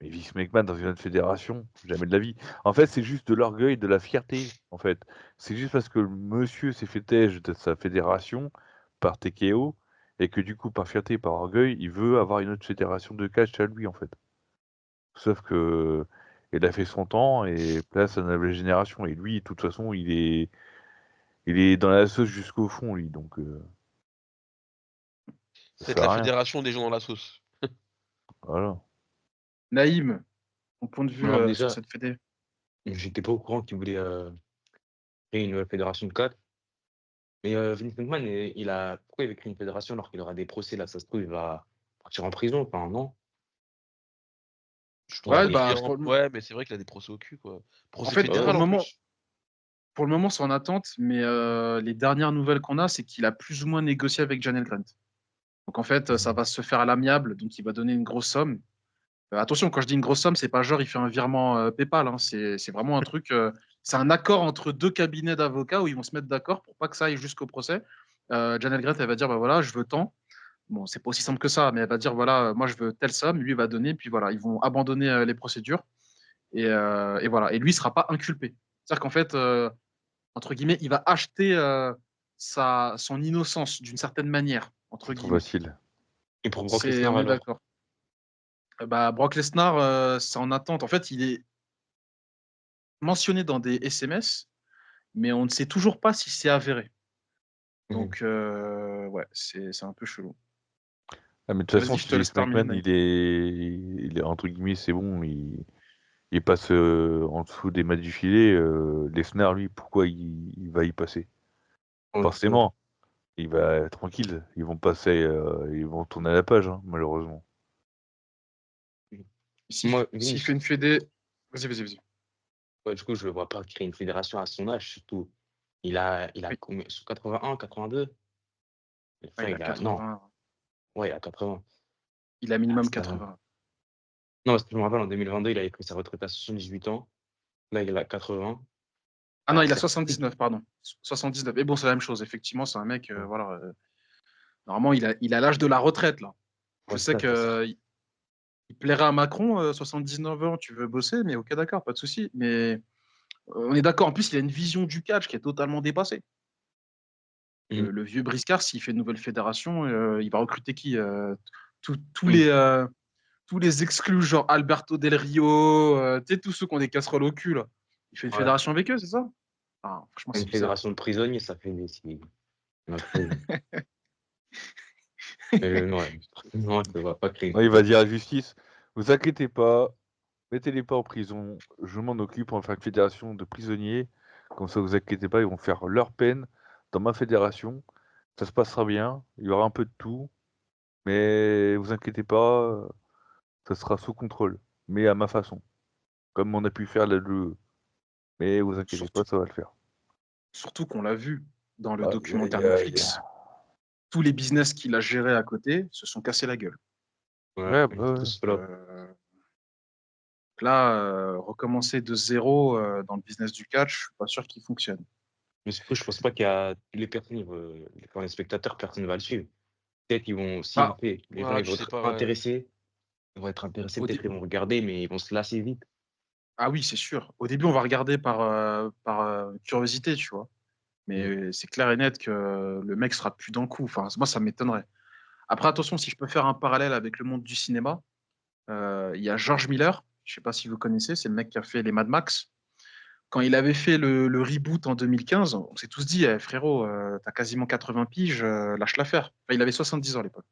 Mais Vince McMahon dans une autre fédération, jamais de la vie. En fait, c'est juste de l'orgueil, de la fierté. En fait, c'est juste parce que le monsieur s'est fait têche de sa fédération par TKO et que du coup, par fierté, par orgueil, il veut avoir une autre fédération de catch à lui, en fait. Sauf que il a fait son temps et place à la nouvelle génération. Et lui, de toute façon, il est dans la sauce jusqu'au fond, lui. Donc, ça C'est sert la à rien. fédération des gens dans la sauce. Voilà. Naïm, ton point de vue Alors sur déjà, cette fédé? j'étais pas au courant qu'il voulait créer une nouvelle fédération de cadre. Mais Vince McMahon, pourquoi il veut créer une fédération alors qu'il aura des procès là? Ça se trouve, il va partir en prison, enfin non? Je Ou pense Ouais, pas après, qu'il bah, ira Ouais, mais c'est vrai qu'il a des procès au cul, quoi. en Procès fait, bah ouais. fédéral en plus. pour le moment, c'est en attente, mais les dernières nouvelles qu'on a, c'est qu'il a plus ou moins négocié avec Janelle Grant. Donc en fait, ça Mhm. va se faire à l'amiable, donc il va donner une grosse somme. Attention, quand je dis une grosse somme, c'est pas genre il fait un virement PayPal, hein, c'est vraiment un truc. c'est un accord entre deux cabinets d'avocats où ils vont se mettre d'accord pour pas que ça aille jusqu'au procès. Janelle Grant, elle va dire, bah voilà, je veux tant. Bon, c'est pas aussi simple que ça, mais elle va dire, voilà, moi je veux telle somme, lui il va donner, puis voilà, ils vont abandonner les procédures, et voilà. Et lui, il sera pas inculpé. C'est-à-dire qu'en fait, entre guillemets, il va acheter son innocence d'une certaine manière, entre C'est trop guillemets. facile. Et pour Brock Lesnar, On est alors? d'accord. Bah, Brock Lesnar, c'est en attente. En fait, il est mentionné dans des SMS, mais on ne sait toujours pas si c'est avéré. Mhm. Donc, ouais, c'est un peu chelou. Ah, mais de toute façon, Vas-y, je te si laisse McMahon, terminer. il est entre guillemets, c'est bon, il passe en dessous des matchs du filet. Lesnar, lui, pourquoi il va y passer? Ouais, c'est vrai. Forcément, il va être tranquille. Ils vont passer, ils vont tourner la page, hein, malheureusement. Moi, S'il fait Vince, une fédé. Vas-y. ouais, du coup, je ne vois pas créer une fédération à son âge, surtout. Il a Oui, combien? 81, 82? ouais, Enfin, il a non, 80. ouais, il a 80. Il a Ah, minimum c'est vrai. 80. Non, parce que je me rappelle, en 2022, il avait pris sa retraite à 78 ans. Là, il a 80. Ah non, Ah, il a c'est 79, pardon. 79. Et bon, c'est la même chose. Effectivement, c'est un mec, ouais, voilà. Normalement, il a l'âge de la retraite, là. Je ouais, sais ça, que il plairait à Macron, 79 ans, tu veux bosser, mais ok, d'accord, pas de souci. Mais on est d'accord. En plus, il a une vision du catch qui est totalement dépassée. Mhm. Le vieux Briscard, s'il fait une nouvelle fédération, il va recruter qui tous tous Mhm. les, euh, tous les exclus, genre Alberto Del Rio, tu sais, tous ceux qui ont des casseroles au cul, là. Il fait une Ouais. fédération avec eux, c'est ça? Ah, franchement, Une c'est bizarre. fédération de prisonniers, ça fait des. Ma folie. Ouais, non, je ne vois pas créer une Ouais, il va fédération. dire à la justice, vous inquiétez pas, mettez-les pas en prison, je m'en occupe, on va faire une fédération de prisonniers, comme ça vous inquiétez pas, ils vont faire leur peine dans ma fédération, ça se passera bien, il y aura un peu de tout, mais vous inquiétez pas, ça sera sous contrôle, mais à ma façon, comme on a pu faire la LE. Mais vous inquiétez pas, Surtout, ça va le faire. surtout qu'on l'a vu dans le Bah, documentaire Netflix, tous les business qu'il a gérés à côté se sont cassés la gueule. Ouais, ouais, bah, tout ouais. cela. Euh, Là, recommencer de zéro dans le business du catch, je suis pas sûr qu'il fonctionne. Mais surtout, je pense pas qu'il y a les personnes, quand les spectateurs, personne ne va le suivre. Peut-être qu'ils vont, s'il le Bah, fait, les gens Ouais, ils je vont sais être pas, ouais. intéressés. Ils vont être intéressés, au peut-être dé- qu'ils vont regarder, mais ils vont se lasser vite. ah oui, c'est sûr. Au début, on va regarder par curiosité, tu vois. Mm. Mais c'est clair et net que le mec sera plus dans le coup. Enfin, moi, ça m'étonnerait. Après, attention, si je peux faire un parallèle avec le monde du cinéma, il y a George Miller. Je sais pas si vous connaissez, c'est le mec qui a fait les Mad Max. Quand il avait fait le reboot en 2015, on s'est tous dit, frérot, t'as quasiment 80 piges, lâche l'affaire. Enfin, il avait 70 ans à l'époque.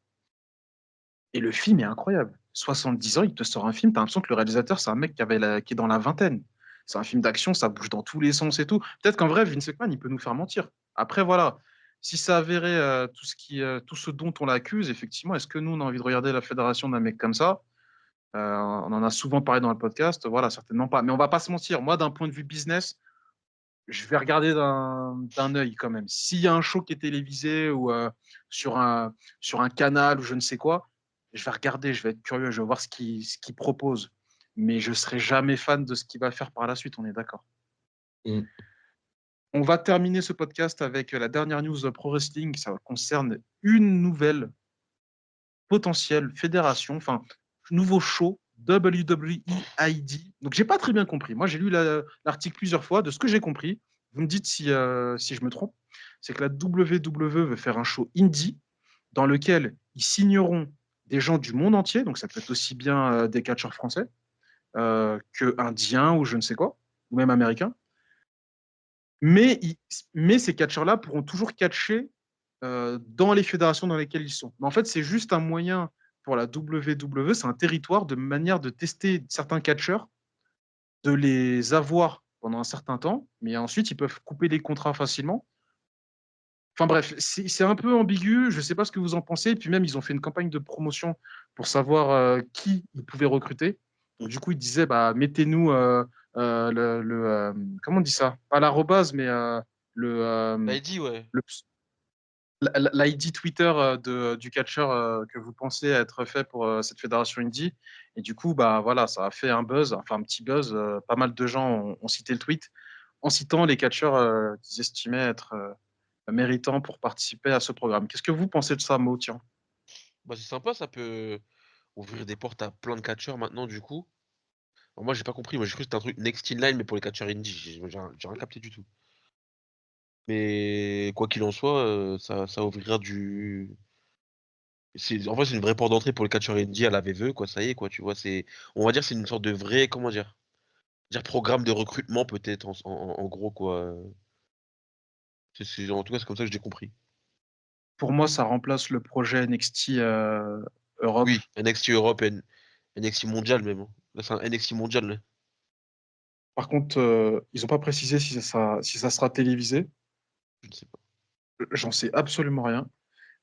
Et le film est incroyable. 70 ans, il te sort un film, t'as l'impression que le réalisateur, c'est un mec qui est dans la vingtaine. C'est un film d'action, ça bouge dans tous les sens et tout. Peut-être qu'en vrai, Vince McMahon, il peut nous faire mentir. Après, voilà, si ça avérait tout ce dont on l'accuse, effectivement, est-ce que nous, on a envie de regarder la fédération d'un mec comme ça? On en a souvent parlé dans le podcast. Voilà, certainement pas. Mais on va pas se mentir. Moi, d'un point de vue business, je vais regarder d'un œil quand même. S'il y a un show qui est télévisé ou sur sur un canal ou je ne sais quoi, je vais regarder, je vais être curieux, je vais voir ce qu'il propose. Mais je ne serai jamais fan de ce qu'il va faire par la suite, on est d'accord. Mm. On va terminer ce podcast avec la dernière news Pro Wrestling. Ça concerne une nouvelle potentielle fédération, enfin, nouveau show WWE ID. Donc, j'ai pas très bien compris. Moi, j'ai lu l'article plusieurs fois. De ce que j'ai compris, vous me dites si je me trompe, c'est que la WWE veut faire un show indie dans lequel ils signeront des gens du monde entier. Donc, ça peut être aussi bien des catcheurs français que indiens ou je ne sais quoi, ou même américains. Mais, mais ces catcheurs-là pourront toujours catcher dans les fédérations dans lesquelles ils sont. Mais en fait, c'est juste un moyen pour la WWE, c'est un territoire de manière de tester certains catcheurs, de les avoir pendant un certain temps, mais ensuite ils peuvent couper les contrats facilement. Enfin bref, c'est un peu ambigu, je ne sais pas ce que vous en pensez. Et puis même, ils ont fait une campagne de promotion pour savoir qui ils pouvaient recruter. Donc du coup, ils disaient, bah, mettez-nous comment on dit ça? Pas l'arrobase, mais le, euh, L'ID, ouais. le, l'ID Twitter du catcheur que vous pensez être fait pour cette fédération indie. Et du coup, bah, voilà, ça a fait un buzz, enfin un petit buzz. Pas mal de gens ont cité le tweet en citant les catcheurs qu'ils estimaient être méritants pour participer à ce programme. Qu'est-ce que vous pensez de ça, Mo? Tiens. Bah, c'est sympa, ça peut ouvrir des portes à plein de catcheurs maintenant, du coup. Alors, moi, j'ai pas compris. Moi, j'ai cru que c'était un truc Next in Line, mais pour les catcheurs indie. J'ai rien capté du tout. Mais quoi qu'il en soit, ça ouvrira du. En vrai, c'est une vraie porte d'entrée pour les catcheurs indie à la VVE, quoi. Ça y est, quoi. Tu vois, on va dire, c'est une sorte de vrai, comment dire programme de recrutement, peut-être, en gros, quoi. En tout cas, c'est comme ça que j'ai compris. Pour moi, ça remplace le projet NXT Europe. Oui, NXT Europe et NXT mondial, même, hein. Là, c'est un NXT mondial, là. Par contre, ils n'ont pas précisé si ça sera télévisé. Je ne sais pas. J'en sais absolument rien.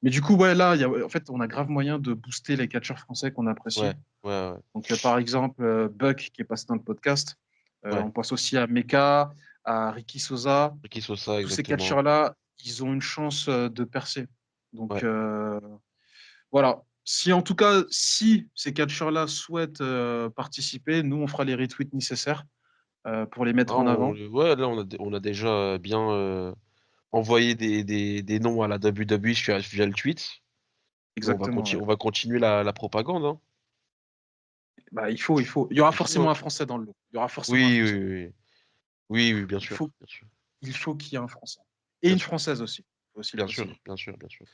Mais du coup, ouais, là, en fait, on a grave moyen de booster les catcheurs français qu'on apprécie. Ouais, ouais, ouais. Donc, par exemple, Buck, qui est passé dans le podcast. Ouais. On pense aussi à Meka, à Ricky Sosa. Ricky Sosa, Tous ces exactement. catcheurs-là, ils ont une chance de percer. Donc, Ouais. voilà. Si en tout cas, si ces catcheurs-là souhaitent participer, nous, on fera les retweets nécessaires pour les Ah, mettre en avant. ouais, là, on a déjà bien envoyé des noms à la WWE via le tweet. Et Exactement, ouais. on va continuer la propagande, hein. Bah, il faut, il faut. Il y aura Il faut, forcément hein. un Français dans le lot. Il y aura forcément un Oui, Français. oui, oui. Oui, oui, bien Il sûr. faut, Bien sûr. il faut qu'il y ait un Français. Et Bien une sûr. Française aussi. Il faut aussi le Bien sûr. préciser. Bien sûr. Bien sûr.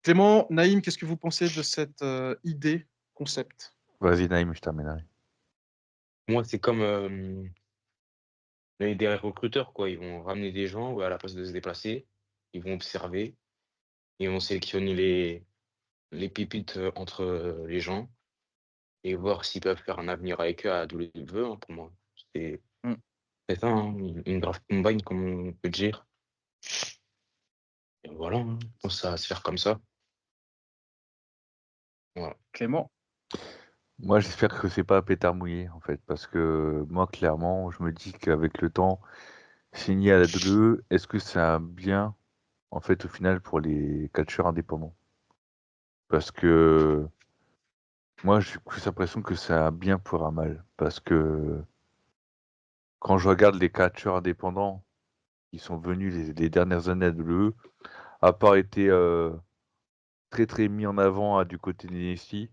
Clément, Naïm, qu'est-ce que vous pensez de cette idée, concept? Vas-y, Naïm, je terminerai. Moi, c'est comme des recruteurs, quoi. Ils vont ramener des gens ouais, à la place de se déplacer. Ils vont observer. Ils vont sélectionner les pépites entre les gens et voir s'ils peuvent faire un avenir avec eux à WWE, hein, pour moi. C'est Hmm. c'est ça, hein, une draft combine, comme on peut dire. Et voilà, hein, je pense que ça va se faire comme ça. Voilà. Clément? Moi, j'espère que c'est pas un pétard mouillé, en fait, parce que moi, clairement, je me dis qu'avec le temps, signer à la WWE, est-ce que c'est un bien, en fait, au final, pour les catcheurs indépendants? Parce que moi, j'ai plus l'impression que c'est un bien pour un mal. Parce que quand je regarde les catcheurs indépendants qui sont venus les dernières années à la WWE, à part été très très mis en avant du côté de NXT, il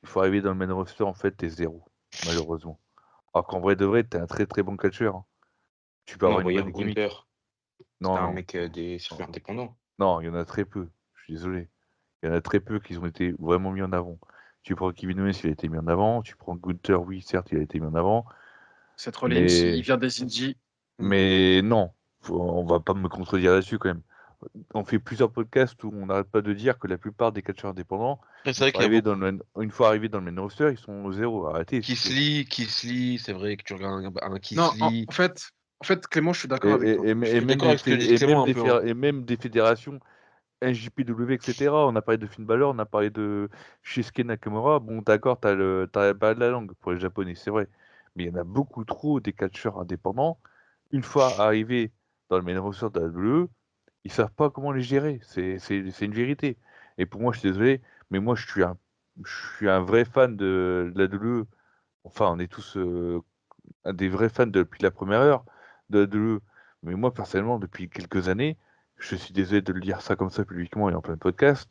faut arriver dans le main roster, en fait, t'es zéro, malheureusement. Alors qu'en vrai de vrai, t'es un très très bon catcheur, hein. Tu peux Non, avoir une regarde bonne gimmick. Gunther, Non, c'était un non, mec des circuits non. indépendants. Non, il y en a très peu. Je suis désolé. Il y en a très peu qui ont été vraiment mis en avant. Tu prends Kevin Owens, il a été mis en avant. Tu prends Gunther, oui, certes, il a été mis en avant. Seth Rollins, il Mais, vient des Indies. mais non, on va pas me contredire là-dessus quand même. On fait plusieurs podcasts où on n'arrête pas de dire que la plupart des catcheurs indépendants, Après, c'est vrai qu'il y a beaucoup. une fois arrivés dans le main roster, ils sont au zéro. Arrêtez, s'il vous plaît. Kisly, c'est vrai que tu regardes un Non, Kisly. en fait, Clément, je suis d'accord avec toi. Je suis d'accord avec ce que dit Clément un peu, hein. et même des fédérations NJPW, etc. On a parlé de Finn Balor, on a parlé de Shinsuke Nakamura. Bon, d'accord, t'as pas de la langue pour les Japonais, c'est vrai. Mais il y en a beaucoup trop des catcheurs indépendants. Une fois arrivés dans le main roster de la WWE, ils savent pas comment les gérer. C'est une vérité. Et pour moi, je suis désolé, mais moi, je suis un vrai fan de la WWE. Enfin, on est tous des vrais fans depuis la première heure de la WWE. Mais moi, personnellement, depuis quelques années, je suis désolé de le dire ça comme ça publiquement et en plein podcast,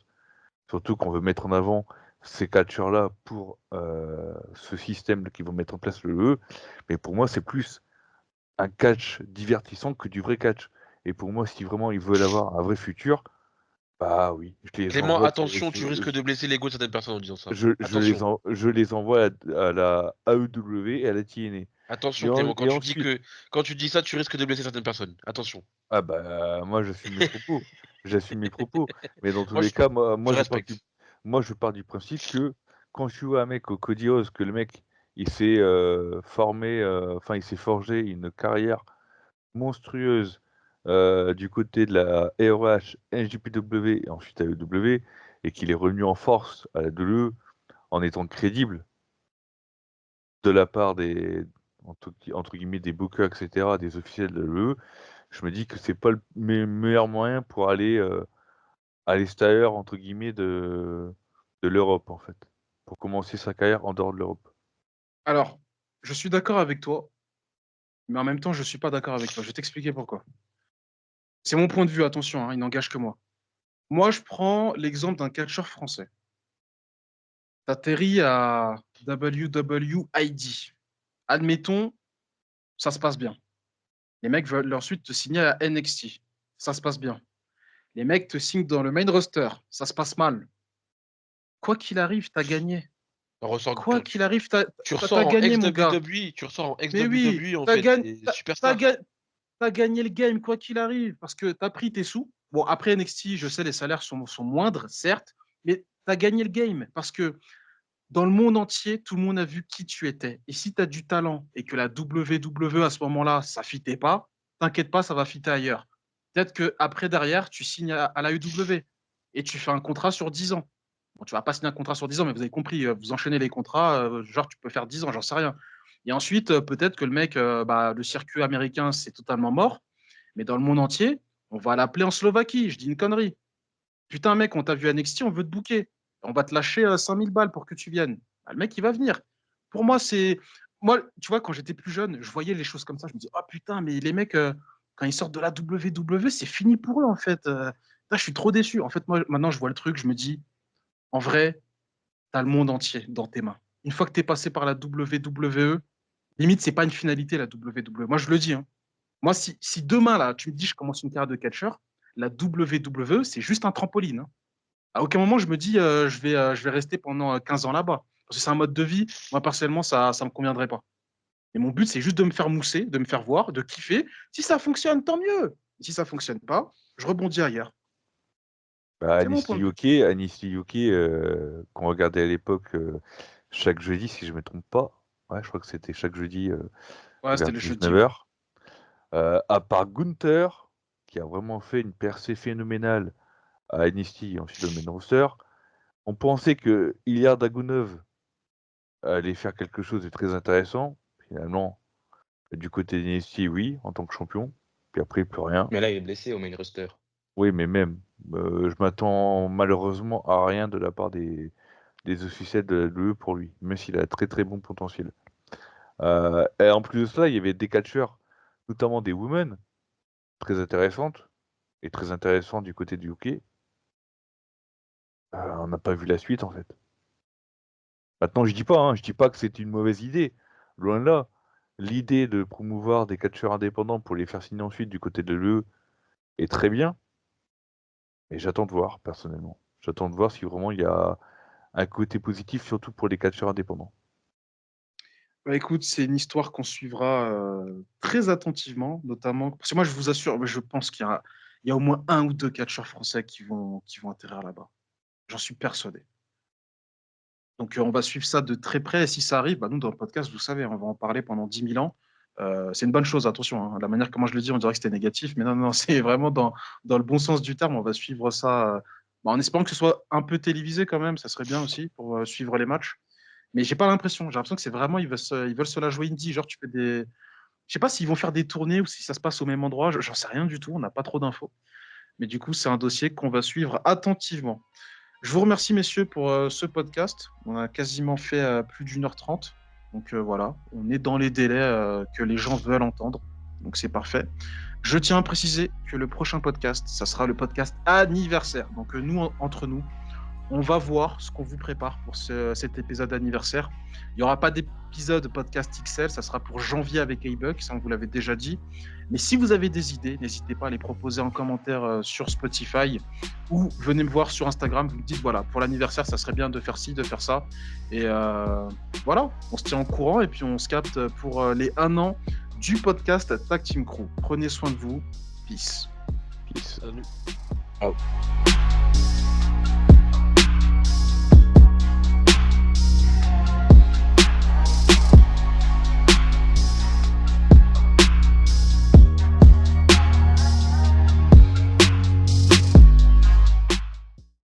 surtout qu'on veut mettre en avant ces catcheurs-là pour ce système qu'ils vont mettre en place le WWE. Mais pour moi, c'est plus un catch divertissant que du vrai catch. Et pour moi, si vraiment ils veulent avoir un vrai futur, bah oui, je les Clément, envoie, attention, tu risques de blesser l'ego de certaines personnes en disant ça. Attention. je les envoie à la AEW et à la TNA. Attention, Clément, Et ensuite, quand tu dis ça, tu risques de blesser certaines personnes. Attention. ah bah moi j'assume mes propos. J'assume mes propos. Mais dans tous Moi, les cas, je respecte. moi je pars du principe que quand je vois un mec au Cody Rhodes, que le mec il s'est formé, enfin il s'est forgé une carrière monstrueuse du côté de la ROH, NJPW et ensuite à AEW, et qu'il est revenu en force à la WWE en étant crédible de la part des entre guillemets des bookers, etc., des officiels de la WWE, je me dis que c'est pas le meilleur moyen pour aller à l'extérieur entre guillemets de l'Europe en fait, pour commencer sa carrière en dehors de l'Europe. Alors, je suis d'accord avec toi, Mais en même temps, je ne suis pas d'accord avec toi. Je vais t'expliquer pourquoi. C'est mon point de vue, attention, il n'engage que moi. Moi, je prends l'exemple d'un catcheur français. T'atterris à WWID. Admettons, ça se passe bien. Les mecs veulent ensuite te signer à NXT. Ça se passe bien. Les mecs te signent dans le main roster. Ça se passe mal. Quoi qu'il arrive, t'as gagné. Quoi qu'il arrive, tu t'as ressors en gagné, mon gars. ex-WWE, tu ressors en Mais oui, ex-WWE, en fait, t'es superstar. t'as gagné le game, quoi qu'il arrive, parce que t'as pris tes sous. Bon, après NXT, je sais, les salaires sont moindres, certes, mais t'as gagné le game, parce que dans le monde entier, tout le monde a vu qui tu étais. Et si tu as du talent et que la WWE à ce moment-là, ça ne fitait pas, t'inquiète pas, ça va fitter ailleurs. Peut-être qu'après, derrière, tu signes à la UW et tu fais un contrat sur 10 ans. Bon, tu vas pas signer un contrat sur 10 ans, mais vous avez compris, vous enchaînez les contrats, genre tu peux faire 10 ans, j'en sais rien. Et ensuite, peut-être que le mec, le circuit américain, c'est totalement mort, mais dans le monde entier, on va l'appeler en Slovaquie, je dis une connerie. Putain, mec, on t'a vu à NXT, on veut te booker. On va te lâcher 5000 balles pour que tu viennes. Ah, le mec, il va venir. Pour moi, c'est. Moi, tu vois, quand j'étais plus jeune, je voyais les choses comme ça. Je me dis, oh putain, mais les mecs, quand ils sortent de la WWE, c'est fini pour eux, en fait. Là, je suis trop déçu. En fait, moi, maintenant, je vois le truc, je me dis, en vrai, tu as le monde entier dans tes mains. Une fois que tu es passé par la WWE, limite, c'est pas une finalité, la WWE. Moi, je le dis. Moi, si demain, là, tu me dis, je commence une carrière de catcheur, la WWE, c'est juste un trampoline. À aucun moment, je me dis, je vais rester pendant 15 ans là-bas. Parce que c'est un mode de vie. Moi, personnellement, ça ne me conviendrait pas. Et mon but, c'est juste de me faire mousser, de me faire voir, de kiffer. Si ça fonctionne, tant mieux. Si ça ne fonctionne pas, je rebondis ailleurs. C'est mon point de vue. Anisty Yuki, qu'on regardait à l'époque chaque jeudi, si je ne me trompe pas. Ouais, je crois que c'était chaque jeudi Ouais, c'était vers le jeudi. 19h. À part Gunther, qui a vraiment fait une percée phénoménale à NXT et ensuite dans le main roster, on pensait que Ilya Dragunov allait faire quelque chose de très intéressant. Finalement, du côté de NXT, oui, en tant que champion. Puis après, plus rien. Mais là, il est blessé au main roster. Oui, mais même, je m'attends malheureusement à rien de la part des officiels de la WWE pour lui, même s'il a très très bon potentiel. Et en plus de ça, il y avait des catcheurs, notamment des women, très intéressantes, et très intéressantes du côté du UK. On n'a pas vu la suite en fait. Maintenant, je dis pas que c'est une mauvaise idée. Loin de là. L'idée de promouvoir des catcheurs indépendants pour les faire signer ensuite du côté de l'UE est très bien. Et j'attends de voir, personnellement. J'attends de voir si vraiment il y a un côté positif, surtout pour les catcheurs indépendants. Bah, écoute, c'est une histoire qu'on suivra très attentivement, notamment. Parce que moi, je vous assure, je pense il y a au moins un ou deux catcheurs français qui vont atterrir là-bas. J'en suis persuadé. Donc, on va suivre ça de très près. Et si ça arrive, nous, dans le podcast, vous savez, on va en parler pendant 10 000 ans. C'est une bonne chose, attention. La manière comment je le dis, on dirait que c'était négatif. Mais non, non, c'est vraiment dans le bon sens du terme. On va suivre ça en espérant que ce soit un peu télévisé quand même. Ça serait bien aussi pour suivre les matchs. Mais j'ai pas l'impression. J'ai l'impression que c'est vraiment, ils veulent se la jouer indie. Genre, tu fais des. Je sais pas s'ils vont faire des tournées ou si ça se passe au même endroit. J'en sais rien du tout. On n'a pas trop d'infos. Mais du coup, c'est un dossier qu'on va suivre attentivement. Je vous remercie, messieurs, pour ce podcast. On a quasiment fait plus d'1h30. Donc voilà, on est dans les délais que les gens veulent entendre. Donc c'est parfait. Je tiens à préciser que le prochain podcast, ça sera le podcast anniversaire. Donc nous, entre nous, on va voir ce qu'on vous prépare pour cet épisode anniversaire. Il n'y aura pas d'épisode podcast XL, ça sera pour janvier avec A-Buck, ça on vous l'avait déjà dit. Mais si vous avez des idées, n'hésitez pas à les proposer en commentaire sur Spotify ou venez me voir sur Instagram, vous me dites voilà, pour l'anniversaire, ça serait bien de faire ci, de faire ça. Et voilà, on se tient en courant et puis on se capte pour les 1 an du podcast Tag Team Crew. Prenez soin de vous. Peace. Peace. Salut. Oh.